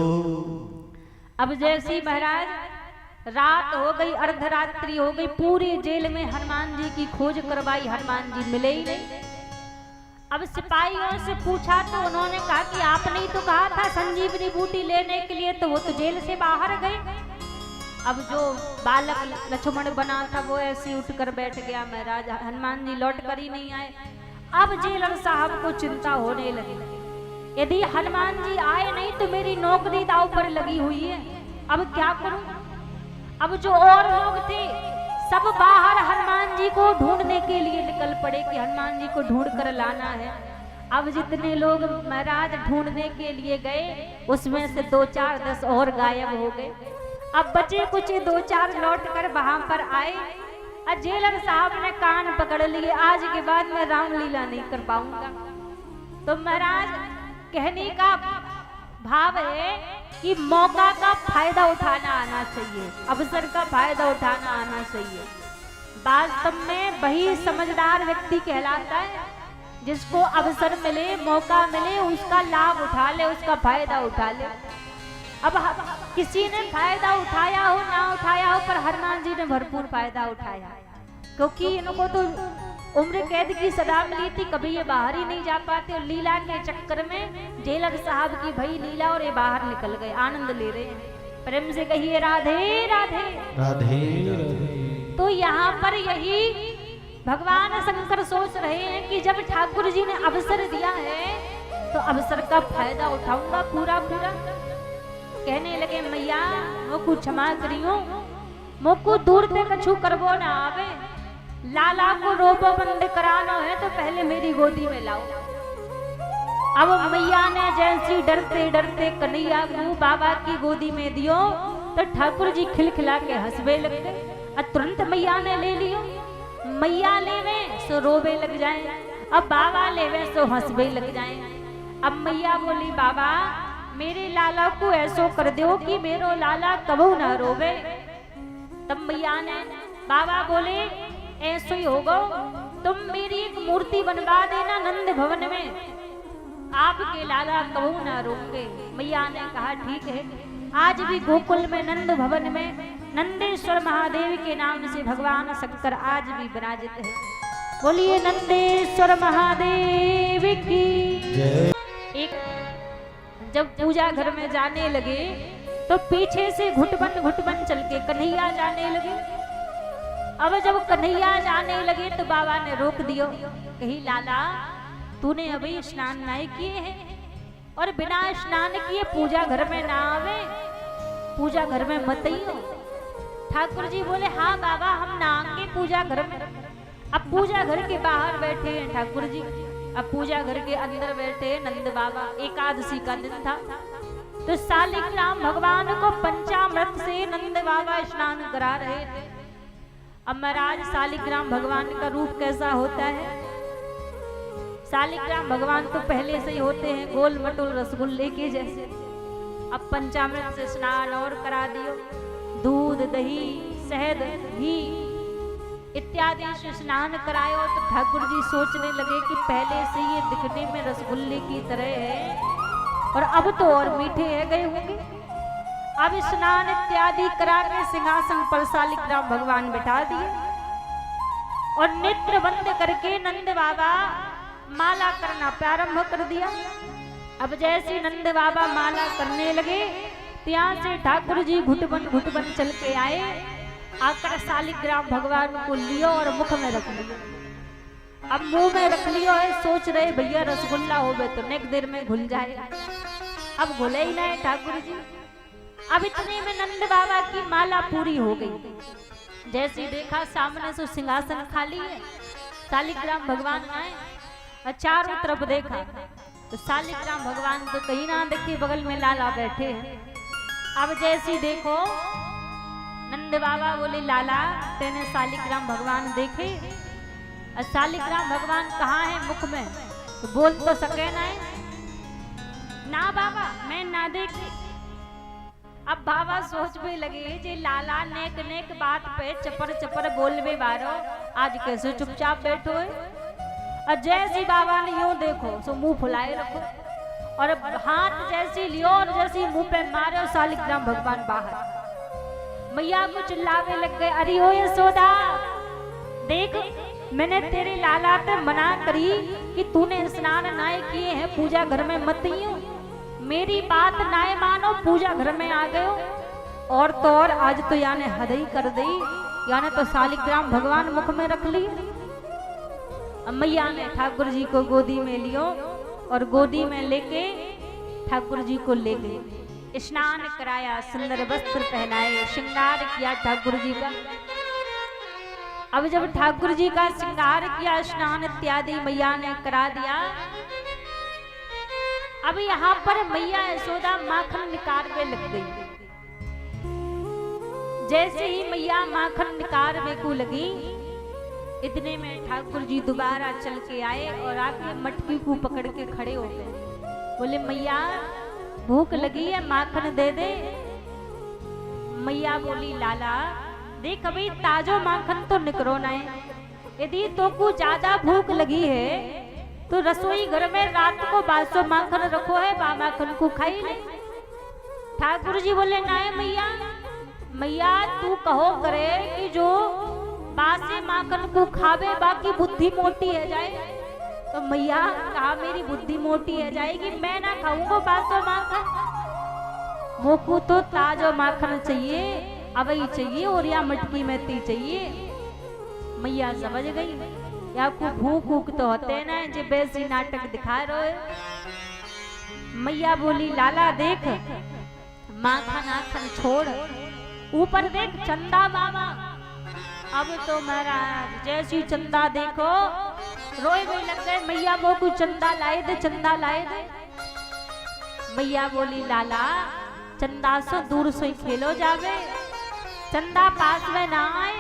अब जैसी महाराज रात हो गई, अर्धरात्रि हो गई, पूरे जेल में हनुमान जी की खोज करवाई, हनुमान जी मिले ही नहीं। अब सिपाहियों से पूछा तो उन्होंने कहा कि आपने ही तो कहा था संजीवनी बूटी लेने के लिए, तो वो तो जेल से बाहर गए। अब जो बालक लक्ष्मण बना था वो ऐसे उठकर बैठ गया, महाराज हनुमान जी लौट कर ही नहीं आए। अब जेलर साहब को चिंता होने लगी, यदि हनुमान जी आए नहीं तो मेरी नौकरी दांव पर लगी हुई है, अब क्या करूं? अब जो और लोग थे सब बाहर हनुमान जी को ढूंढने के लिए निकल पड़े कि हनुमान जी को ढूंढ कर लाना है। अब जितने लोग महाराज ढूंढने के लिए गए उसमें से 2-4-10 और गायब हो गए। अब बचे कुछ 2-4 लौट कर वहां पर आए और जेलर साहब ने कान पकड़ लिए, आज के बाद मैं रामलीला नहीं कर पाऊंगा। तो महाराज कहने का भाव है कि मौका का फायदा उठाना आना चाहिए, अवसर का फायदा उठाना आना चाहिए। वास्तव में वही समझदार व्यक्ति कहलाता है जिसको अवसर मिले, मौका मिले, उसका लाभ उठा ले, उसका फायदा उठा ले। अब किसी ने फायदा उठाया हो ना उठाया हो, पर हनुमान जी ने भरपूर फायदा उठाया, क्योंकि इनको तो उम्र कैद की सजा मिली थी, कभी ये बाहर ही नहीं जा पाते। और लीला के चक्कर में जेलर साहब की भई लीला और ये बाहर निकल गए, आनंद ले रहे हैं। प्रेम से कहिए राधे राधे राधे राधे। तो यहाँ पर यही भगवान शंकर सोच रहे हैं कि जब ठाकुर जी ने अवसर दिया है तो अवसर का फायदा उठाऊंगा पूरा पूरा। कहने लगे मैया मोकू क्षमा करियो, मोकू दूर ते कछु करबो ना आवे, लाला को रोबो बंद कराना है तो पहले मेरी गोदी में लाओ। अब मैया ने जैसी डरते डरते कन्हैया को बाबा की गोदी में दियो तो ठाकुर जी खिलखिला के हंसवे लग गए। और तुरंत मैया ने ले लियो, मैया लेवे सो रोवे लग जाए, अब बाबा लेवे सो हंसवे लग जाए। अब मैया बोली बाबा मेरे लाला को ऐसो कर दो कि मेरो लाला कबू ना रोवे। तब मैया ने बाबा बोले ऐसो ही होगा, तुम मेरी एक मूर्ति बनवा देना नंद भवन में, आपके लाला कबू ना रोंगे। मैया ने कहा ठीक है। आज भी गोकुल में नंद भवन में नंदेश्वर महादेव के नाम से भगवान शंकर आज भी विराजित है। बोलिए नंदेश्वर महादेव की जय। एक जब पूजा घर में जाने लगे तो पीछे से घुटबन चल के कन्हैया जाने लगे। अब जब कन्हैया जाने लगे तो बाबा ने रोक दियो, कही लाला तूने अभी स्नान नहीं किए हैं और बिना स्नान किए पूजा घर में ना आवे, पूजा घर में मत ही हो। ठाकुर जी बोले हाँ बाबा हम ना आएंगे पूजा घर में। अब पूजा घर के बाहर बैठे हैं ठाकुर जी, अब पूजा घर के अंदर बैठे नंद बाबा। एकादशी का दिन था तो शालिग्राम भगवान को पंचामृत से नंद बाबा स्नान करा रहे थे। अब महाराज शालिग्राम भगवान का रूप कैसा होता है? शालिग्राम भगवान तो पहले से ही होते हैं गोल मटोल रसगुल्ले के जैसे। अब पंचामृत से स्नान और करा दियो, दूध दही शहद घी इत्यादि से स्नान करायो। तो ठाकुर जी सोचने लगे कि पहले से ये दिखने में रसगुल्ले की तरह है और अब तो और मीठे है गए होंगे। अब स्नान इत्यादि करा के सिंहासन पर शालिग्राम भगवान बिठा दिए और नेत्र बंद करके नंद बाबा माला करना प्रारंभ कर दिया। अब जैसे नंद बाबा माला करने लगे ત્યાં से ठाकुर जी घुटबन चल के आए, आकर शालिग्राम भगवान को लियो और मुख में रख लियो। अब मुंह में रख लियो है, सोच रहे भैया रसगुल्ला हो गए तो नेक देर में घुल जाएगा। अब घुले ही नहीं ठाकुर जी। अब इतने में नंद बाबा की माला पूरी हो गई। जैसे देखा सामने से सिंहासन खाली है, शालिग्राम भगवान आए और चारों तरफ देखा तो शालिग्राम भगवान तो कहीं ना देखे, बगल में लाला बैठे हैं। अब जैसी देखो नंद बाबा बोले लाला तेने शालिग्राम भगवान देखे? और शालिग्राम भगवान कहाँ है मुख में? तो बोल तो सके ना बाबा मैं ना देखे। अब बाबा सोच भी लगे जे लाला नेक नेक बात पे चपर चपर बोल भी बारो, आज कैसे चुपचाप बैठो है। और जैसी बाबा ने यूं देखो सो मुंह फुलाए रखो और हाथ जैसी लियो और जैसी मुंह पे मारे शालिग्राम भगवान बाहर। मैया को चिल्लावे लग गए, अरे ओ यशोदा देख मैंने तेरे लाला पे मना करी कि तूने स्नान नाय किए हैं, पूजा घर में मत ही हो, मेरी बात नाय मानो, पूजा घर में आ गए हो। और तो और आज तो याने हद ही कर दी, याने तो शालिग्राम भगवान मुख में रख ली। मैया ने ठाकुर जी को गोदी में लियो और गोदी में लेके ठाकुर जी को ले गए, स्नान कराया, सुंदर वस्त्र पहनाए, श्रृंगार किया ठाकुर जी का। अब जब ठाकुर जी का श्रृंगार किया, स्नान इत्यादि मैया ने करा दिया। अब यहाँ पर मैया यशोदा माखन निकारवे लग गई। जैसे ही मैया माखन निकारवे को लगी इतने में ठाकुर जी दोबारा चल के आए और आके मटकी को पकड़ के खड़े हो गए। बोले मैया भूख लगी है, माखन दे दे। मैया बोली लाला देख अभी ताजो माखन तो निकरो ना है, यदि तो को ज्यादा भूख लगी है तो रसोई घर में रात को बासो माखन रखो है, बा माखन को खाई ले। ठाकुर जी बोले ना है मैया, मैया तू कहो करे कि जो बासे माखन को खावे बाकी बुद्धि मोटी है जाए। तो मैया कहा मेरी बुद्धि मोटी है जाएगी, मैं ना खाऊंगा बासो माखन, मोको तो ताजो माखन चाहिए, अवई चाहिए और या मटकी में ती चाहिए। मैया समझ गई या को भूख भूख तो होते ना जो बेसी नाटक दिखा रहे। मैया बोली लाला देख माखन आखन छोड़, ऊपर देख चंदा बाबा। अब तो महाराज जैसी चंदा देखो रोए भी लग गए, मैया वो को चंदा लाए दे, चंदा लाए दे। मैया बोली लाला चंदा से दूर से खेलो जावे, चंदा पास में ना आए।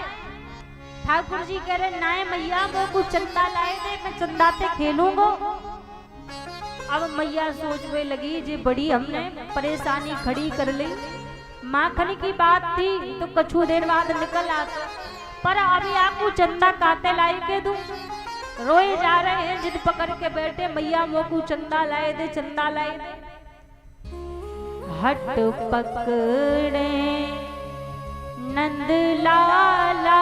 ठाकुर जी कह रहे ना मैया वो को चंदा लाए दे, मैं चंदा ते खेलूंगा। अब मैया सोचने लगी जी बड़ी हमने परेशानी खड़ी कर ली, माखन की बात थी तो कछु देर बाद निकल आता, पर अभी आपको चंदा काते लाई के दूं। रोए जा रहे हैं, जिद पकड़ के बैठे मैया वो को चंदा लाए दे, चंदा लाए दे। हट पकड़े नंद लाला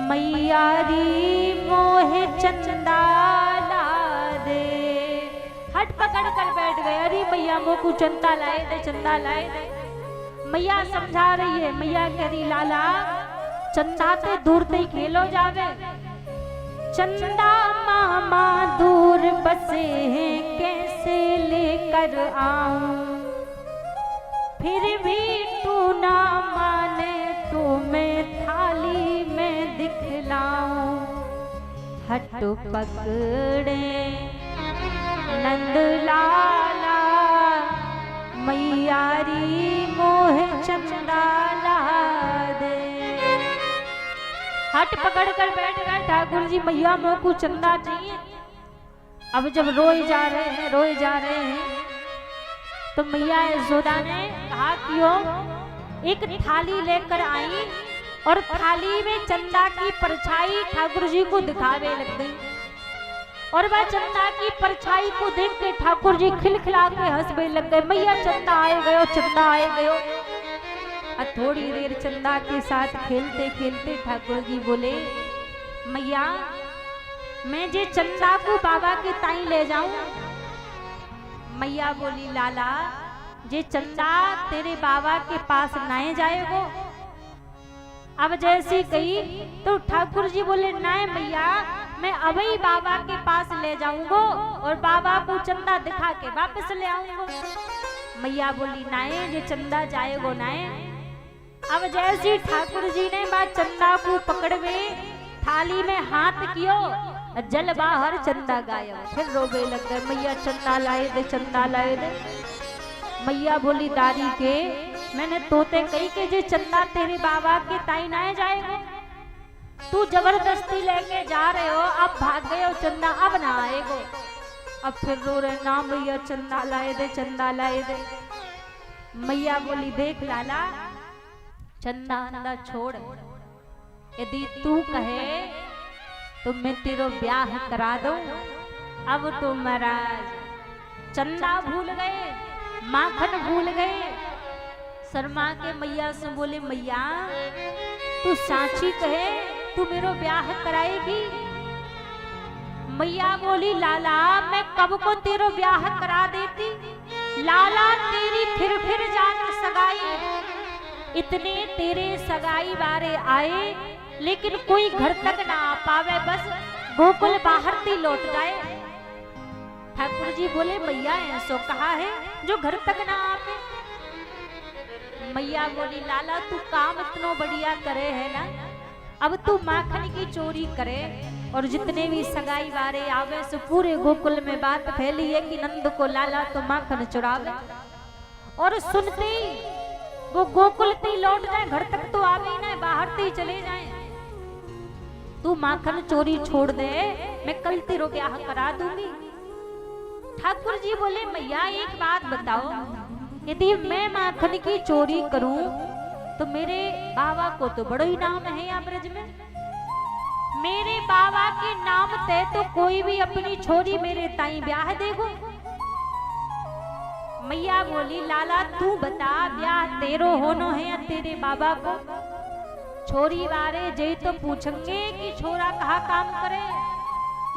मैया री मोहे चंदा ला दे। हट पकड़ कर बैठ गए, अरे मैया मोह को चंदा लाए दे, चंदा लाए दे। मैया समझा रही है, मैया कह रही लाला चंदा ते दूर ते खेलो जावे, चंदा मामा दूर बसे हैं कैसे लेकर आऊं, फिर भी तू ना माने तो मैं थाली में दिखलाऊं। हट पकड़े नंद लाला मैया री मोह चंदा ला दे। हट पकड़ कर बैठ गए ठाकुर जी, मैया मोह को चंदा चाहिए। अब जब रोए जा रहे हैं, रोए जा रहे हैं तो मैया यशोदा ने कहा क्यों, एक थाली लेकर आई और थाली में चंदा की परछाई ठाकुर जी को दिखावे लग गई। और वह चंदा की परछाई को देख के ठाकुर जी खिलखिला के हंसने लग गए, मैया चंदा आए गयो, चंदा आए गयो। और थोड़ी देर चंदा के साथ खेलते खेलते ठाकुर जी बोले मैया मैं जे चंदा को बाबा के ताई ले जाऊं। मैया बोली लाला जे चंदा तेरे बाबा के पास नाए जाएगो। अब जैसी कही तो ठाकुर जी बोले नाए मैया मैं अभी बाबा के पास ले जाऊंगो और बाबा को चंदा दिखा के वापस ले आऊंगो। मैया बोली नाए जे चंदा जाएगो नाए। अब जैसी ठाकुर जी ने बात चंदा को पकड़वे थाली में हाथ कियो, जल बाहर चंदा गायब। फिर रोवे लग गए, मैया चंदा लाए दे, चंदा लाए दे। मैया बोली दादी के मैंने तोते कही के जे चंदा तेरे बाबा के ताई ना जाएगा, तू जबरदस्ती लेके जा रहे हो, अब भाग गए हो चंदा अब ना आएगो। अब फिर रो रहे ना मैया चंदा लाए दे, चंदा लाए दे। मैया बोली देख लाला चंदा अंदा छोड़, यदि तू कहे तो मैं तेरो ब्याह करा दूं। अब तो महाराज चंदा भूल गए, माखन भूल गए। शर्मा के मैया से बोले मैया तू साची कहे तू मेरो ब्याह कराएगी। मैया बोली लाला मैं कब को तेरो ब्याह करा देती, लाला तेरी फिर जान सगाई। इतने तेरे सगाई बारे आए लेकिन कोई घर तक ना आ पावे, बस गोकुल बाहर से लौट गए। ठाकुर जी बोले मैया ऐसो कहा है जो घर तक ना आवे। मैया बोली लाला तू काम इतना बढ़िया करे है ना, अब तू माखन की चोरी करे और जितने भी सगाई बारे आवे सो पूरे गोकुल में बात फैली है कि नंद को लाला तो माखन चुरावे। और सुनते ही वो गोकुल से लौट जाए, घर तक तो आवे ही ना, बाहर से ही चले जाए। माखन चोरी छोड़ दे, मैं कल तेरो ब्याह करा दूंगी। ठाकुर जी बोले मैया एक बात बताओ, यदि मैं माखन की चोरी करूं तो मेरे बाबा को तो बड़ा ही नाम है यहाँ ब्रज में, मेरे बाबा के नाम ते तो कोई भी अपनी छोरी मेरे ताई ब्याह देगो। मैया बोली लाला तू बता ब्याह तेरो होनो है या तेरे बाबा को? छोरी वारे जे तो पूछेंगे कि छोरा कहाँ काम करे,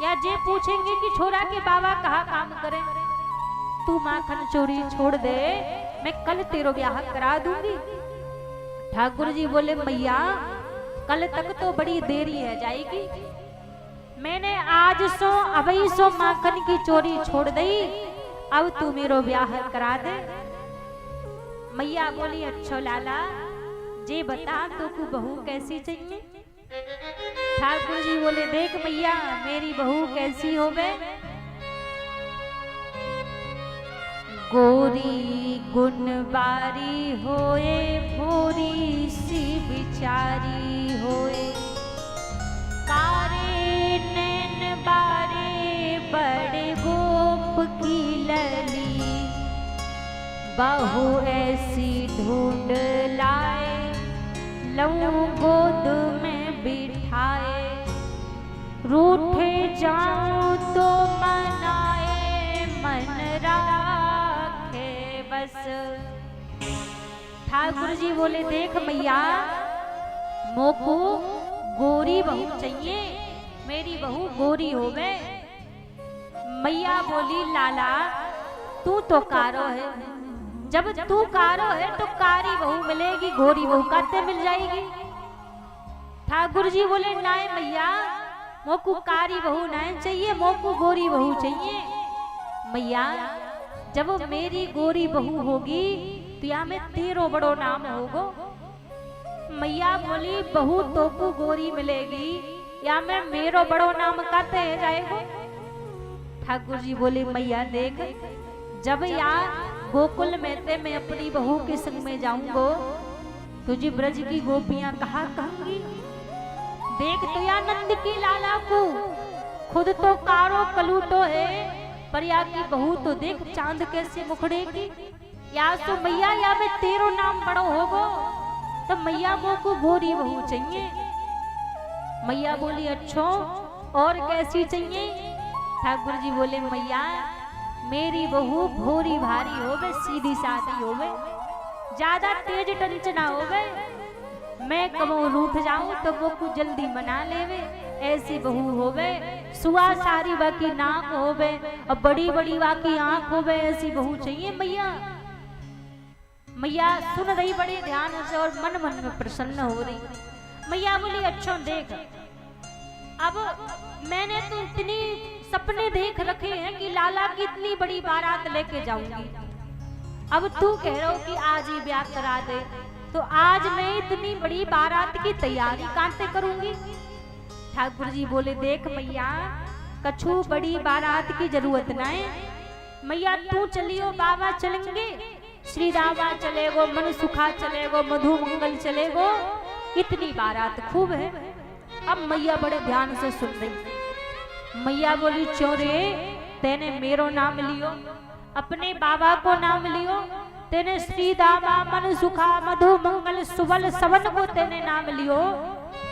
या जे पूछेंगे कि छोरा के बाबा कहाँ काम करे। तू माखन चोरी छोड़ दे, मैं कल तेरो ब्याह करा दूंगी। ठाकुर जी बोले मैया कल तक तो बड़ी देरी है जाएगी, मैंने आज सो अभी सो माखन की चोरी छोड़ दी, अब तू मेरो ब्याह करा दे। मैया बोली अच्छो लाला जे बता तो को बहू कैसी चाहिए? ठाकुर जी बोले देख मैया मेरी बहू कैसी होवे? गोरी गुणबारी होए, भोरी सी बिचारी होए, कारे नैन बारे बड़े गोप की लली, बहू ऐसी ढूंढ लाए, लऊं गोद में बिठाए, रूठे जाऊं तो मनाए, मन राखे बस। ठाकुर जी बोले देख मैया मोको गोरी बहू चाहिए, मेरी बहू गोरी होवे। मैया बोली लाला तू तो कारो है, जब तू कारो है तो कारी बहू मिलेगी, गोरी बहू काते मिल जाएगी। ठाकुर जी बोले नाय मैया मोकू कारी बहू नाय चाहिए, मोकू गोरी बहू चाहिए। मैया जब मेरी गोरी बहू होगी तो या में तेरो बड़ो नाम होगो। मैया बोली बहू तो को गोरी मिलेगी या में मेरो बड़ो नाम काते जाएगो। ठाकुर जी बोले मैया देख जब यार गोकुल में ते मैं अपनी बहू के संग में जाऊंगो तुझे ब्रज की गोपियां कहा कहूंगी। देख तो या नंद की लाला को खुद तो कारो कलूटो है, पर या की बहू तो देख चांद कैसे मुखड़े की। या सो मैया या में तेरो नाम बड़ो होगो तो मैया वो को गोरी बहू चाहिए। मैया बोली अच्छो और कैसी चाहिए? ठाकुर जी बोले मैया मेरी बहू भोरी भारी होवे, सीधी सादी होवे, ज्यादा तेज टंच ना होवे, मैं कबो रूठ जाऊं तो वो कुछ जल्दी मना लेवे, ऐसी बहू होवे। सुआ सारी बाकी नाक होवे और बड़ी बड़ी बाकी आंख होवे, ऐसी बहू चाहिए मैया। मैया सुन रही बड़े ध्यान से और मन मन में प्रसन्न हो रही। मैया बोली अच्छो देख अब मैंने तो इतनी सपने देख रखे हैं कि लाला की इतनी बड़ी बारात लेके जाऊंगी, अब तू कह रहा हो कि आज ही ब्याह करा दे, तो आज मैं इतनी बड़ी बारात की तैयारी कांते करूंगी। ठाकुर जी बोले देख मैया कछु बड़ी बारात की जरूरत ना है, मैया तू चलियो बाबा चलेंगे, श्री रामा चलेगो, मन सुखा चलेगो, मधु मंगल चलेगो, इतनी बारात खूब है। अब मैया बड़े ध्यान से सुन रही। मैया बोली चोरे तेने मेरो नाम लियो, अपने बाबा को नाम लियो, तेने श्री दामा मन सुखा मधु मंगल सुबल सवन को तेने नाम लियो,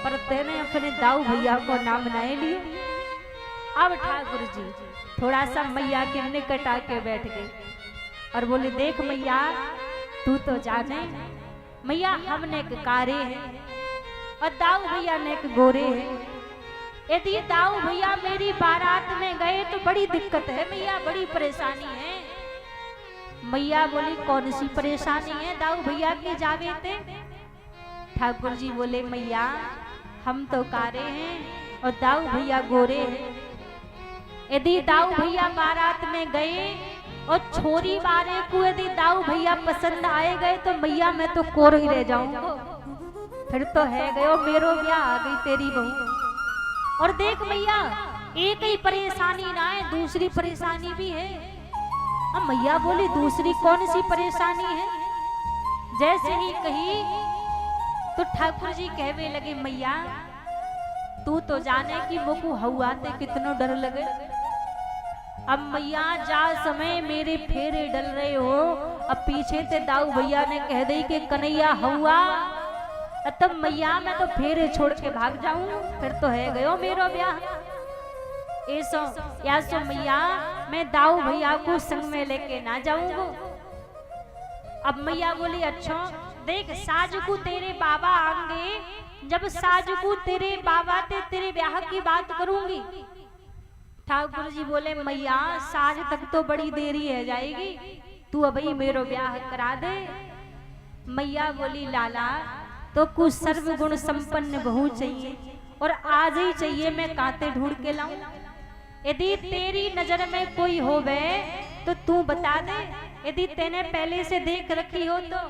पर तेने अपने दाऊ भैया को नाम नहीं लियो। अब ठाकुर जी थोड़ा सा मैया के निकट आके बैठ गए और बोले देख मैया तू तो जाने मैया हमने एक कारे है और दाऊ भैया ने एक गोरे है, यदि दाऊ भैया मेरी बारात में गए तो बड़ी दिक्कत है मैया, बड़ी परेशानी है। मैया बोली कौन सी परेशानी है दाऊ भैया के जावे थे? ठाकुर जी बोले मैया हम तो कारे हैं और दाऊ भैया गोरे हैं, यदि दाऊ भैया बारात में गए और छोरी बारे को यदि दाऊ भैया पसंद आए गए तो मैया मैं तो कोर ही रह जाऊंगा, फिर तो है गयो मेरो ब्याह आ गई तेरी बहू। और देख मैया एक ही परेशानी ना है, दूसरी परेशानी भी है। अब मैया बोली दूसरी कौन सी परेशानी है? जैसे ही कही तो ठाकुर जी कहने लगे मैया तू तो जाने कि वो को हवाते कितनो डर लगे। अब मैया जा समय मेरे फेरे डल रहे हो, अब पीछे ते दाऊ भैया ने कह दी कि कन्हैया हुआ, तब मैया मैं तो फेरे छोड़ के भाग जाऊं, फिर तो है गयो मेरो ब्याह। ऐसो या सो मैया मैं दाऊ भैया को संग में लेके ना जाऊंगा। अब मैया बोली अच्छा देख साजकू तेरे बाबा आएंगे, जब साजकू तेरे बाबा ते तेरे ब्याह की बात करूंगी। ठाकुर जी बोले मैया साज तक तो बड़ी देरी है जाएगी, तू अभी मेरो ब्याह करा दे। मैया बोली लाला तो कुछ सर्वगुण संपन्न बहू चाहिए और आज ही चाहिए, मैं कांते ढूंढ के लाऊं। यदि तेरी नजर में कोई होवे तो तू बता दे, यदि तेने पहले से देख रखी हो तो।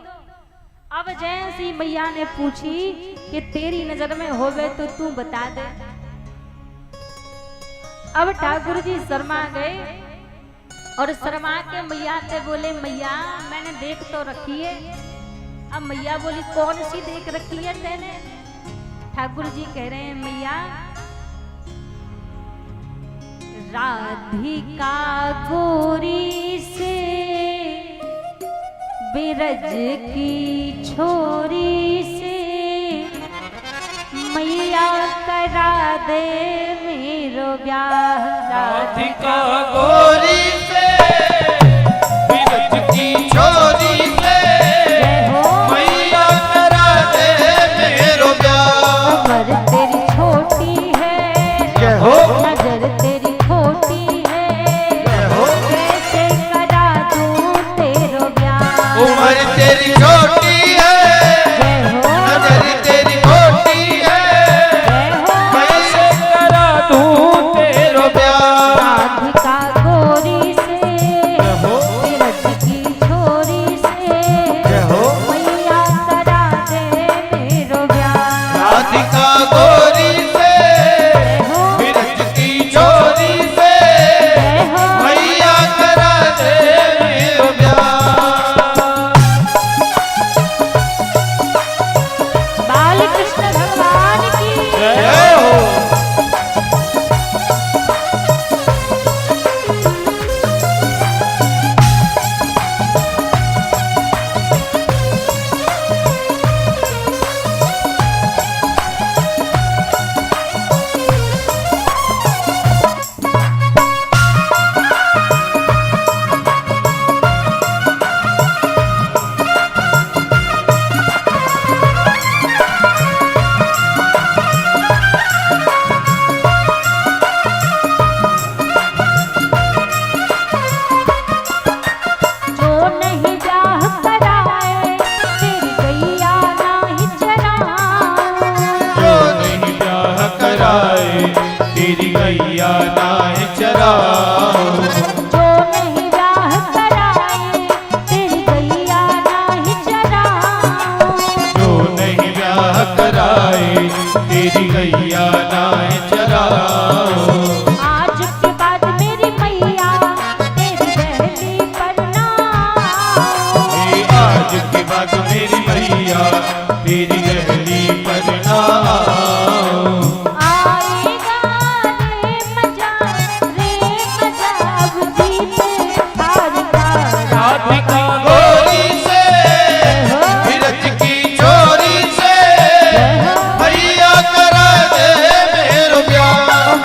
अब जैसी मैया ने पूछी कि तेरी नजर में होवे तो तू बता दे। अब ठाकुर जी शर्मा गए और शर्मा के मैया से बोले मैया मैंने देख तो रखी है। अब मैया बोली कौन सी देख रखी है तेने? ठाकुर जी कह रहे हैं मैया राधिका गोरी से बिरज की छोरी से मैया करा दे मेरो ब्याह। राधिका गोरी से बिरज की छोरी से मैया करा दे मेरो ब्याह। उम्र तेरी छोटी है, नजर तेरी खोटी है, कैसे करा दूं तेरो ब्याह। उम्र तेरी छोटी है, नजर तेरी खोटी है, कैसे करा दूं तेरो ब्याह। राधिका गोरी से बिरज की छोरी से मैया करा दे मेरो ब्याह। राधिका गोरी से बिरज की छोरी से मैया करा दे मेरो ब्याह। बाल कृष्ण भगवान की जय हो। जो नहीं ब्याह कराए तेरी गैया नाही चराए। जो नहीं ब्याह कराए तेरी गैया नाय चराओ। जो नहीं ब्याह कराए तेरी गैया नाही चराए। जो नहीं ब्याह कराए तेरी गैया नाय चराओ। आज के बाद मेरी मैया तेरी बहली पर ना ये आज के बाद मेरी मैया तेरी गहली पर ना आओ। आएगा रे मजा अब जीते हार का। राधिका गोरी से बिरज की छोरी से मैया करा दे मेरो ब्याह।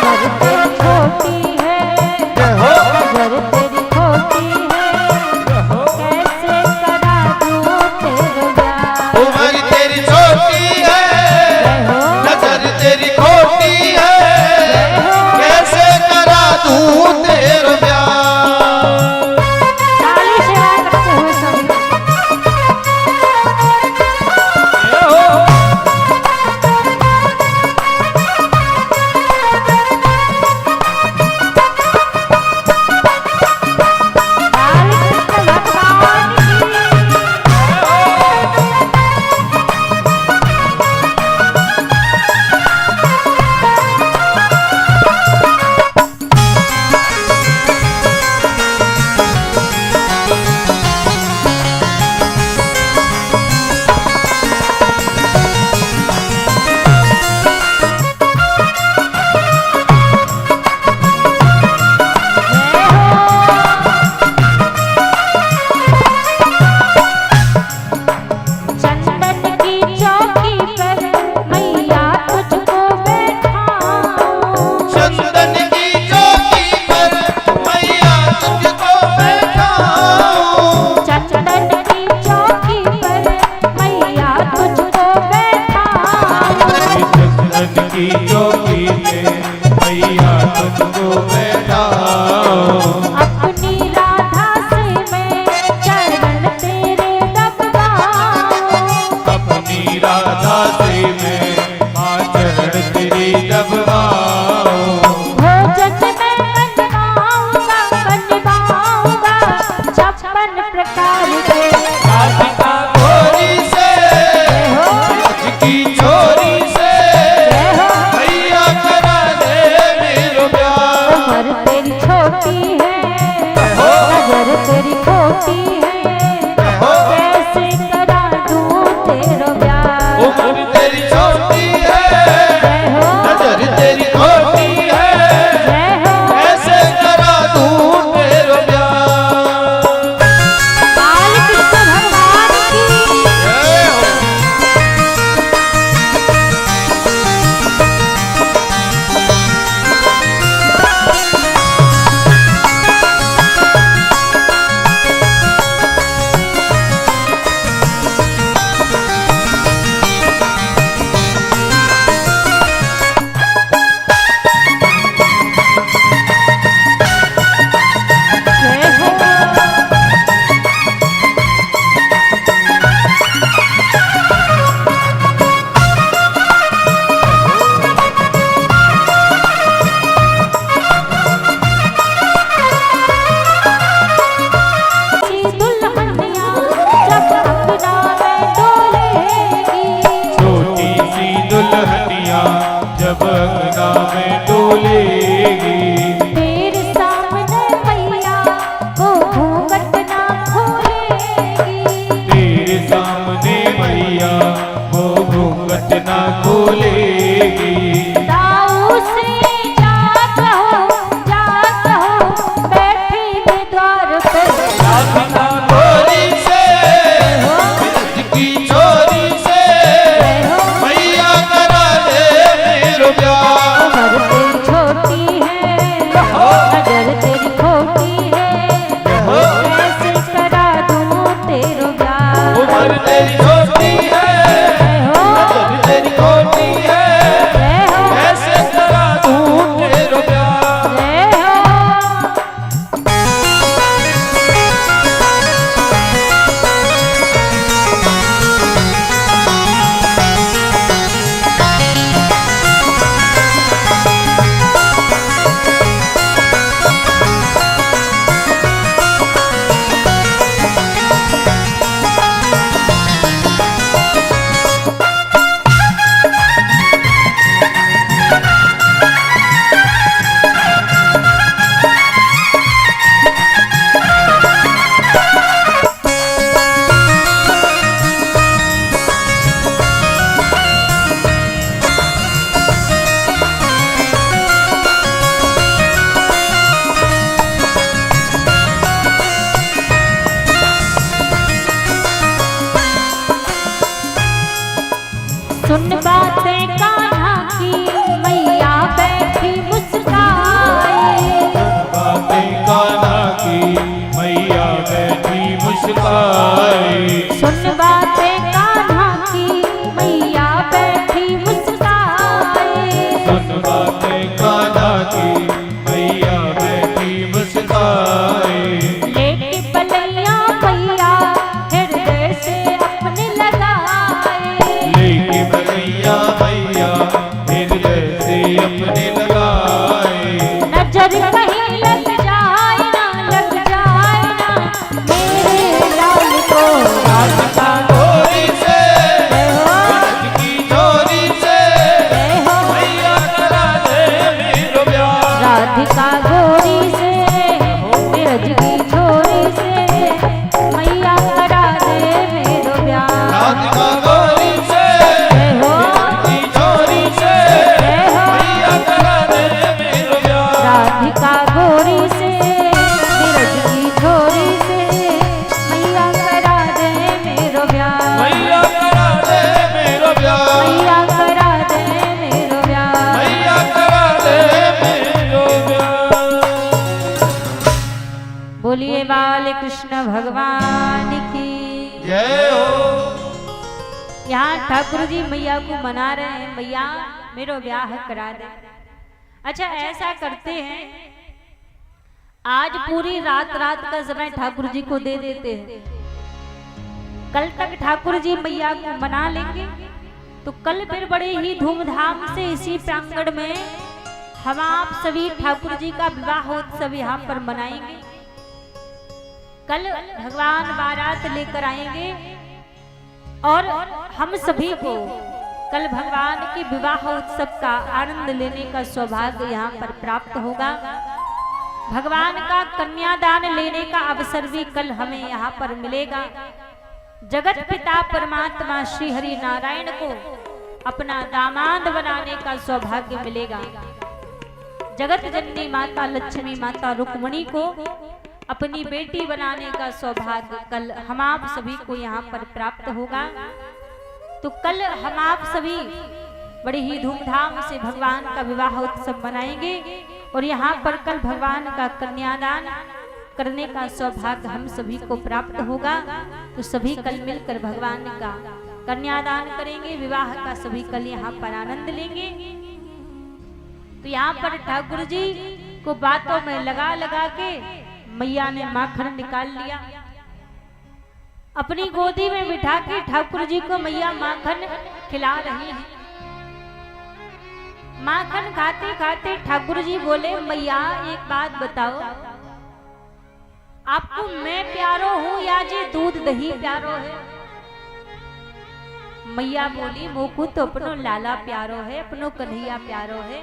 में डोलेगी। तेरे सामने मैया वो घूंघट ना खोलेगी। तेरे सामने मैया वो घूंघट ना खोलेगी। दाऊ से जा कहो बैठेंगे द्वार पे। राधिका गोरी से बिरज की छोरी से मैया करा दे मेरो प्यार। उम्र तेरी छोटी है नजर तेरी खोटी है कैसे करा दूं तेरो प्यार। उम्र तेरी छोटी है नजर तेरी खोटी है कैसे करा दूं मेरो प्यार। सुन बातें कान्हा की मैया बैठी मुस्काए। बातें कान्हा की मैया बैठी मुस्काए। सुन बातें कान्हा की मैया बैठी मुस्काए। सुन बातें कान्हा की मैया बैठी मुस्काए। लेके बलैया मैया हृदय से अपने लगाए। लेके बलैया मैया हृदय से अपने लगाए। नजर कहीं लग जाए ना मेरे लाल को। राधिका गोरी से बिरज की छोरी से मैया करा दे मेरो प्यार। राधिका गोरी से बिरज की छोरी से मैया करा दे मेरो प्यार। राधिका गोरी से बिरज की छोरी से मैया करा दे मेरो प्यार। राधिका गोरी से बिरज की छोरी से मैया करा दे मेरो प्यार। मैया करा दे मेरो प्यार। मैया करा दे मेरो प्यार। मैया करा दे मेरो प्यार। बोलिए बाल कृष्ण भगवान की। जय हो। यहाँ ठाकुर जी मैया को मना रहे हैं, मैया मेरो ब्याह करा दे। अच्छा ऐसा करते हैं, आज पूरी रात का समय ठाकुर जी को दे देते हैं। कल तक ठाकुर जी मैया को मना लेंगे तो कल फिर बड़े ही धूमधाम से इसी प्रांगण में हम आप सभी ठाकुर जी का विवाह उत्सव यहाँ पर मनाएंगे। कल भगवान बारात लेकर आएंगे और हम सभी को कल भगवान के विवाह उत्सव का आनंद लेने का सौभाग्य यहाँ पर प्राप्त होगा। भगवान का कन्यादान लेने का अवसर भी कल हमें यहाँ पर मिलेगा। जगत पिता परमात्मा श्री हरि नारायण को अपना दामाद बनाने का सौभाग्य मिलेगा। जगत जननी माता लक्ष्मी माता रुक्मणी को अपनी बेटी बनाने का सौभाग्य कल हम आप सभी को यहाँ पर प्राप्त होगा। तो कल हम आप सभी बड़े ही धूमधाम से भगवान का विवाह उत्सव मनाएंगे और यहाँ पर कल भगवान का कन्यादान करने का सौभाग्य हम सभी को प्राप्त होगा। तो सभी कल मिलकर भगवान का कन्यादान करेंगे, विवाह का सभी कल यहाँ पर आनंद लेंगे। तो यहाँ पर ठाकुर जी को बातों में लगा के मैया ने माखन निकाल लिया, अपनी गोदी में बिठा के ठाकुर जी को मैया माखन खिला रही है। माखन खाते खाते ठाकुर जी बोले, मैया एक बात बताओ, आपको मैं प्यारो हूं या जी दूध दही प्यारो है? मैया बोली, मोकू तो अपनो लाला प्यारो है, अपनो कन्हैया प्यारो है।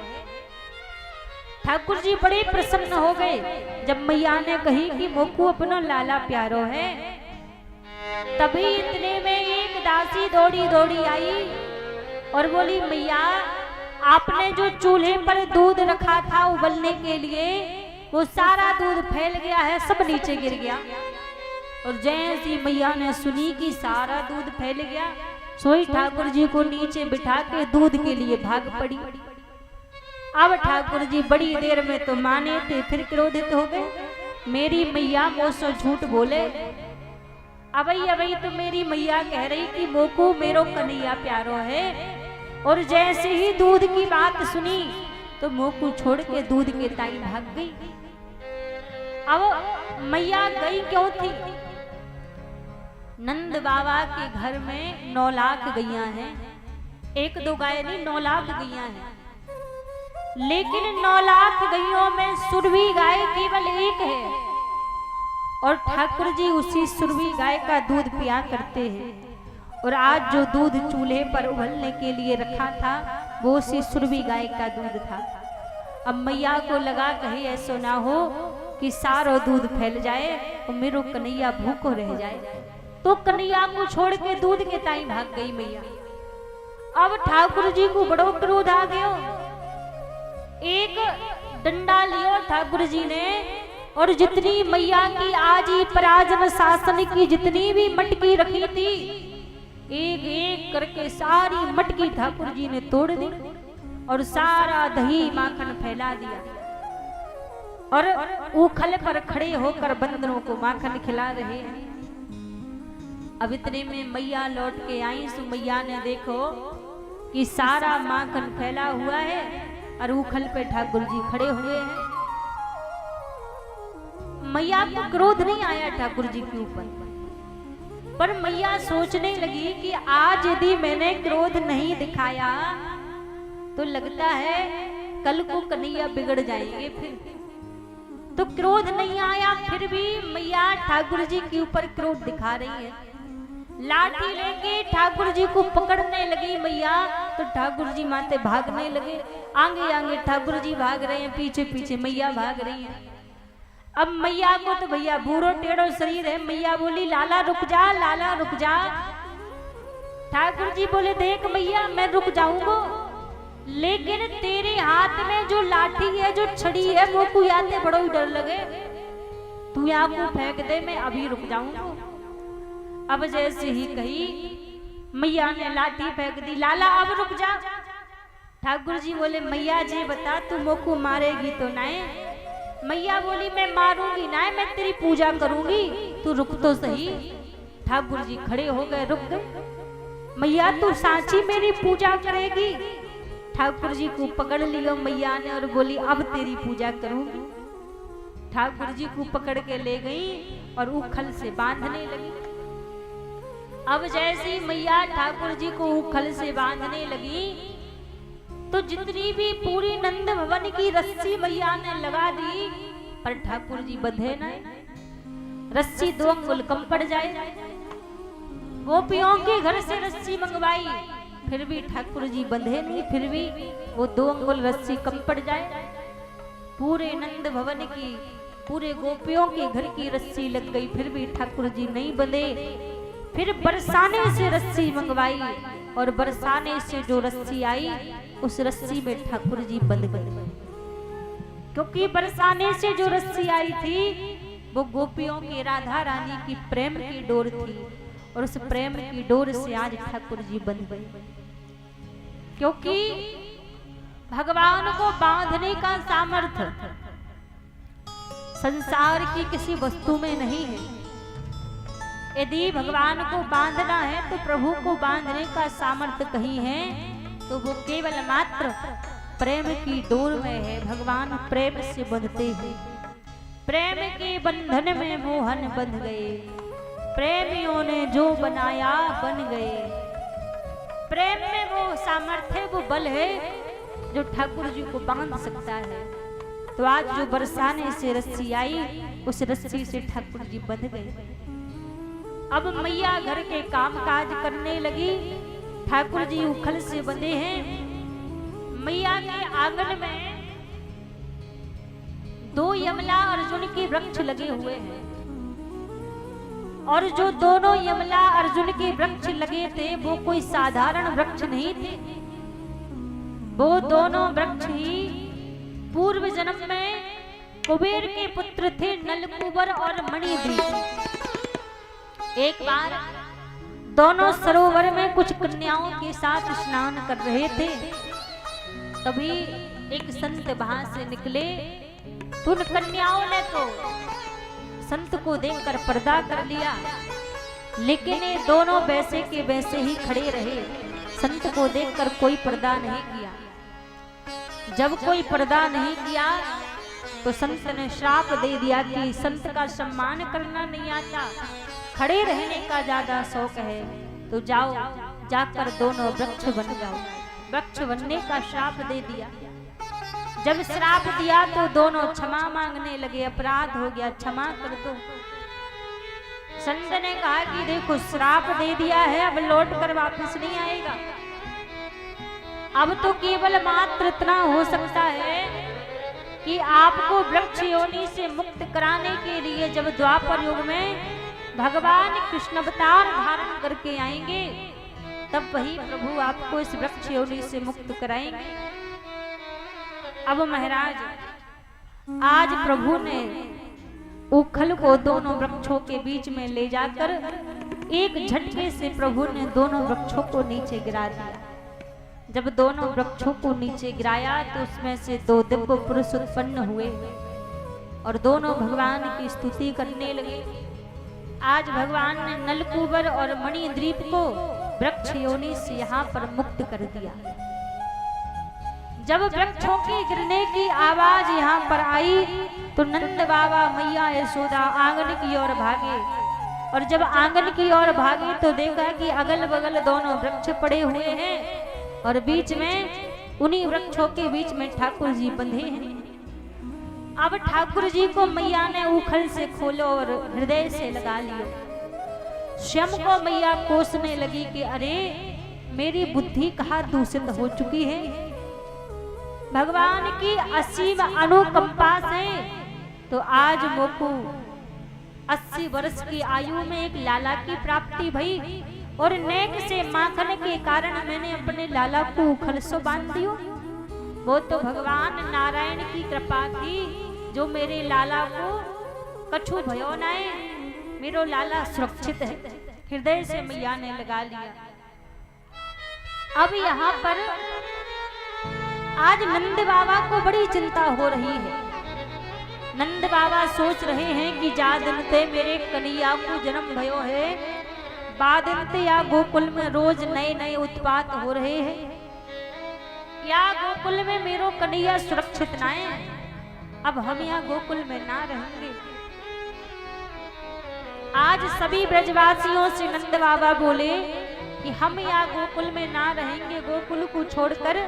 ठाकुर जी बड़े प्रसन्न हो गए जब मैया ने कही कि मोकू अपना लाला प्यारो है। तभी इतने में एक दासी दौड़ी दौड़ी आई और बोली, मैया आपने जो चूल्हे पर दूध रखा था उबलने के लिए, वो सारा दूध फैल गया है, सब नीचे गिर गया। और जैसी मैया ने सुनी कि सारा दूध फैल गया, सोई ठाकुर जी को नीचे बिठा के दूध के लिए भाग पड़ी। अब ठाकुर जी बड़ी देर में तो माने थे, फिर क्रोधित हो गए, मेरी मैया मोसो झूठ बोले। अबई तो मेरी मैया कह रही कि मोकू मेरो कन्हैया प्यारो है। और जैसे ही दूध की बात सुनी तो मोकू छोड़ के दूध के ताई भाग गई। अब मैया गई क्यों थी? नंद बाबा के घर में 9 लाख गैया हैं, 1-2 गाय नहीं 9 लाख गैया हैं। लेकिन 9 लाख गैयों में सुरभि गाय केवल एक है और ठाकुर जी उसी सुरभि गाय का दूध पिया करते हैं। और आज जो दूध चूल्हे पर उबलने के लिए रखा था वो उसी सुरभि गाय का दूध था। अब मैया को लगा कहीं ऐसा ना हो कि सारो दूध फैल जाए और मेरो कन्हैया भूखो रह जाए, तो कन्हैया को छोड़ के दूध के ताई भाग गई मैया। अब ठाकुर जी को बड़ो क्रोध आ गयो, एक डंडा लियो ठाकुर जी ने और जितनी मैया की आजी पराजन शासन की जितनी भी मटकी रखी थी, एक एक करके सारी मटकी ठाकुर जी ने तोड़ दी और सारा दही माखन फैला दिया और उखल पर खड़े होकर बंदरों को माखन खिला रहे हैं। अब इतने में मैया लौट के आई, सो मैया ने देखो कि सारा माखन फैला हुआ है और उखल पे ठाकुर जी खड़े हुए हैं। मैया को क्रोध नहीं आया ठाकुर जी के ऊपर, पर मैया सोचने लगी कि आज यदि मैंने क्रोध नहीं दिखाया तो लगता है कल को कन्हैया बिगड़ जाएंगे। फिर तो क्रोध नहीं आया, फिर भी मैया ठाकुर जी के ऊपर क्रोध दिखा रही है। लाठी लेके ठाकुर जी को पकड़ने लगी मैया, तो ठाकुर जी माते भागने लगे। आगे आगे ठाकुर जी भाग रहे हैं, पीछे पीछे मैया भाग रही है। अब मैया को तो भैया बूढ़ो टेढ़ो शरीर है, मैया बोली लाला रुक जा, लाला रुक जा। ठाकुर जी बोले देख मैया मैं रुक जाऊंगा, लेकिन तेरे हाथ में जो लाठी है, जो छड़ी है, वो को आते बड़ो ही डर लगे, तू यहाँ को फेंक दे, मैं अभी रुक जाऊंगा। अब जैसे ही कही मैया ने लाठी फेंक दी, लाला अब रुक जा। ठाकुर जी बोले मैया जी बता तू मोको मारेगी तो ना? मैया बोली मैं मारूंगी ना, मैं तेरी पूजा करूंगी, तू रुक तो सही। ठाकुर जी खड़े हो गए, रुक गए। मैया तू सांची मेरी पूजा करेगी? ठाकुर जी को पकड़ लियो मैया ने और बोली अब तेरी पूजा करूंगी। ठाकुर जी को पकड़ के ले गई और उखल से बांधने लगी। अब जैसी मैया ठाकुर जी को उखल से बांधने लगी तो जितनी भी पूरी नंद भवन की रस्सी मैया ने लगा दी, पर ठाकुर जी बंधे नहीं। रस्सी 2 अंगुल कम पड़ जाए। गोपियों के घर से रस्सी मंगवाई, फिर भी ठाकुर जी बंधे नहीं, फिर भी वो 2 अंगुल रस्सी कम पड़ जाए। पूरे नंद भवन की, पूरे गोपियों के घर की रस्सी लग गई, फिर भी ठाकुर जी नहीं बंधे। फिर बरसाने से रस्सी मंगवाई और बरसाने से जो रस्सी आई उस रस्सी में ठाकुर जी बंध गए, क्योंकि बरसाने से जो रस्सी आई थी वो गोपियों की राधा रानी की प्रेम की डोर थी और उस प्रेम की डोर से आज ठाकुर जी बंध गए। क्योंकि भगवान को बांधने का सामर्थ्य संसार की किसी वस्तु में नहीं है। यदि भगवान को बांधना है तो प्रभु को बांधने का सामर्थ्य कहीं है तो वो केवल मात्र प्रेम की डोर में है। भगवान प्रेम से बंधते हैं, प्रेम के बंधन में मोहन बंध गए, प्रेमियों ने जो बनाया बन गए। प्रेम में वो सामर्थ्य, वो बल है जो ठाकुर जी को बांध सकता है। तो आज जो बरसाने से रस्सी आई उस रस्सी से ठाकुर जी बंध गए। अब मैया घर के काम काज करने लगी, ठाकुर जी उखल से बंधे हैं। मैया के आंगन में दो यमला अर्जुन के वृक्ष लगे हुए हैं और जो दोनों यमला अर्जुन के वृक्ष लगे थे वो कोई साधारण वृक्ष नहीं थे। वो दोनों वृक्ष ही पूर्व जन्म में कुबेर के पुत्र थे, नलकूबर और मणिद्वीप। एक बार दोनों सरोवर में कुछ कन्याओं के साथ स्नान कर रहे थे, तभी एक संत वहां से निकले। तो उन कन्याओं ने तो संत को देखकर पर्दा कर लिया, लेकिन ये दोनों वैसे के वैसे ही खड़े रहे, संत को देखकर कोई पर्दा नहीं किया। जब कोई पर्दा नहीं किया तो संत ने श्राप दे दिया कि संत का सम्मान करना नहीं आता, खड़े रहने का ज्यादा शौक है, तो जाओ जाकर दोनों वृक्ष बन जाओ। वृक्ष बनने का श्राप दे दिया। जब श्राप दिया तो दोनों क्षमा मांगने लगे, अपराध हो गया, क्षमा कर दो। संत ने कहा कि देखो श्राप दे दिया है, अब लौट कर वापस नहीं आएगा। अब तो केवल मात्र इतना हो सकता है कि आपको वृक्ष योनि से मुक्त कराने के लिए जब द्वापर युग में भगवान कृष्ण अवतार धारण करके आएंगे, तब वही प्रभु आपको इस वृक्ष योनि से मुक्त कराएंगे। अब महाराज आज प्रभु ने उखल को दोनों वृक्षों के बीच में ले जाकर एक झटके से प्रभु ने दोनों वृक्षों को नीचे गिरा दिया। जब दोनों वृक्षों को नीचे गिराया तो उसमें से दो दिव्य पुरुष उत्पन्न हुए और दोनों भगवान की स्तुति करने लगे। आज भगवान ने नलकूबर और मणिद्वीप को वृक्ष योनि से यहाँ पर मुक्त कर दिया। जब वृक्षों के गिरने की आवाज यहाँ पर आई तो नंद बाबा मैया यशोदा आंगन की ओर भागे, और जब आंगन की ओर भागे तो देखा कि अगल बगल दोनों वृक्ष पड़े हुए हैं और बीच में उन्हीं वृक्षों के बीच में ठाकुर जी बंधे हैं। अब ठाकुर जी को मैया ने उखल से खोलो और हृदय से लगा लियो। स्वयं को मैया कोसने लगी कि अरे मेरी बुद्धि कहाँ दूषित हो चुकी है। भगवान की असीम अनुकंपा से तो आज मोकू 80 वर्ष की आयु में एक लाला की प्राप्ति भई, और नेक से माखन के कारण मैंने अपने लाला को उखल सो बांध दियो। वो तो भगवान नारायण की कृपा थी जो मेरे लाला को कछु भयो नाए, मेरो लाला सुरक्षित है। हृदय से मैया ने लगा लिया। अब यहाँ पर आज नंद बाबा को बड़ी चिंता हो रही है। नंद बाबा सोच रहे हैं कि जा दिन ते मेरे कन्हैया को जन्म भयो है, बादंत या गोकुल में रोज नए नए उत्पात हो रहे हैं, या गोकुल में मेरो कन्हैया सुरक्षित ना है। अब हम यहाँ गोकुल में ना रहेंगे। आज सभी ब्रजवासियों से नंद बाबा बोले कि हम यहाँ गोकुल में ना रहेंगे, गोकुल को छोड़कर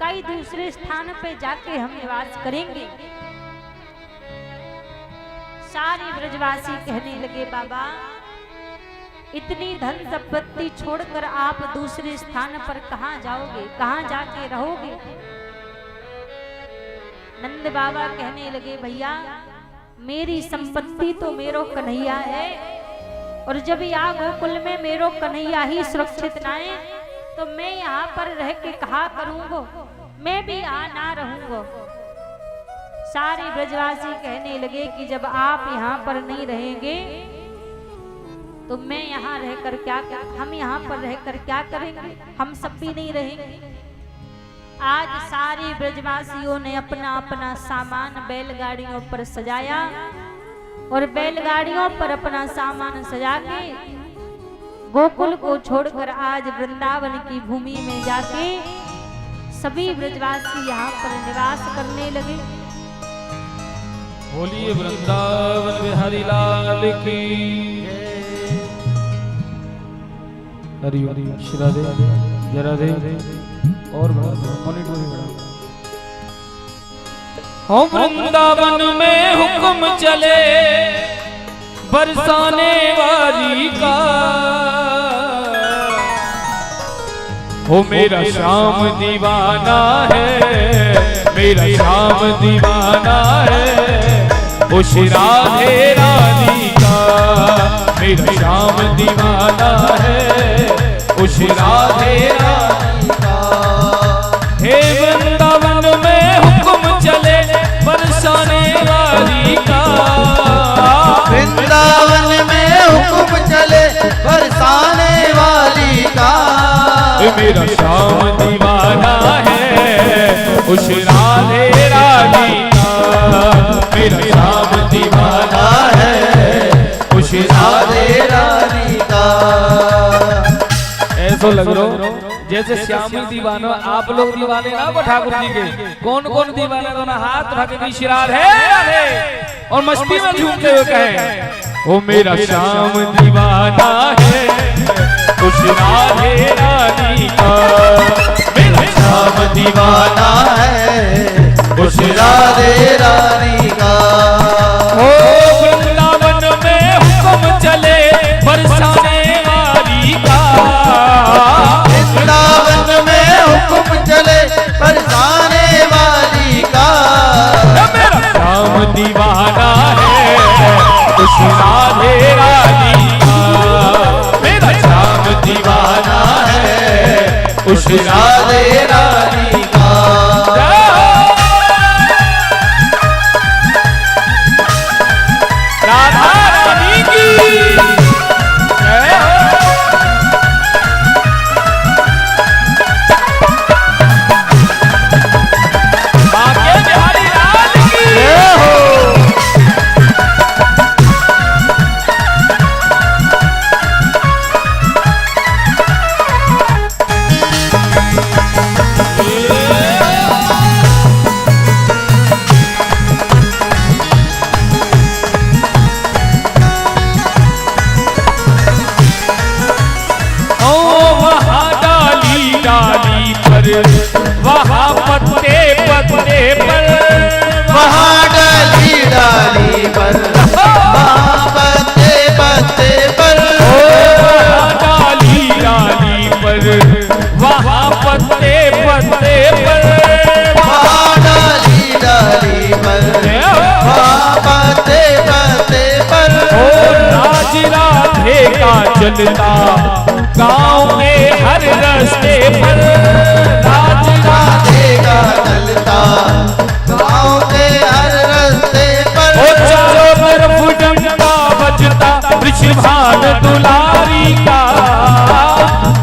कई दूसरे स्थान पे जाके हम निवास करेंगे। सारे ब्रजवासी कहने लगे बाबा इतनी धन संपत्ति छोड़कर आप दूसरे स्थान पर कहाँ जाओगे, कहाँ जाके रहोगे। नंद बाबा कहने लगे भैया मेरी संपत्ति तो मेरो कन्हैया है, और जब यहाँ गोकुल में मेरो कन्हैया ही सुरक्षित ना है तो मैं यहाँ पर रह के कहा करूंगा, मैं भी यहाँ ना रहूंगा। सारे ब्रजवासी कहने लगे कि जब आप यहाँ पर नहीं रहेंगे तो मैं यहाँ रहकर क्या हम यहाँ पर रहकर क्या करेंगे, हम सब भी नहीं रहेंगे। आज सारे ब्रजवासियों ने अपना अपना सामान बैलगाड़ियों पर सजाया और बैलगाड़ियों पर अपना सामान सजा के गोकुल को छोड़कर आज वृंदावन की भूमि में जाके सभी ब्रजवासी यहाँ पर निवास करने लगे। बोलिए वृंदावन बिहारी लाल की हरि हरि श्री राधे और वृंदावन में हुक्म चले बरसाने वाली का, ओ मेरा श्याम दीवाना है, मेरा श्याम दीवाना है। उस राधे रानी का मेरा श्याम दीवाना है, उस राधे रानी का। हे वृंदावन में हुक्म चले बरसाने वाली का, वृंदावन में हुक्म चले बरसाने वाली का। मेरा श्याम दीवाना है उस राधे रानी का, मेरा श्याम दीवाना है उस राधे रानी का। ऐसा लग रहा जैसे श्याम दीवाना, आप लोग दीवाने ना हो ठाकुर जी के। कौन कौन दीवाने दोनों हाथ उठा के विश्रार है और मस्ती में झूमते हुए कहे, ओ मेरा श्याम दीवाना है उस राधे रानी का, मेरा श्याम दीवाना है उस राधे रानी का। हो वृंदावन में हुक्म चले बरसाने वाली का, वृंदावन में हुक्म चले बरसाने वाली का। मेरा श्याम दीवाना है उस राधे रानी का, मेरा श्याम दीवाना है उस राधे रानी का। राधा रानी की बाके बिहारी लाल की वहाँ पत्ते पत्ते पर, वहाँ डाली डाली पर, वहाँ पत्ते पत्ते पर, वहाँ डाली डाली पर, वहाँ पत्ते पत्ते पर, वहाँ डाली डाली पर, वहाँ पत्ते पत्ते पर। ओ राज राधे का चलता गाँव में हर रास्ते पर, राज राधे का चलता गाँव के हर रास्ते पर। ओ चारों तरफ डंडा बजता वृषभान दुलारी का,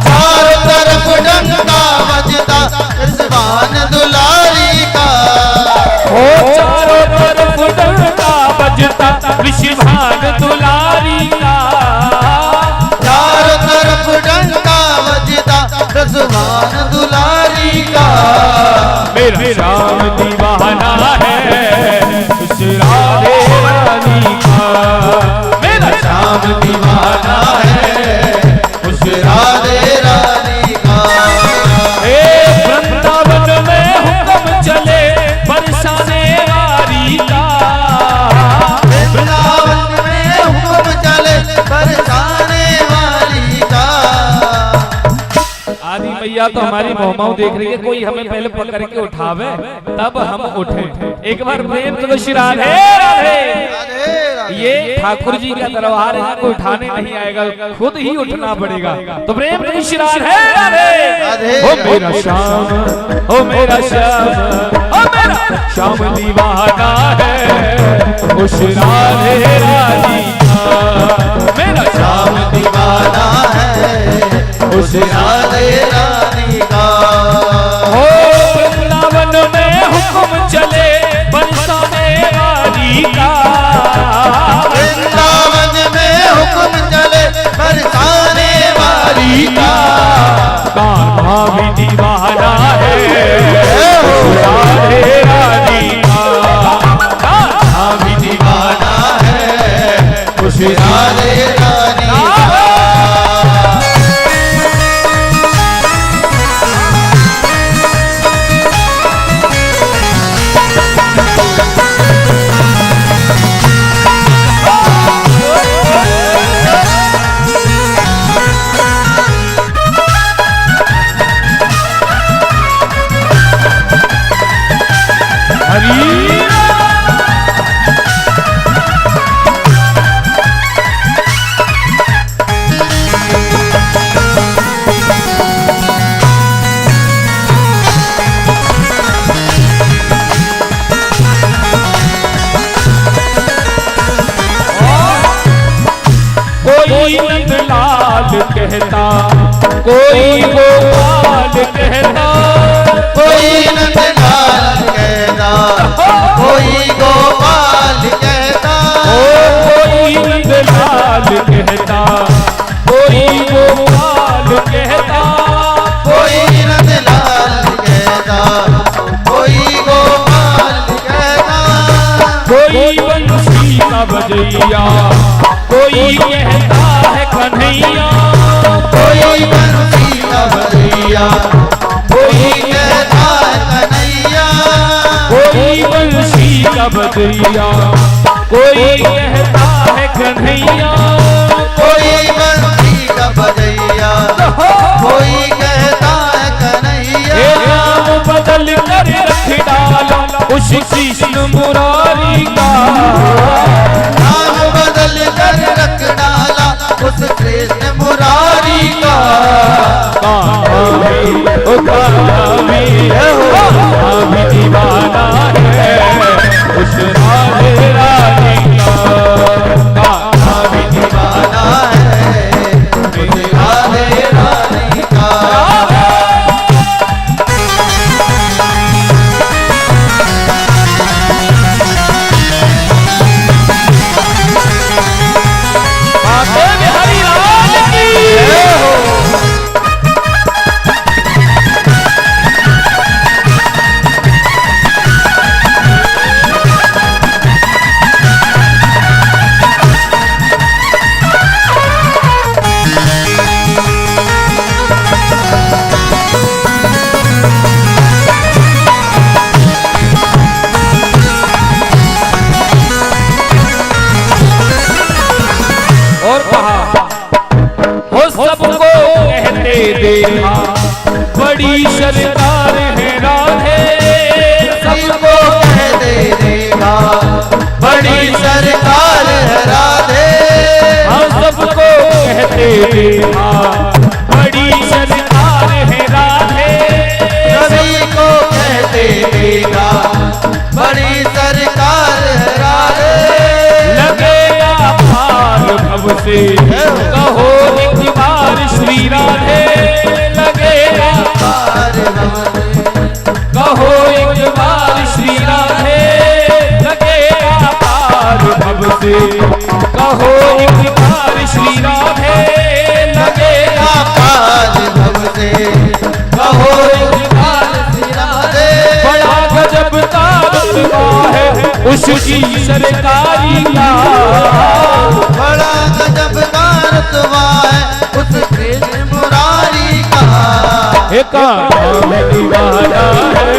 चारों तरफ डंका बजता वृषभान दुलारी का। ओ चारों तरफ डंडा बजता वृषभान दुलारी का, चारों तरफ डंका बजता वृषभान दुलारी का। मेरा श्याम दीवाना है उस राधे रानी का, मेरा श्याम दीवाना है उस राधे रानी का। हे वृंदावन में हुक्म चले बरसाने वाली का, वृंदावन में हुक्म चले बरसाने वाली का। आदि मैया तो हमारी मोहमाऊ देख रही है, कोई हमें पहले पकड़ के उठावे तब हम उठे। एक बार प्रेम तो श्री राधे राधे। ये ठाकुर जी का दरबार है, कोई उठाने नहीं आएगा, खुद ही उठना पड़ेगा। तो प्रेम तो श्री राधे राधे। ओ मेरा श्याम, ओ मेरा श्याम, ओ मेरा श्याम दीवाना है उस राधे रानी का, मेरा श्याम दीवाना है उस राधे रानी का। हो वृंदावन में हुक्म चले बरसाने वाली का, वृंदावन में हुक्म चले बरसाने वाली का। कान्हा भी दीवाना है राधे रानी का, कान्हा भी दीवाना है उस राधे रानी का। कहता, कोई गोपाल कहता, कोई नंदलाल कहता, कोई गोपाल कहता, कोई नंदलाल कहता, कोई गोपाल कहता, कोई नंदलाल कहता, कोई गोपाल कहता, कोई बंसी का बजैया, कोई कहता है कन्हैया, कोई बंसी का बजैया, कोई कहता है कन्हैया, कोई बंसी का बजैया, कोई कहता है कन्हैया, कोई बंसी का बजैया, कोई कहता है कन्हैया। हे नाम बदल कर रख डाला उस कृष्ण मुरारी का, नाम बदल कर रख डाला उस कृष्ण मुरारी का। भी दीवाना है उस राधे रानी का, भी दीवाना है उस राधे रानी का। बिहारी लाल की और कहा, हो सबको कहते देखा बड़ी सरकार है राधे, सबको कहते देखा बड़ी सरकार है राधे। हाँ सबको कहते देखा बड़ी सरकार है राधे, सभी को कहते देखा बड़ी सरकार है राधे। लगेगा पार भव से कहो एक बार श्री राधे, लगेगा पार भव कहो एक बार श्री राधे, लगेगा पार भव से कहो एक बार श्री राधे, लगेगा पार भव से कहो एक बार श्री राधे। बड़ा गजब का रुतबा है उसकी सरकारी का, बड़ा गजब का रुतबा है उस कृष्ण मुरारी का। एक मैं दीवाना है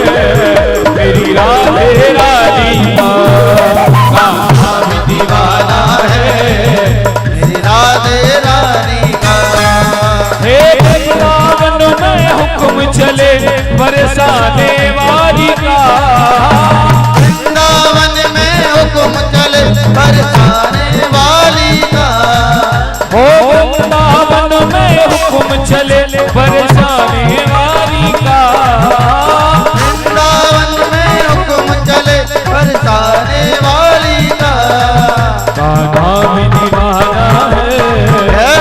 मेरी राधे रानी का, कहाँ भी दीवाना है मेरी राधे रानी का। हे वृंदावन में हुक्म चले बरसाने वाली का, वृंदावन में हुक्म चले बरसाने वाली का। हो वृंदावन में हुक्म चले बरसाने वाली का, वृंदावन में हुक्म चले बरसाने वाली का। कान्हा भी दीवाना है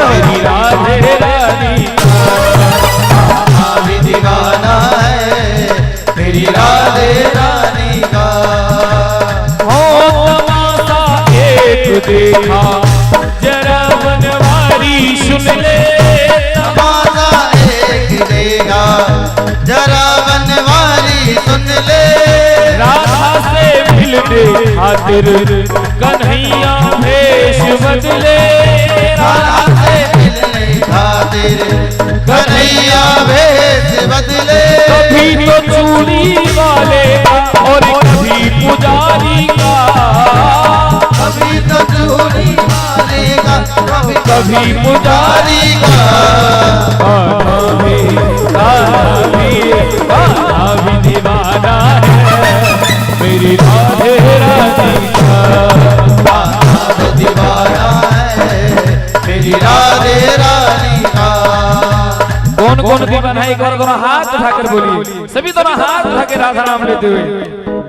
मेरी राधे रानी का, कहाँ भी दीवाना है मेरी राधे रानी का। हो तमाशा एक देखा जरा बनवारी सुन ले, तमाशा एक देगा जरा बनवारी सुन ले। राधा से मिलने खातिर कन्हैया भेष बदले, राधा से मिलने खातिर कन्हैया भेष बदले। कभी तो चूड़ी वाले का और कभी पुजारी का, कभी तो चूड़ी वाले का कभी पुजारी का। कान्हा भी दीवाना है मेरी राधे रानी का, कान्हा भी दीवाना है मेरी राधे रानी का। कौन कौन दीवाना है एक बार दोनों हाथ उठाकर बोलिए, सभी दोनों हाथ उठा के राधा नाम लेते हुए।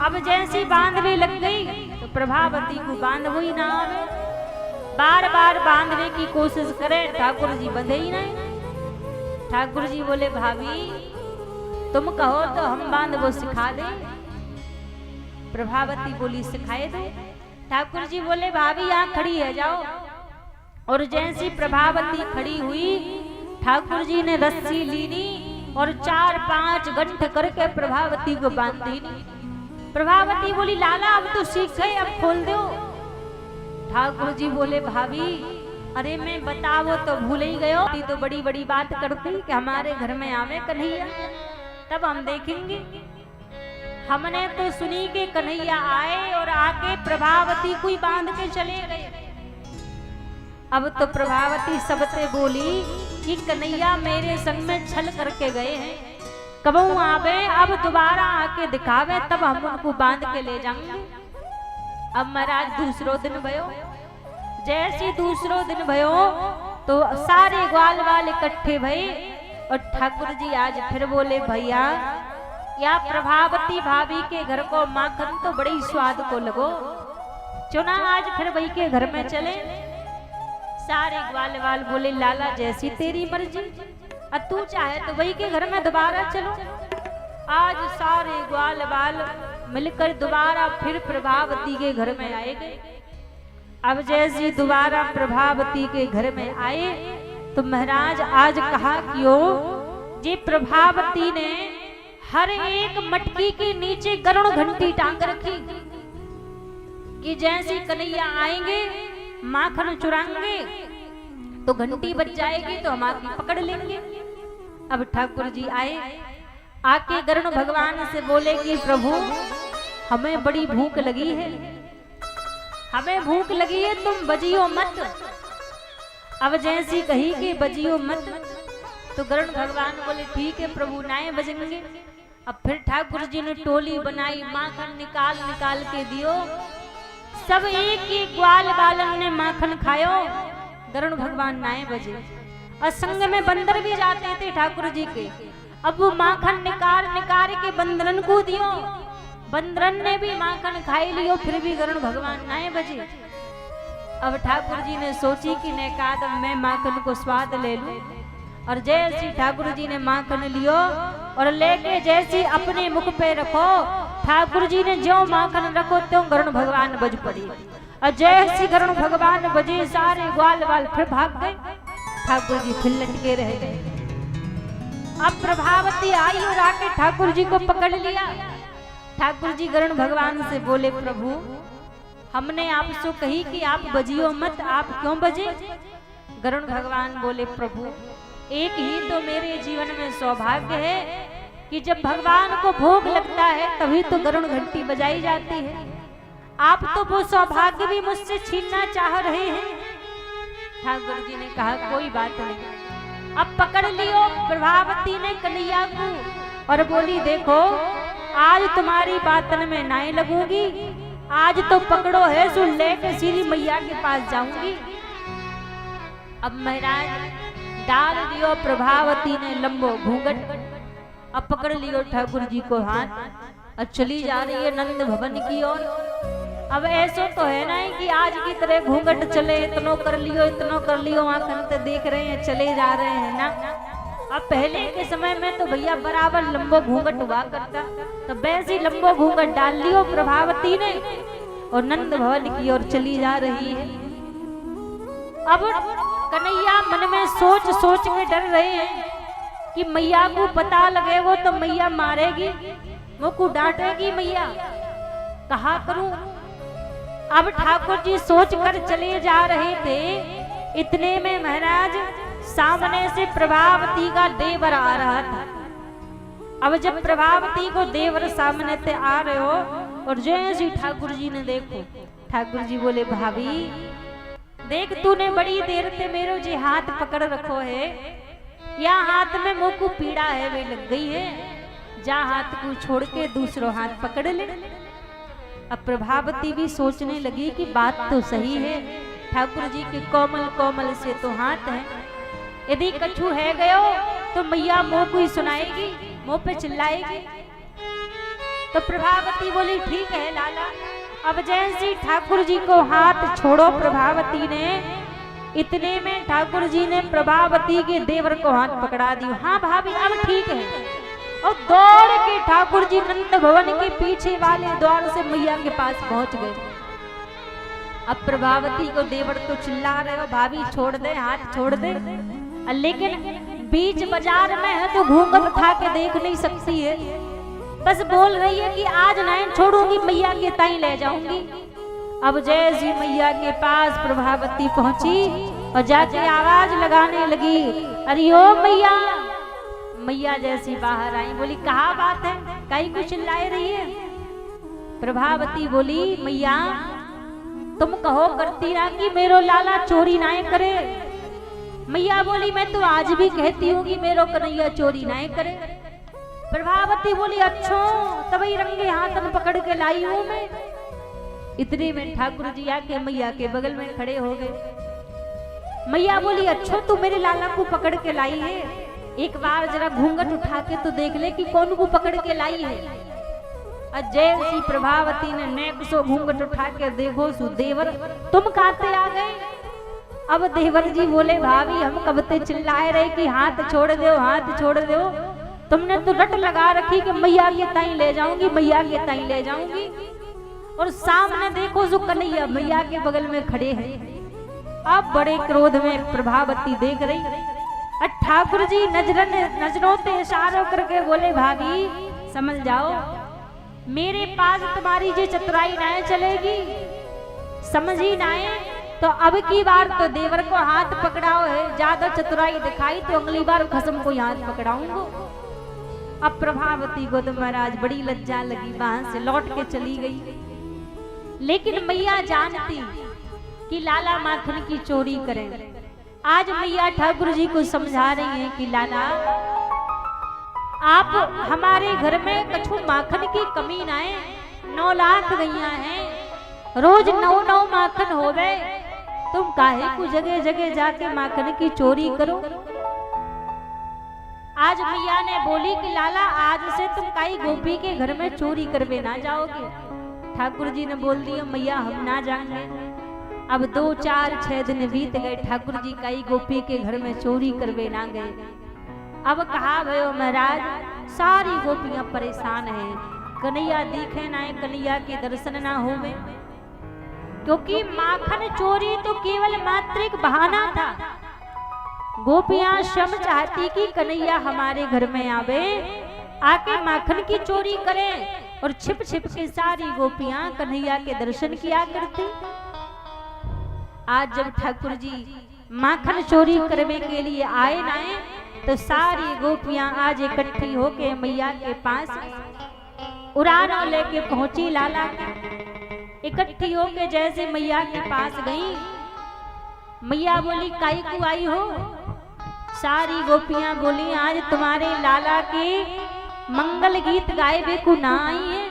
अब जैसी बांधने लग गई तो प्रभावती को बांध ही ना आवे, बार बार बांधने की कोशिश करे, ठाकुर जी बंधे ही नहीं। ठाकुर जी बोले भाभी तुम कहो तो हम बांध वो सिखा दे। प्रभावती बोली सिखाए दो। ठाकुर जी बोले भाभी यहाँ खड़ी है जाओ। और जैसी प्रभावती खड़ी हुई ठाकुर जी ने रस्सी लीनी और 4-5 गंठ करके प्रभावती को बांध दी। प्रभावती बोली लाला अब तो सीख गए, अब खोल दो। ठाकुर जी बोले भाभी अरे मैं बताओ तो भूल ही गयो, तो बड़ी बड़ी बात करती कि हमारे घर में आवे कन्हैया तब हम देखेंगे। हमने तो सुनी कि कन्हैया आए और आके प्रभावती को ही बांध के चले गए। अब तो प्रभावती सबसे बोली कि कन्हैया मेरे संग में छल करके गए हैं, कब आवे अब दोबारा आके दिखावे तब हम उनको बांध के ले जाएंगे। अब महाराज दूसरो दिन भयो, जैसी दूसरो दिन भयो तो सारे ग्वाल वाल इकट्ठे भये और ठाकुर जी आज फिर बोले भैया या प्रभावती भाभी के घर को माखन तो बड़ी स्वाद को लगो, चुना आज फिर वही के घर में चले। सारे ग्वाल वाल बोले लाला जैसी तेरी मर्जी, अब तू चाहे तो वही के घर में दोबारा चलो। आज सारे ग्वाल वाल मिलकर दोबारा फिर प्रभावती के घर में आएंगे। अब जैसे दोबारा प्रभावती के घर में आए तो महाराज आज कहा क्यों जी प्रभावती ने हर एक मटकी के नीचे गरुड़ घंटी टांग रखी कि जैसे कन्हैया आएंगे माखन चुराएंगे तो घंटी बज जाएगी तो हम आके पकड़ लेंगे। अब ठाकुर जी आए, आके गरुड़ भगवान से बोले कि प्रभु हमें बड़ी भूख लगी है, हमें भूख लगी है तुम बजियो मत। अब जैसी कही कि बजियो मत तो गरुड़ भगवान बोले ठीक है प्रभु नाए बजेंगे। अब फिर ठाकुर जी ने टोली बनाई, माखन निकाल निकाल के दियो, सब एक एक ग्वाल बालन ने माखन खायो। गरुड़ भगवान नाए बजे और संग में बंदर भी जाते थे ठाकुर जी के। अब वो माखन निकाल निकाल के बंदरन को दियो, बंदरन ने भी माखन खाई लियो, फिर भी गरुड़ भगवान नाए बजे। अब ठाकुर जी ने सोची कि ने कहा मैं माखन को स्वाद ले लूं। और जैसी ठाकुर जी ने माखन लियो और लेके जैसी अपने मुख पे रखो, ठाकुर जी ने जो माखन रखो त्यों गरुड़ भगवान बज पड़ी। और जैसी गरुड़ भगवान बजे सारे ग्वाल वाल फिर भाग गए, ठाकुर जी फिर लटके रह गए। अब प्रभावती आई और आके ठाकुर जी को पकड़ लिया। ठाकुर जी गरुड़ भगवान से बोले प्रभु हमने आपसे कही कि आप बजियो मत, आप क्यों बजे? गरुड़ भगवान बोले प्रभु एक ही तो मेरे जीवन में सौभाग्य है कि जब भगवान को भोग लगता है तभी तो गरुड़ घंटी बजाई जाती है। आप तो वो सौभाग्य भी मुझसे छीनना चाह रहे हैं। ठाकुर जी ने कहा कोई बात नहीं। अब पकड़ लियो प्रभावती ने कन्हैया को और बोली देखो आज तुम्हारी बातन में नाई लगूंगी, आज तो पकड़ो है सुन लेके सीधी मैया के पास जाऊंगी। अब महाराज डाल दियो प्रभावती ने लंबो घूंघट, अब पकड़ लियो ठाकुर जी को हाथ और चली जा रही है नंद भवन की ओर। अब ऐसा तो है ना कि आज की तरह घूंघट चले इतनो कर लियो आंखन ते देख रहे हैं चले जा रहे हैं ना। अब पहले के समय में तो भैया बराबर लंबो घूंघट हुआ करता, तो वैसे लंबो घूंघट डाल लियो प्रभावती ने और नंद भवन की ओर चली जा रही है। अब कन्हैया मन में सोच सोच के डर रहे हैं कि मैया को पता लगे वो तो मैया मारेगी, मुझको डांटेगी मैया, कहा करूं। अब ठाकुर जी सोच कर चले जा रहे थे, इतने में महाराज सामने से प्रभावती का देवर आ रहा था। अब जब प्रभावती को देवर सामने से आ रहे हो और जैसे ठाकुर जी ने देखो, ठाकुर जी बोले भाभी देख तूने बड़ी देर से मेरो जी हाथ पकड़ रखो है, या हाथ में मुंह को पीड़ा है वे लग गई है, जा हाथ को छोड़ के दूसरो हाथ पकड़ ले। अब प्रभावती भी सोचने लगी कि बात तो सही है, ठाकुर जी के कोमल कोमल से तो हाथ है, यदि कछु है गयो तो मैया मुंह को ही सुनाएगी, मुंह पे चिल्लाएगी। तो प्रभावती बोली ठीक है लाला। अब जैसे ठाकुर जी को हाथ छोड़ो प्रभावती ने, इतने में ठाकुर जी ने प्रभावती के देवर को हाथ पकड़ा दी। हाँ भाभी अब ठीक है। और दौड़ के ठाकुर जी नंद भवन के पीछे वाले द्वार से मैया के पास पहुंच गए। अब प्रभावती को देवर तो चिल्ला रहे हो भाभी छोड़ दे, हाथ छोड़ दे, लेकिन बीच बाजार में है तो घूंघट उठा के देख नहीं सकती है। बस बोल रही है कि आज नहीं छोड़ूंगी, मैया के ताई ले जाऊंगी। अब जैसी मैया के पास प्रभावती पहुंची और जाके आवाज लगाने लगी, अरे ओ मैया। मैया जैसी बाहर आई बोली कहा बात है, कहीं कुछ चिल्लाए रही है। प्रभावती बोली मैया तुम कहो करती ना कि मेरो लाला चोरी ना करे। मैया बोली मैं तो आज भी कहती हूँ कि मेरो कन्हैया चोरी ना करे। प्रभावती बोली अच्छो तभी रंगे हाथ में पकड़ के लाई हूँ मैं। इतने में ठाकुर जी आके मैया के बगल में खड़े हो गए। मैया बोली अच्छो तू मेरे लाला को पकड़ के लाई है, एक बार जरा घूंघट उठा के तो देख ले कि कौन को पकड़ के लाई है। जैसी प्रभावती ने नेक सो घूंघट उठा के देखो सुदेवर तुम काते आ गए। अब देवर जी बोले भाभी हम कब से चिल्लाए रहे कि हाथ छोड़ दो, हाथ छोड़ दो। तुमने तो रट लगा रखी कि मैया के ताई ले जाऊंगी, मैया के ताई ले जाऊंगी। और सामने देखो जो कन्हैया मैया के बगल में खड़े हैं। अब बड़े क्रोध में प्रभावती देख रही। ठाकुर जी नजरों से इशारा करके बोले भाभी समझ जाओ मेरे पास तुम्हारी जो चतुराई ना चलेगी, समझ ही ना आए तो अब की बार तो देवर को हाथ पकड़ाओ है, ज्यादा चतुराई दिखाई तो अगली बार खसम को हाथ पकड़ाऊंगा। अब प्रभावती को तो महाराज बड़ी लज्जा लगी, वहां से लौट के चली गई। लेकिन मैया जानती कि लाला माखन की चोरी करें। आज मैया ठाकुर जी को समझा रही हैं कि लाला आप हमारे घर में कछु माखन की कमी ना है। 9 लाख गैया हैं, रोज 9 माखन हो गए, तुम काहे को जगह जगह जाके माखन की चोरी करो। आज मैया ने बोली कि लाला आज से तुम काई गोपी के घर में चोरी करवे ना जाओगे। ठाकुर जी ने बोल दिया मैया हम ना जाएंगे। अब 2, 4, 6 दिन बीत गए, ठाकुर जी काई गोपी के घर में चोरी करवे ना गए। अब कहा भयो महाराज सारी गोपियां परेशान हैं, कन्हैया दिखे ना, कन्हैया के दर्शन ना होवे। क्योंकि माखन चोरी तो केवल मात्र एक बहाना था। गोपियां शम चाहती कि कन्हैया हमारे घर में आवे, आके माखन की चोरी करें और छिप छिप के सारी गोपियां कन्हैया के दर्शन किया करती। आज जब ठाकुर जी माखन चोरी करने के लिए आए ना तो सारी गोपियां आज इकट्ठी होके मैया के पास उड़ान लेके पहुंची। लाला इकट्ठी होके जैसे मैया के पास गई, मैया बोली काई को आई हो। सारी गोपियां बोली आज तुम्हारे लाला के मंगल गीत गाए को ना आई है,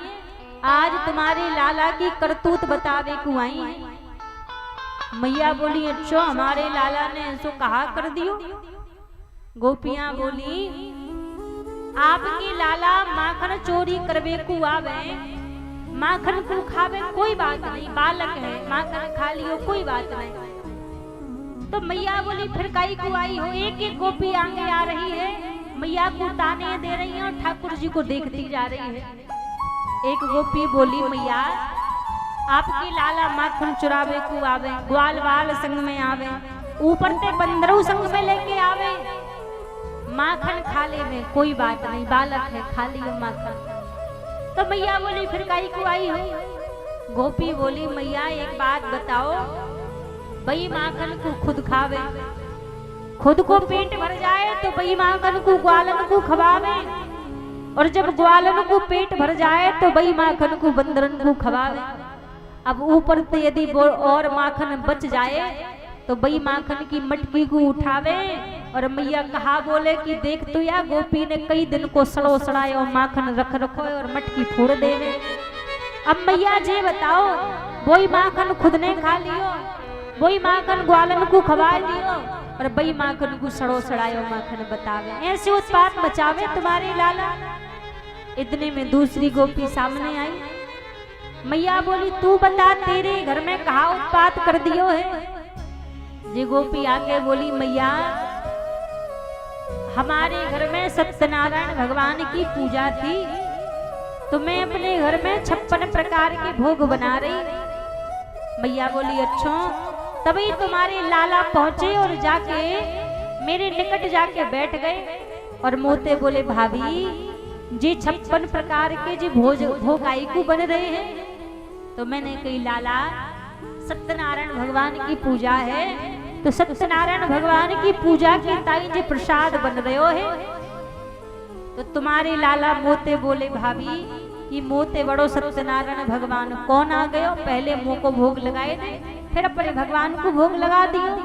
आज तुम्हारे लाला की करतूत बतावे को आई है। मैया बोली अच्छा हमारे लाला ने ऐसो कहा कर दियो। गोपियां बोली आपके लाला माखन चोरी करवे को आवे, माखन को खावे कोई बात नहीं, बालक है माखन खा लियो कोई बात नहीं। तो मैया बोली फिर काई को आई हो। एक एक गोपी आगे आ रही है, मैया को ताने दे रही है और ठाकुर जी को देखती जा रही है। एक गोपी बोली मैया आपके लाला माखन चुरावे को आवे, ग्वाल वाल संग में आवे, ऊपर से बंदरों संग में लेके आवे, माखन खा ले में कोई बात नहीं, बालक है खा लियो माखन। तो मैया बोली फिर काई को आई हो। गोपी बोली मैया एक बात बताओ, बई माखन को खुद खावे, खुद को पेट भर जाए तो बई माखन को ग्वालन को खवावे, और जब ग्वालन को पेट भर जाए तो बई माखन को बंदरन को खवावे। अब ऊपर से यदि और माखन बच जाए तो बई माखन की मटकी को उठावे और मैया कहा बोले कि देख तो या गोपी ने कई दिन को सड़ो सड़ाए और माखन रख रखो और मटकी फोड़ देवे। अब मैया जी बताओ वही माखन खुद ने खा लियो, वही माखन ग्वालन को खवा लियो और बई माखन को सड़ो सड़ाए और माखन बतावे, ऐसे उत्पात मचावे तुम्हारे लाला। इतने में दूसरी गोपी सामने आई। मैया बोली तू बता तेरे घर में कहा उत्पात कर दियो है। जी गोपी आके बोली मैया हमारे घर में सत्यनारायण भगवान की पूजा थी तो मैं अपने घर में 56 प्रकार के भोग बना रही। मैया बोली अच्छा। तभी तुम्हारे लाला पहुंचे और जाके मेरे निकट जाके बैठ गए और मोते बोले भाभी जी 56 प्रकार के जी भोग आईकू बन रहे हैं। तो मैंने कही लाला सत्यनारायण भगवान की पूजा है तो सत्यनारायण भगवान की पूजा के ताई जी प्रसाद बन रहे हो है। तो तुम्हारे लाला मोते बोले भाभी कि मोते बड़ो सत्यनारायण भगवान कौन आ गयो, पहले मुंह को भोग लगाए थे फिर अपने भगवान को भोग लगा दियो।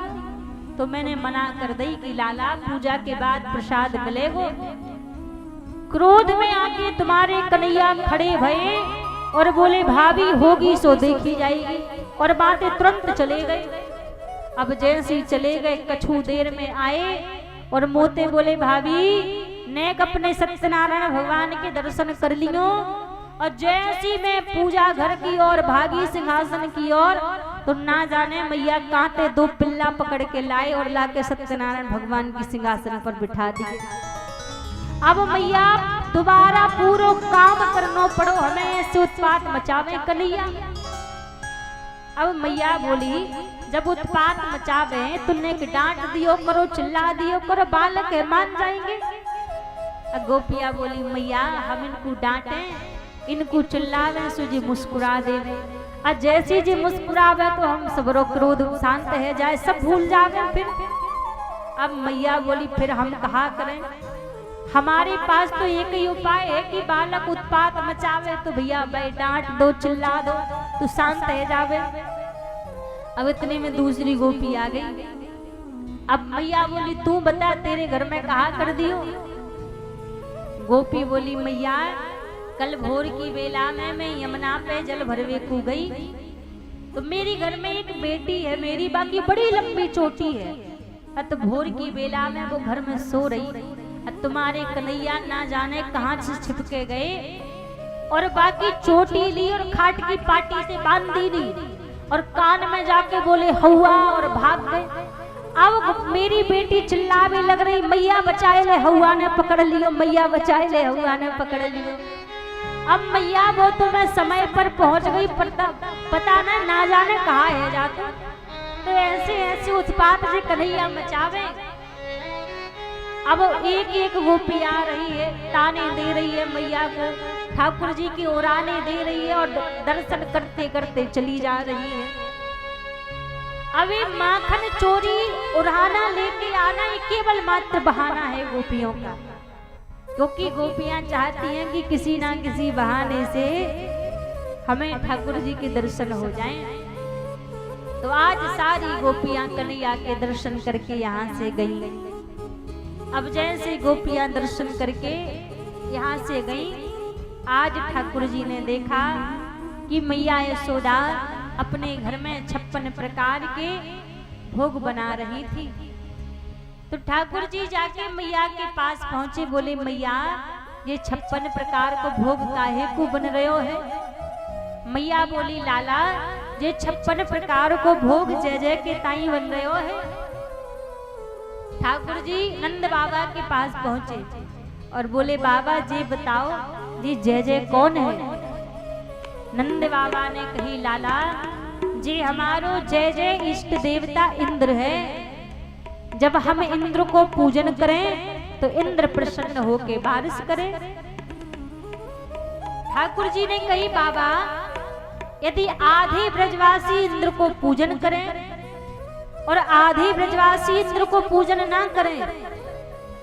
तो मैंने मना कर दी कि लाला पूजा के बाद प्रसाद मिलेगो। क्रोध में आके तुम्हारे कन्हैया खड़े भये और बोले भाभी होगी सो देखी जाएगी, और बातें तुरंत चले गए। अब जैसे ही चले गए कछु देर में आए और मोते बोले भाभी नेक अपने सत्यनारायण भगवान के दर्शन कर लियो। और जैसी मैं पूजा घर की ओर भागी सिंहासन की ओर तो ना जाने मैया कांटे 2 पिल्ला पकड़ के लाए और लाके सत्यनारायण भगवान की सिंहासन पर बिठा दिए। अब मैया दोबारा पूरा काम करनो पड़ो हमें ऐसे उत्पात मचावे कन्हैया। अब मैया बोली जब उत्पात मचावे तुमने डांट दियो करो चिल्ला दियो करो बालक है मान जाएंगे। गोपिया बोली मैया हम इनको डांटे इनको चिल्लावे सो जी मुस्कुरा देवे। और जैसी जी मुस्कुरावे तो हम सबरो क्रोध शांत है जाए सब भूल जावे फिर। अब मैया बोली फिर हम कहा करें, हमारे पास तो एक ही उपाय है कि बालक उत्पात मचावे तो भैया भाई डांट दो चिल्ला दो तो शांत है जावे। अब इतने में दूसरी गोपी आ गई। अब मैया बोली तू बता तेरे घर में कहा कर दियो। गोपी बोली मैया कल भोर की बेला में मैं यमुना पे जल भरवे को गई तो मेरी घर में एक बेटी है मेरी बाकी बड़ी लंबी चोटी है। तो भोर की बेला में वो घर में सो रही तुम्हारे कन्हैया ना जाने कहां से छिपके गए और बाकी चोटी ली और खाट की पाटी से बांधी ली और कान में जाके बोले हवा और भाग गए। अब मेरी बेटी चिल्ला भी लग रही मैया बचाए ले हवा ने पकड़ लियो, मैया बचाए ले हवा ने पकड़ लियो। अब मैया वो तो मैं समय पर पहुंच गई पता ना जाने कहाँ है जाता। तो ऐसे ऐसे उत्पात से कन्हैया मचावे। अब एक एक गोपी आ रही है ताने दे रही है मैया को, ठाकुर जी की ओराने दे रही है और दर्शन करते करते चली जा रही है। अभी माखन चोरी उड़ाना लेके आना ये केवल मात्र बहाना है गोपियों का, क्योंकि गोपियां चाहती हैं कि किसी ना किसी बहाने से हमें ठाकुर जी के दर्शन हो जाएं। तो आज सारी गोपियां कन्हैया के दर्शन करके यहाँ से गई। अब जैसे गोपियां दर्शन करके यहाँ से गई, आज ठाकुर जी ने देखा कि मैया यशोदा अपने घर में 56 प्रकार के भोग बना रही थी। तो ठाकुर जी जाके मैया के पास पहुंचे, बोले मैया ये 56 प्रकार को भोग काहे को बन रहे हो है। मैया बोली लाला ये 56 प्रकार को भोग जय जय के ताई बन रहे हो है। ठाकुर जी नंद बाबा के पास पहुंचे और बोले बाबा जी बताओ जी जय जय कौन है। नंद बाबा ने कही लाला जी हमारो जय जय इष्ट देवता इंद्र है। जब हम इंद्र को पूजन करें तो इंद्र प्रसन्न होके बारिश करे। ठाकुर जी ने कही बाबा यदि आधे ब्रजवासी इंद्र को पूजन करें और आधे ब्रजवासी इंद्र को पूजन ना करें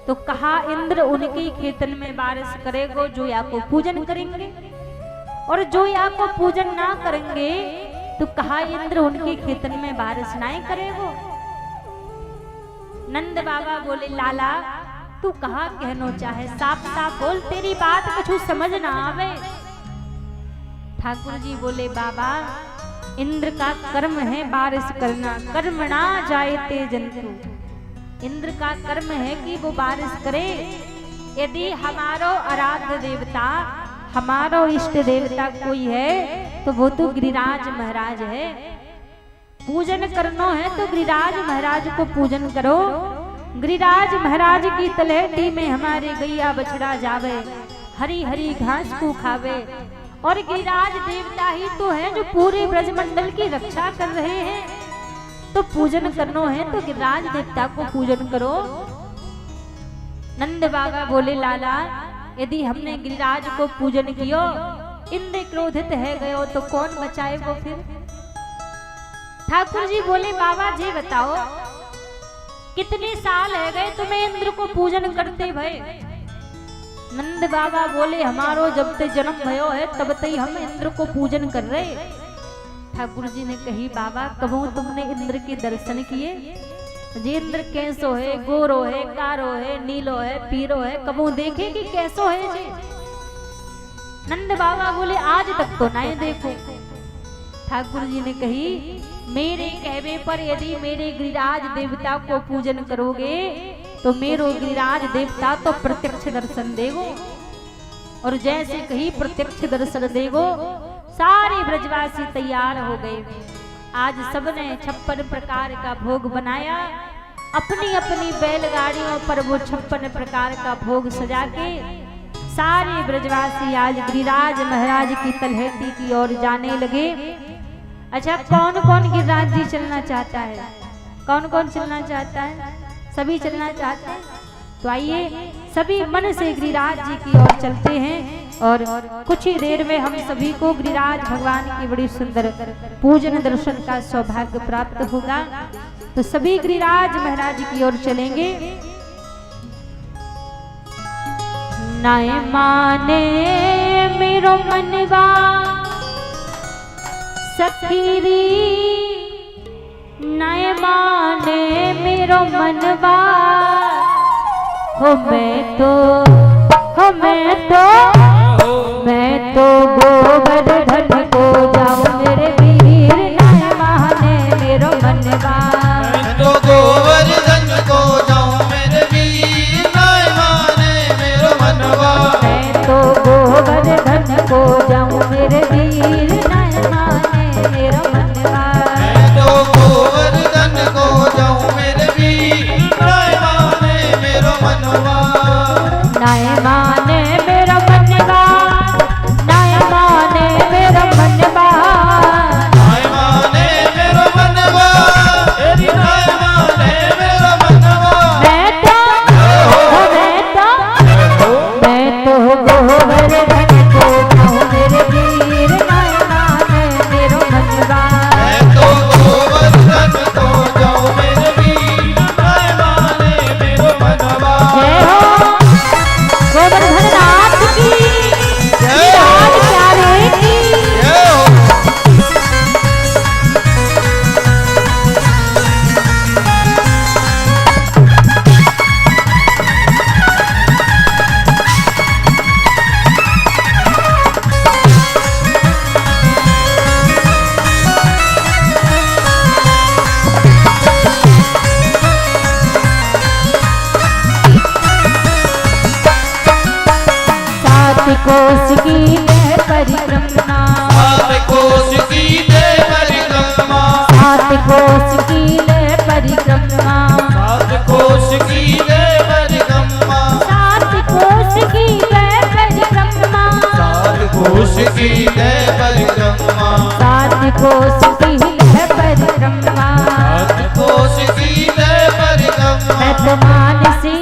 तो कहा इंद्र उनके खेतन में बारिश करेगो जो या को पूजन करेंगे, और जो या को पूजन ना करेंगे तो कहा इंद्र उनके खेतन में बारिश ना करेगो। नंद बाबा बोले लाला तू कहा कहनो चाहे साफ साफ बोल, तेरी बात कुछ समझ ना आवे। ठाकुर जी बोले बाबा इंद्र का कर्म है बारिश करना, कर्मणा जायते जंतु। इंद्र का कर्म है कि वो बारिश करे। यदि हमारो आराध्य देवता, हमारो इष्ट देवता कोई है तो वो तो गिरिराज महाराज है। पूजन करना है तो गिरिराज महाराज को पूजन करो। गिरिराज महाराज की तलहटी में हमारे गैया बछड़ा जावे, हरी हरी घास को खावे। और गिरिराज देवता ही तो है जो पूरे ब्रजमंडल की रक्षा कर रहे हैं। तो पूजन करना है तो गिरिराज देवता को पूजन करो। नंद बाबा बोले लाला, यदि हमने गिरिराज को पूजन कियो, इंद्र क्रोधित है गयो तो कौन बचाए वो फिर। ठाकुर जी बोले बाबा जी बताओ, कितने साल है गए तुम्हें इंद्र को पूजन करते भय। नंद बाबा बोले हमारो जब ते जन्म भयो है तब ते हम इंद्र को पूजन कर रहे। ठाकुर जी ने कही बाबा कबो तुमने इंद्र के दर्शन किए। जी इंद्र कैसो है, गोरो है, कारो है, नीलो है, पीरो है, कबो देखे कि कैसो है जी। नंद बाबा बोले आज तक तो नहीं देखो। ठाकुर जी ने कही मेरे कहवे पर यदि मेरे गिरिराज देवता को पूजन करोगे तो मेरो गिरिराज देवता तो प्रत्यक्ष दर्शन देगो। और जैसे कही प्रत्यक्ष दर्शन देगो, सारे ब्रजवासी तैयार हो गए। आज सबने 56 प्रकार का भोग बनाया। अपनी अपनी बैलगाड़ियों पर वो 56 प्रकार का भोग सजा के सारे ब्रजवासी आज गिरिराज महाराज की तलहटी की ओर जाने लगे। अच्छा, कौन कौन गिरिराज जी चलना चाहता है? कौन कौन चलना चाहता है? सभी चलना चाहते हैं। तो आइए सभी मन से गिरिराज जी की ओर चलते हैं। और कुछ ही देर में हम सभी को गिरिराज भगवान की बड़ी सुंदर पूजन दर्शन का सौभाग्य प्राप्त होगा। तो सभी गिरिराज महाराज की ओर चलेंगे। नाय माने मेरो मनवा सखीरी, नाय माने मेरो मनवा हो मैं तो गोवर्धन को जाऊं मेरे वीर। नाय माने मेरो मनवा, मैं तो गोवर्धन को जाऊं मेरे वीर। नाय माने मेरो मनवा, मैं तो गोवर्धन को जाऊं मेरे वीर। नाय माने मेरो मनवा, मैं तो गोवर्धन को जाऊं मेरे वीर। नाय माने मेरो मनवा, नाय माने मेरो मनवा, नाय माने मेरो मनवा, नाय माने मेरो मनवा, तेरी नाय माने मेरो मनवा। मैं तो गोवर्धन को जाऊं मेरे वीर। नाय माने मेरो मनवा, मैं तो गोवर्धन को जाऊं मेरे वीर। नाय माने मेरो मनवा। जय हो गोवर्धन नाथ की, गिरिराज प्यारे की। जय हो। सात कोस की है परिक्रमा, सात कोस की दे परिक्रमा, सात कोस की है परिक्रमा, सात कोस की दे परिक्रमा, सात कोस की है परिक्रमा, सात कोस की दे परिक्रमा, सात कोस की है परिक्रमा। सात कोस की दे परिक्रमा। मैं तो मानसी,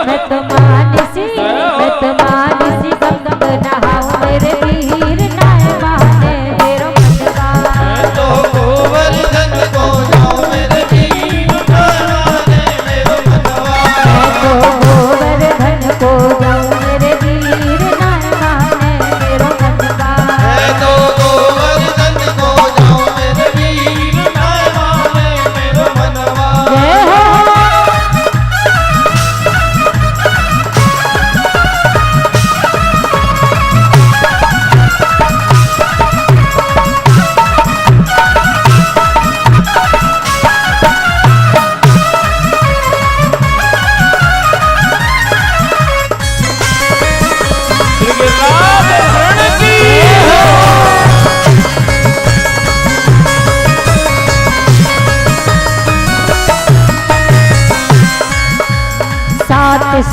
मैं तो मानसी, मैं तो मानसी गंगा नहाऊं मेरे वीर। नाय माने मेरो मनवा, मैं तो गोवर्धन को जाऊं मेरे वीर। नाय माने मेरो मनवा, मैं तो गोवर्धन को जाऊं मेरे वीर। नाय माने मेरो मनवा, मैं तो गोवर्धन को जाऊं मेरे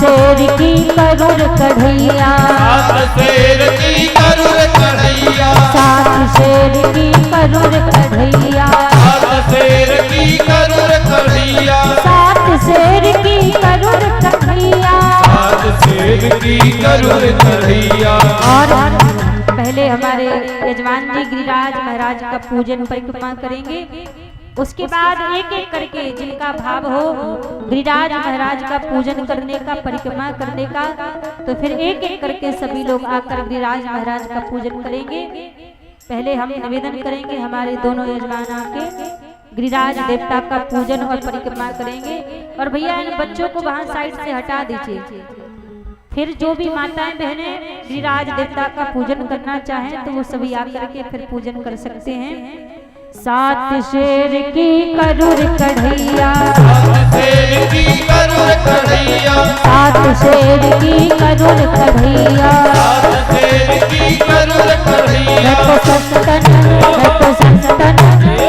शेर की करुर कढ़ैया, सात शेर की करुर कढ़ैया, सात शेर की करुर कढ़ैया, सात शेर की करुर कढ़ैया, सात शेर की करुर कढ़ैया। सात शेर की करुर कढ़ैया। और पहले हमारे यजमान जी गिरिराज महाराज का पूजन परिक्रमा करेंगे, उसके बाद एक एक करके जिनका भाव हो गिरिराज महाराज का पूजन करने का, परिक्रमा करने का, तो फिर एक एक करके सभी लोग आकर गिरिराज महाराज का पूजन करेंगे। पहले हम निवेदन करेंगे हमारे दोनों यजमान आके गिरिराज देवता का पूजन और परिक्रमा करेंगे। और भैया इन बच्चों को वहां साइड से हटा दीजिए, फिर जो भी माताएं बहनें गिरिराज देवता का पूजन करना चाहें तो वो सभी आकर के फिर पूजन कर सकते हैं। सात शेर की करुर कढ़ैया, सात शेर की करुर कढ़ैया, सात शेर की करुर कढ़ैया, सात शेर की करुर कढ़ैया। मैं तो संतन, मैं तो संतन,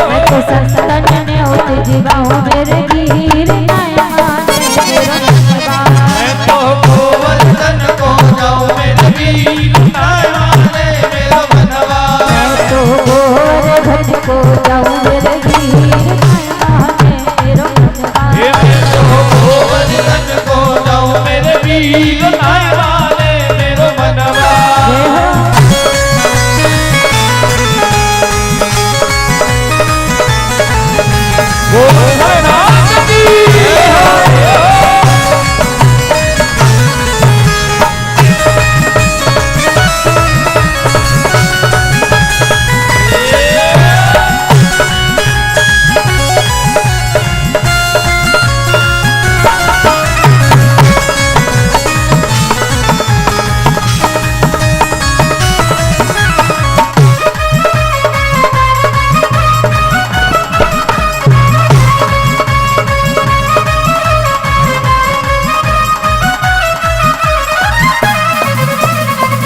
मैं तो संतन ने उठ जीवा हूँ मेरे वीर नयमान मेरा मनवा। मैं तो गोवर्धन को जाऊं मेरे वीर नयमाने मेरा मनवा। मैं तो गोवर्धन को जाऊं मेरे वीर नयमाने मेरा मनवा। मैं तो गोवर्धन को जाऊं मेरे वीर नयमाने मेरा मनवा।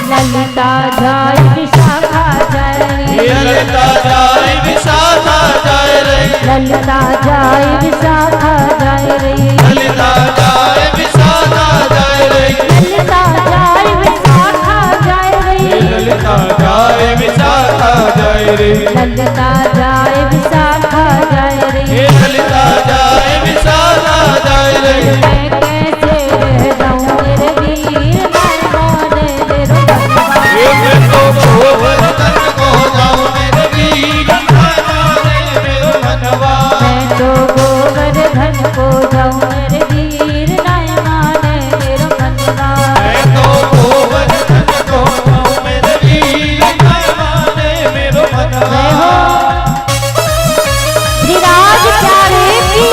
ललिता जय विशाखा जय, ललिता जय विशाखा जय रे, ललिता जय विशाखा जय रे, ललिता जय विशाखा जय रे, ललिता जय विशाखा जय रे, ललिता जय विशाखा जय रे, ललिता जय विशाखा जय रे। ललिता जय विशाखा जय रे। मैं कैसे रह जाऊं मेरे वीर नयमाने मेरा मनवा। मैं तो गोवर्धन को जाऊं मेरे वीर नयमाने मेरा मनवा। मैं तो गोवर्धन को जाऊं मेरे वीर नयमाने मेरा मनवा। मैं तो गोवर्धन को जाऊं मेरे वीर नयमाने मेरा मनवा। गिरिराज प्यारे की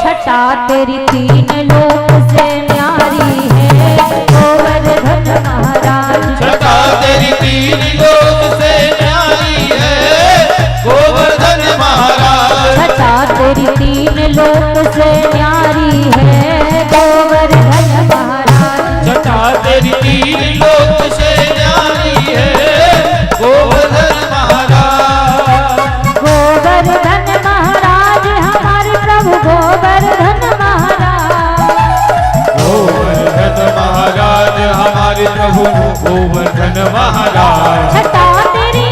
छटा तेरी तीन लोक से न्यारी है गोवर्धन महाराज। छटा तेरी तीन लोक से न्यारी है गोवर्धन महाराज। छटा तेरी तीन लोक से न्यारी है गोवर्धन महाराज। छटा तेरी तीन लोक से न्यारी है गोवर्धन महाराज। गोवर्धन महाराज हमारे प्रभु गोवर्धन महाराज। गोवर्धन महाराज हमारे प्रभु गोवर्धन महाराज। छटा तेरी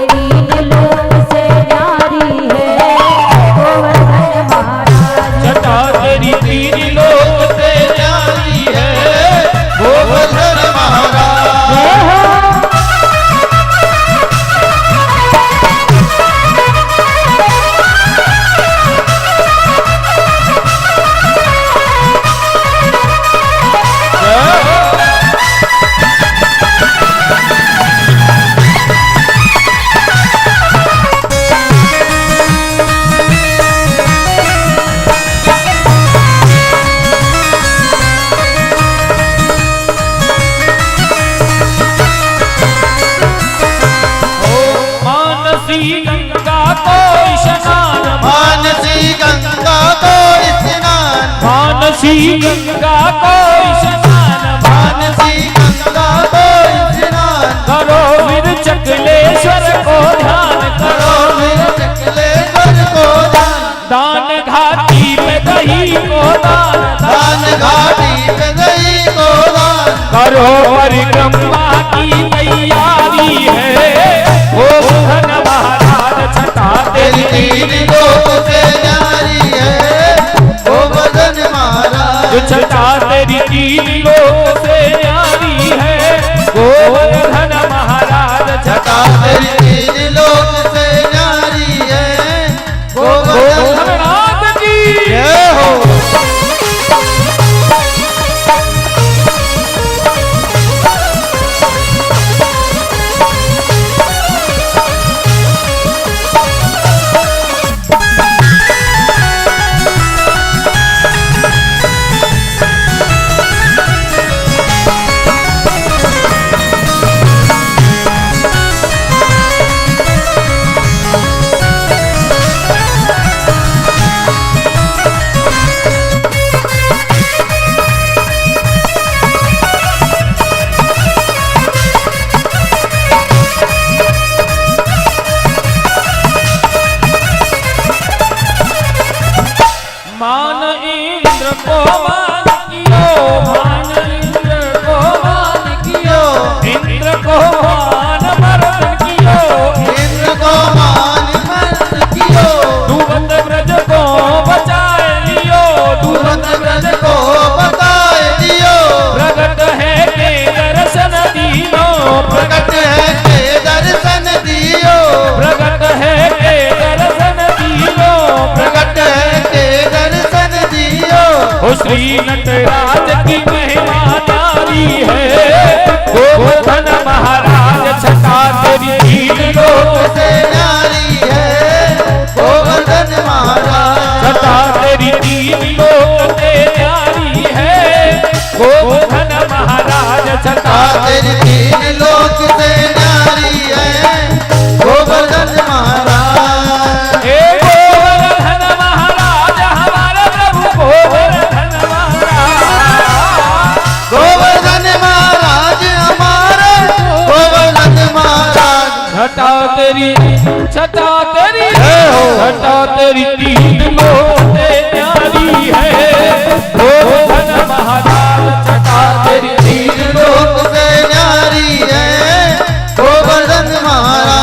तीन लोक से न्यारी है गोवर्धन महाराज। छटा तेरी तीन लोक से न्यारी है गोवर्धन महाराज। जय हो मानसी गंगा को स्नान, मानसी गंगा को स्नान करो फिर चकलेश्वर को ध्यान, करो फिर चकलेश्वर को दान, दान घाटी में दही को दान, दान घाटी पे दही को दान, करो परिक्रमा की तैयारी है, गोवर्धन महाराज छटा तेरी तेरी तीन लोक से न्यारी है गोवर्धन महाराज, छटा तेरी तीन लोक से न्यारी है, गोवर्धन महाराज छटा तेरी तीन लोक से न्यारी है गोवर्धन गोवर्धननाथ की जय हो। मान इंद्र को मान कियो, मान इंद्र को मान कियो, इंद्र को मान मर्दन कियो, इंद्र को मान मर्द कियो, दुवंद ब्रज को बचाए लियो, तुरंत ब्रज को बताए दियो, प्रगट है के दर्शन दीनो, प्रकट है के दर्शन दियो, प्रगट है के दर्शन दीनो, प्रकट है के दर्शन दियो, ओ श्री नटराज की महिमा नारी है, गोवर्धन महाराज छटा तेरी तीन लोक लोक से न्यारी है गोवर्धन महाराज, छटा तेरी तीन लोक से न्यारी है, गोवर्धन महाराज छटा तेरी तीन लोक से न्यारी है गोवर्धन महाराज, हे गोवर्धन महाराज हमारा प्रभु गोवर्धन महाराज, गोवर्धन महाराज हमारे गोवर्धन महाराज, छटा तेरी छटा तेरी जय हो। छटा तेरी तीन लोक से न्यारी है, गोवर्धन महाराज छटा तेरी तीन लोक से न्यारी है गोवर्धन महाराज,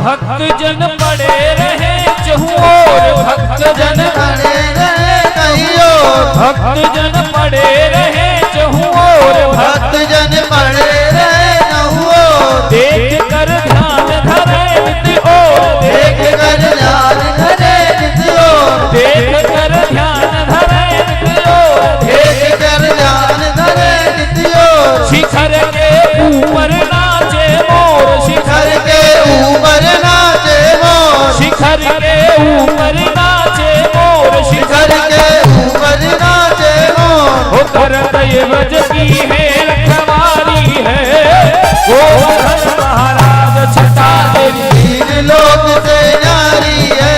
भक्त जन पड़े रहे चहुओर, भक्त जन खड़े रहे कहियो, भक्त जन पड़े रहे चहुओर, भक्त जन पड़े रहे नहुओ, देख कर ध्यान धरे नित्य ओर, देख कर ध्यान धरे नित्यो, देख कर ध्यान धरे नित्य ओर, देख कर ध्यान धरे नित्यो, शिखर के ऊपर नाचे मोर, शिखर के ऊपर नाचे मोर, शिखर के ऊपर नाचे मोर, शिखर के ऊपर नाचे मोर, हो करत ये ब्रज की है रखवाली है, गोवर्धन महाराज छटा तेरी तीन लोक से न्यारी है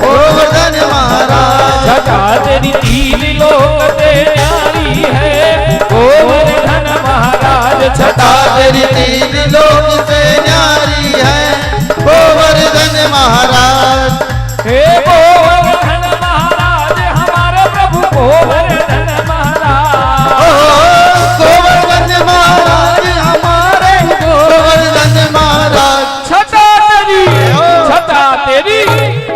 गोवर्धन महाराज, छटा तेरी तीन लोक से न्यारी है, गोवर्धन महाराज छटा तेरी तीन लोक से न्यारी है गोवर्धन महाराज, हे गोवर्धन महाराज हमारे प्रभु गोवर्धन महाराज, गोवर्धन महाराज हमारे गोवर्धन महाराज, छटा तेरी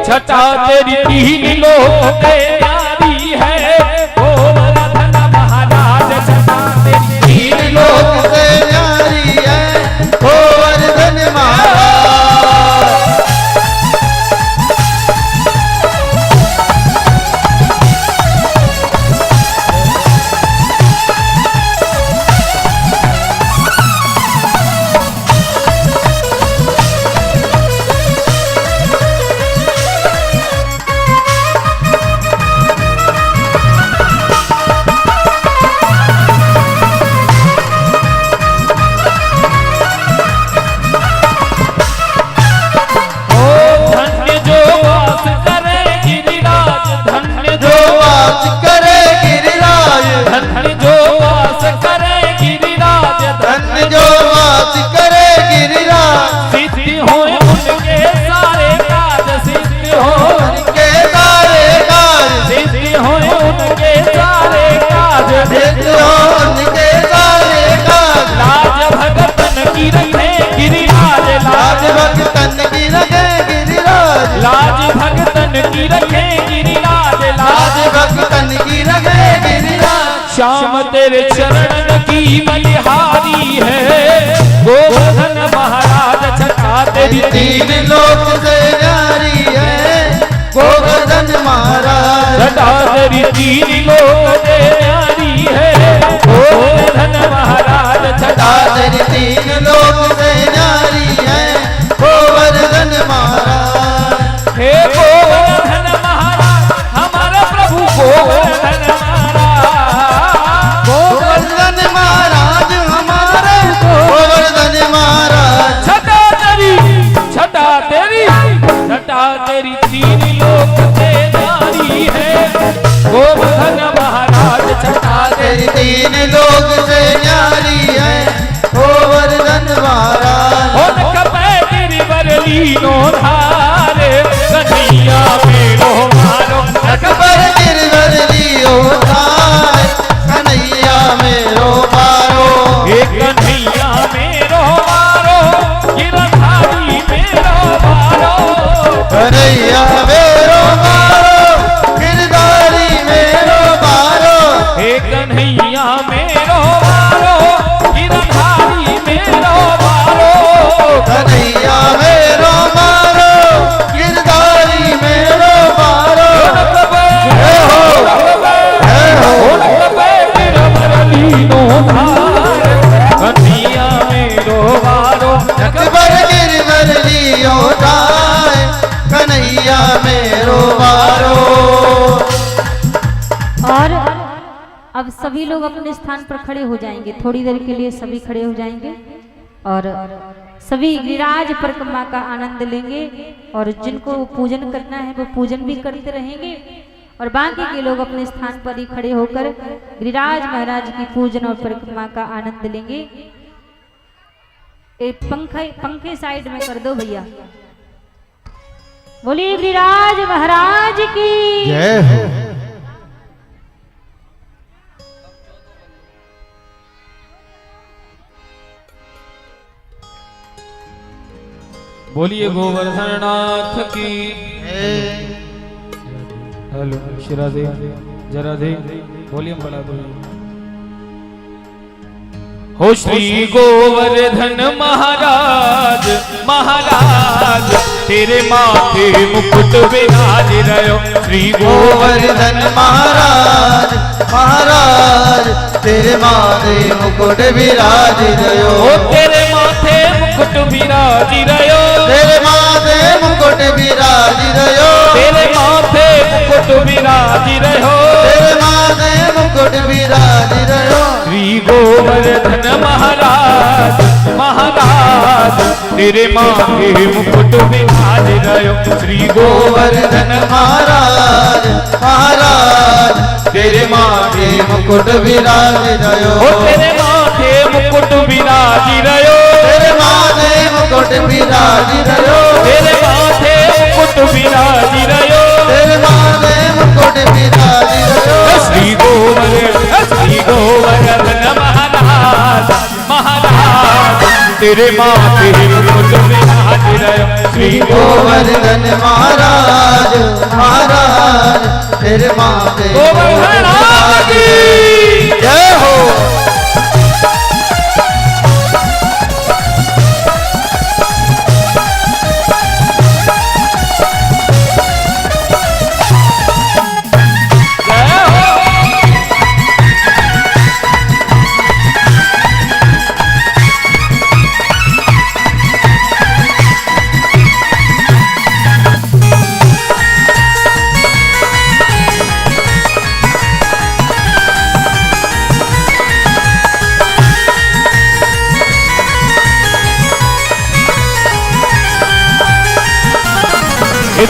छटा तेरी तीन लोक से न्यारी है, गोवर्धन महाराज छटा तेरी तीन लोक से चित्र उनके सारे काज। लाज भगतन की रखे गिरिराज, लाज भगतन की रखे गिरिराज, लाज भगतन की रखे गिरिराज, लाज भगतन की रखे गिरिराज। श्याम तेरे चरण की बलिहारी है, गोवर्धन महाराज छटा तेरी तीन लोक से न्यारी है, गोवर्धन महाराज। छटा तेरी तीन लोक से न्यारी है, गोवर्धन महाराज छटा तेरी तीन लोक से न्यारी है, गोवर्धन महाराज। हे गोवर्धन महाराज हमारा प्रभु गोवर्धन महाराज, गोवर्धन महाराज हमारे, गोवर्धन महाराज। छटा तेरी तीन लोक से न्यारी है, गोवर्धन महाराज छटा तेरी तीन लोक से न्यारी है, गोवर्धन महाराज। हो कपै गिरिवर लीनो धारे, कन्हैया मेरो मारो अकबर गिरवर लियो थाय, कन्हैया मेरो मारो। हे कन्हैया मेरो मारो, गिरधारी मेरो मारो, कन्हैया मेरो मारो, गिरधारी मेरो मारो। हे कन्हैया मेरो मारो, गिरधारी मेरो मारो, कन्हैया मेरो मारो, गिरधारी मेरो मारो। जय हो, जय हो। कन्हैया मेरो मारो, अकबर गिरवर लियो थाय, कन्हैया मेरो मारो। और अब सभी लोग अपने स्थान पर खड़े हो जाएंगे, थोड़ी देर के लिए सभी खड़े हो जाएंगे और सभी गिरिराज परिक्रमा का आनंद लेंगे। और जिनको पूजन करना है वो पूजन भी करते रहेंगे और बाकी के लोग अपने स्थान पर ही खड़े होकर गिरिराज महाराज की पूजन और परिक्रमा का आनंद लेंगे। एक पंखे साइड में कर दो भैया। बोलिए गिरिराज महाराज की जय हो। बोलिए गोवर्धन नाथ की। हेलो शिरा दे जरा दे, वॉल्यूम बढ़ा दो। हो श्री गोवर्धन महाराज, महाराज तेरे माथे मुकुट विराज रहो। श्री गोवर्धन महाराज, महाराज तेरे माथे मुकुट विराज रहो। हो तेरे माथे मुकुट विराज रहो, तेरे माथे मुकुट विराज रहो, तेरे माथे मुकुट विराज रहो, तेरे माथे मुकुट विराज रहो। श्री गोवर्धन महाराज, महाराज तेरे माथे मुकुट विराज रहो। श्री गोवर्धन महाराज, महाराज तेरे माथे मुकुट विराज रहो। हो तेरे माथे मुकुट विराज रहो, तेरे माथे मुकुट विराज रहो, तेरे माथे मुकुट विराज रहो, तेरे माथे मुकुट विराज रहो। श्री गोवर्धन महाराज, महाराज तेरे माथे मुकुट विराज रहो। श्री गोवर्धन महाराज, महाराज तेरे माथे गोवर्धन नाथ की जय हो।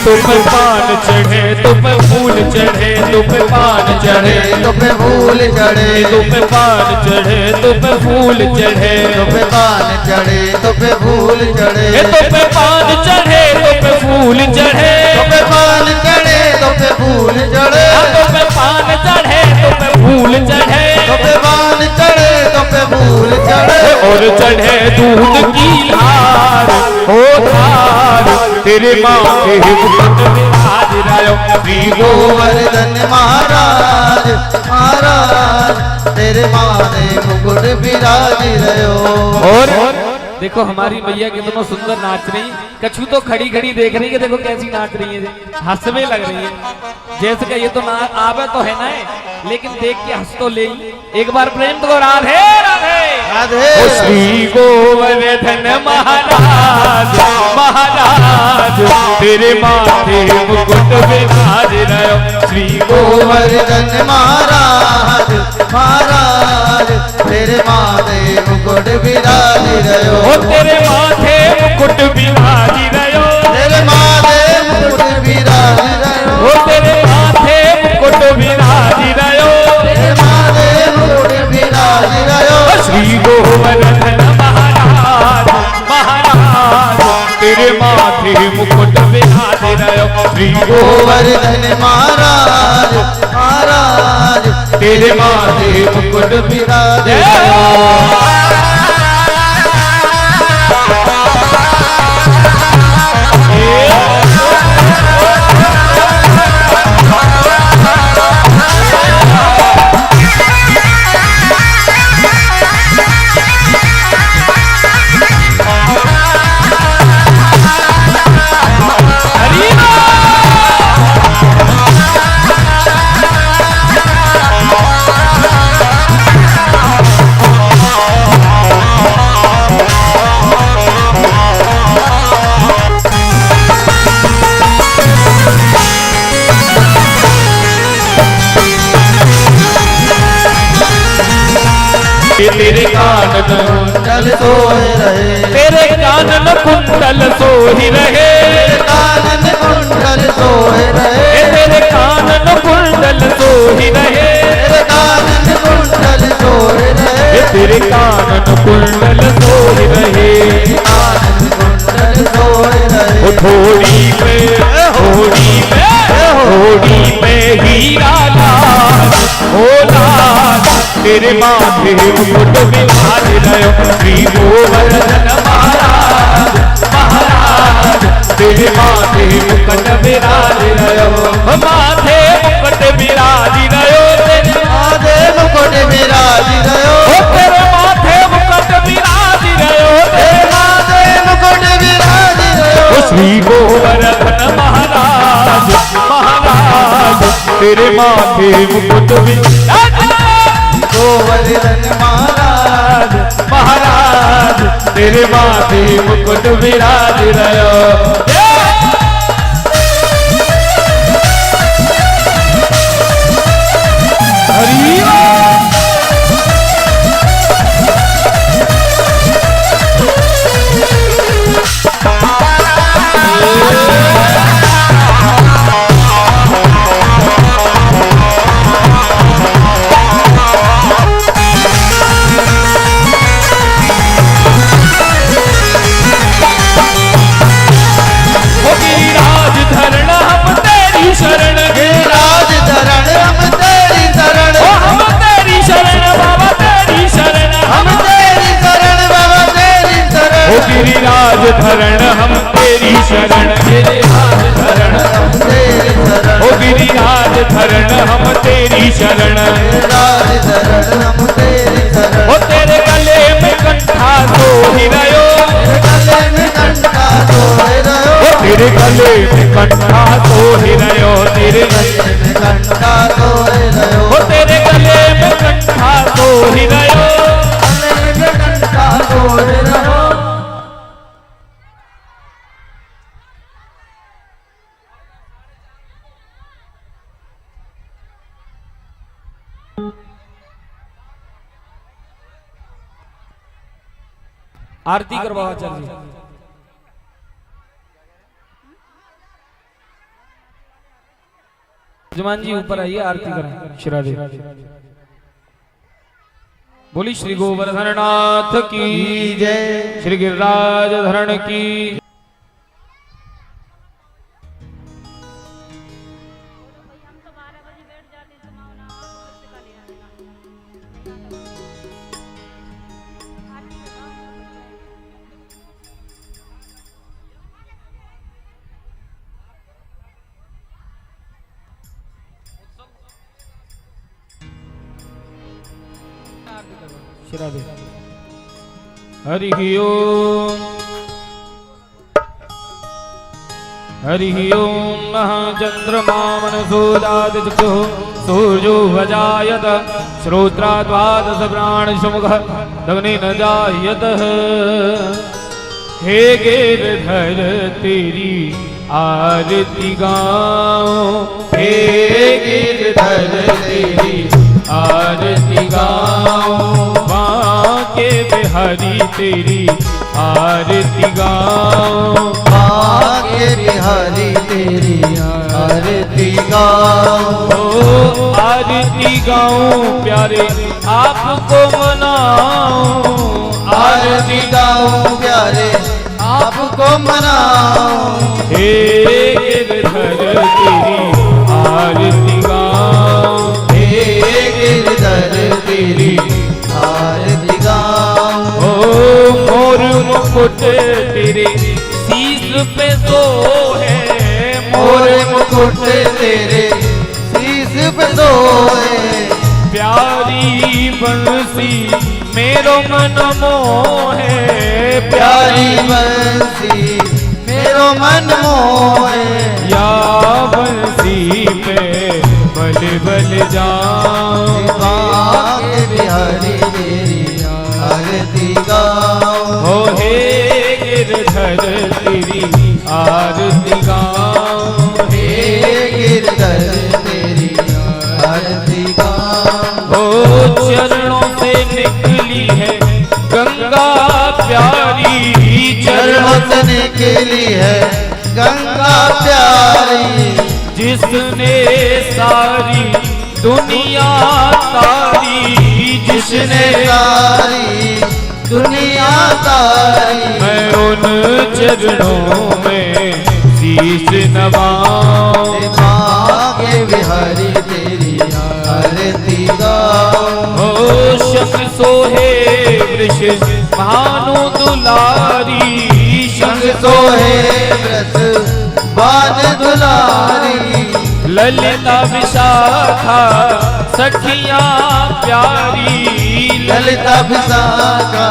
तुम पान चढ़े तुम फूल चढ़े, तुम पान चढ़े तुम फूल चढ़े, तुम पान चढ़े तुम फूल चढ़े, तुम पान चढ़े तुम फूल चढ़े, तुम पान चढ़े तुम फूल चढ़े, तुम पान चढ़े तुम फूल चढ़े, तुम पान चढ़े तुम फूल चढ़े, तुम और चढ़े दूध की धार हो धार तेरे माथे मुकुट विराज रहो श्री गोवर्धन महाराज महाराज तेरे माथे मुकुट विराज रहो। और देखो हमारी मैया कितना सुंदर नाच रही, कछु तो खड़ी खड़ी देख रही है, देखो कैसी नाच रही है, हंसवे लग रही है जैसे कि ये तो ना आवे तो है ना, लेकिन देख के हंस तो ले। एक बार प्रेम तो राधे राधे राधे श्री गोवर्धन महाराज महाराज तेरे माथे मुकुट विराज रहो श्री गोवर्धन महाराज महाराज तेरे माथे मुकुट विराज रहो। ओ तेरे माथे मुकुट विराज रहो तेरे माथे मुकुट विराज रहो। ओ तेरे माथे मुकुट विराज रहो तेरे माथे मुकुट विराज रहो। श्री गोवर्धन महाराज महाराज तेरे माथे मुकुट विराज रहो श्री गोवर्धन महाराज महाराज तेरे माथे मुकुट विराज रहो। तेरे कानन कुंडल सोए रहे। तेरे कानन कुंडल सोही रहे कानन कुंडल सोए रहे। तेरे कानन कुंडल सोही रहे तेरे कानन कुंडल सोए रहे। तेरे कानन कुंडल सोही रहे कानन कुंडल सोए रहे। थोड़ी में हीरा लाल हो लाल तेरे माथे मुकुट विराज रहो श्री गोवर्धन महाराज महाराज तेरे माथे मुकुट विराज रहो माथे मुकुट विराज रहो तेरे माथे मुकुट विराज रहो। तेरे माथे मुकुट विराज रहो तेरे माथे मुकुट विराज रहो। श्री गोवर्धन महाराज महाराज तेरे माथे मुकुट विराज गोवर्धन महाराज महाराज तेरे माथे मुकुट विराज रहो। शरण राज धरण हम तेरी शरण। हम तेरी शरण बाबा तेरी शरण हम तेरी शरण बाबा तेरी शरण। ओ गिरिराज धरण हम तेरी शरण गिरिराज धरण हम तेरी शरण। ओ गिरिराज धरण हम तेरी शरण राज धरण हम तेरी शरण। ओ तेरे गले में कंठा सोही रहो गले में कंठा सोए रहो। ओ तेरे गले में कंठा सोही रहो तेरे गले में कंठा सोए रहो। ओ तेरे गले में कंठा सोही रहो गले में कंठा सोए रहो। आरती करवाओ आचार्य जी। जमान जी ऊपर आइए आरती करें श्रादे। बोली श्री गोवर्धन नाथ की जय। श्री गिरिराज धरण की। हरि ओम हरि ओम महाचंद्रमा मनसोदादिचक्षुः सूर्यो वजायत श्रोत्रा द्वादश प्राणसमुखः दग्नेन जायतः। हे गिरधर तेरी आरती गाओ, हे गिरधर तेरी आरती गाओ, बांके बिहारी तेरी आरती गाओ, बांके बिहारी तेरी आरती गाओ। ओ आरती गाऊं प्यारे आपको मनाऊं, आरती गाऊं प्यारे आपको मनाऊं। हे गिरधर तेरी आरती गाऊं, हे गिरधर तेरी आरती गाऊं। ओ मोर मुकुट तेरे शीश पे सोहे, मोर मुकुट तेरे शीश पे सोए। प्यारी बंसी मेरो मन मोहे, प्यारी बंसी मेरो मन मोहे। या बंसी पे बल बल जाऊं, बांके बिहारी तेरी आरती गाऊं। हो हे गिरधर तेरी आरती गाऊं, हे गिरधर तेरी आरती गाऊं। हो चरणों से निकली है गंगा प्यारी, चरणों से निकली है गंगा प्यारी। जिसने सारी दुनिया तारी, जिसने सारी दुनिया तारी। मैं उन चरणों में शीश नवाऊं, बांके बिहारी तेरी आरती गाऊं। हो शंख सोहे वृष भानु दुलारी, शंख सोहे व्रत बान दुलारी। ललिता विशाखा सखियां प्यारी, ललिता विशाखा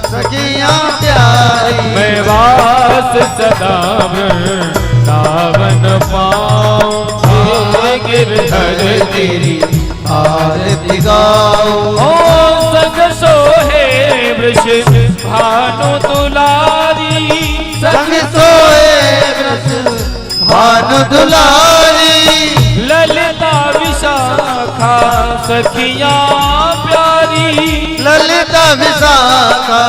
सखियां प्यारी। मैं वास सदा वृंदावन पाऊं, हे गिरधर तेरी आरती गाऊं। ओ संग सोहे वृष भानु दुलारी, संग सोए व्रत भानु दुलारी। ललिता विशाखा सखियां प्यारी, ललिता विशाखा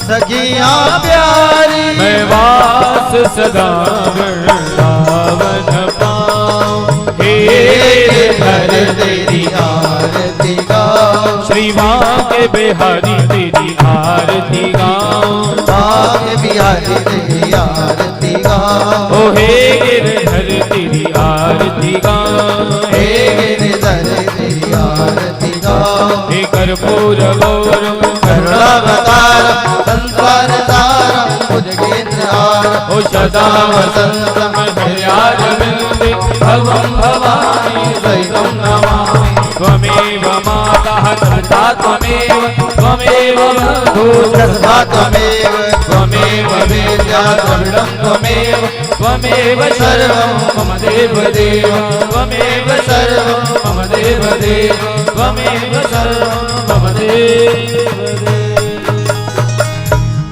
सखियां प्यारी। मैं वास सदा वृंदावन पाऊं, हे गिरधर तेरी आरती गाऊं। श्री बांके बिहारी तेरी आरती गाऊं, बांके बिहारी तेरी आरती गाऊं। ओ हे गिरधर तेरी आरती गाऊं, हे गिरधर तेरी आरती गाऊं। हे कर्पूर गौरम करुणावतारं संसार तारं भुजगेन्द्रहारं। ओ सदा वसंतम हृदयारविन्दे भवं भवानी सहितं नमामि। त्वमेव माता पिता त्वमेव, त्वमेव बन्धुः त्वमेव त्वमेव वेद्या द्रविडं त्वमेव, त्वमेव सर्वं मम देवदेव, त्वमेव सर्वं मम देवदेव, त्वमेव सर्वं मम देवदेव।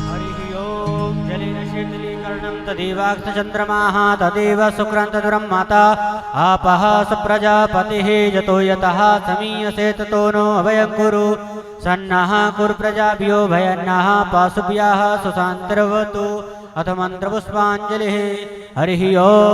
हरिः ओम जलेन शीतलीकरणं तदेवाग्निचन्द्रमाः तदेव सुक्रन्तदुरं माता आपः सप्रजापतिः जतो यतः समीयसे ततो नो अभयं कुरु सन्नः कुरु प्रजाभ्यो भयन्नः पाशुभ्यः सुशान्तिर्भवतु अथ मन्त्रपुष्पाञ्जलिः हरिः ओम।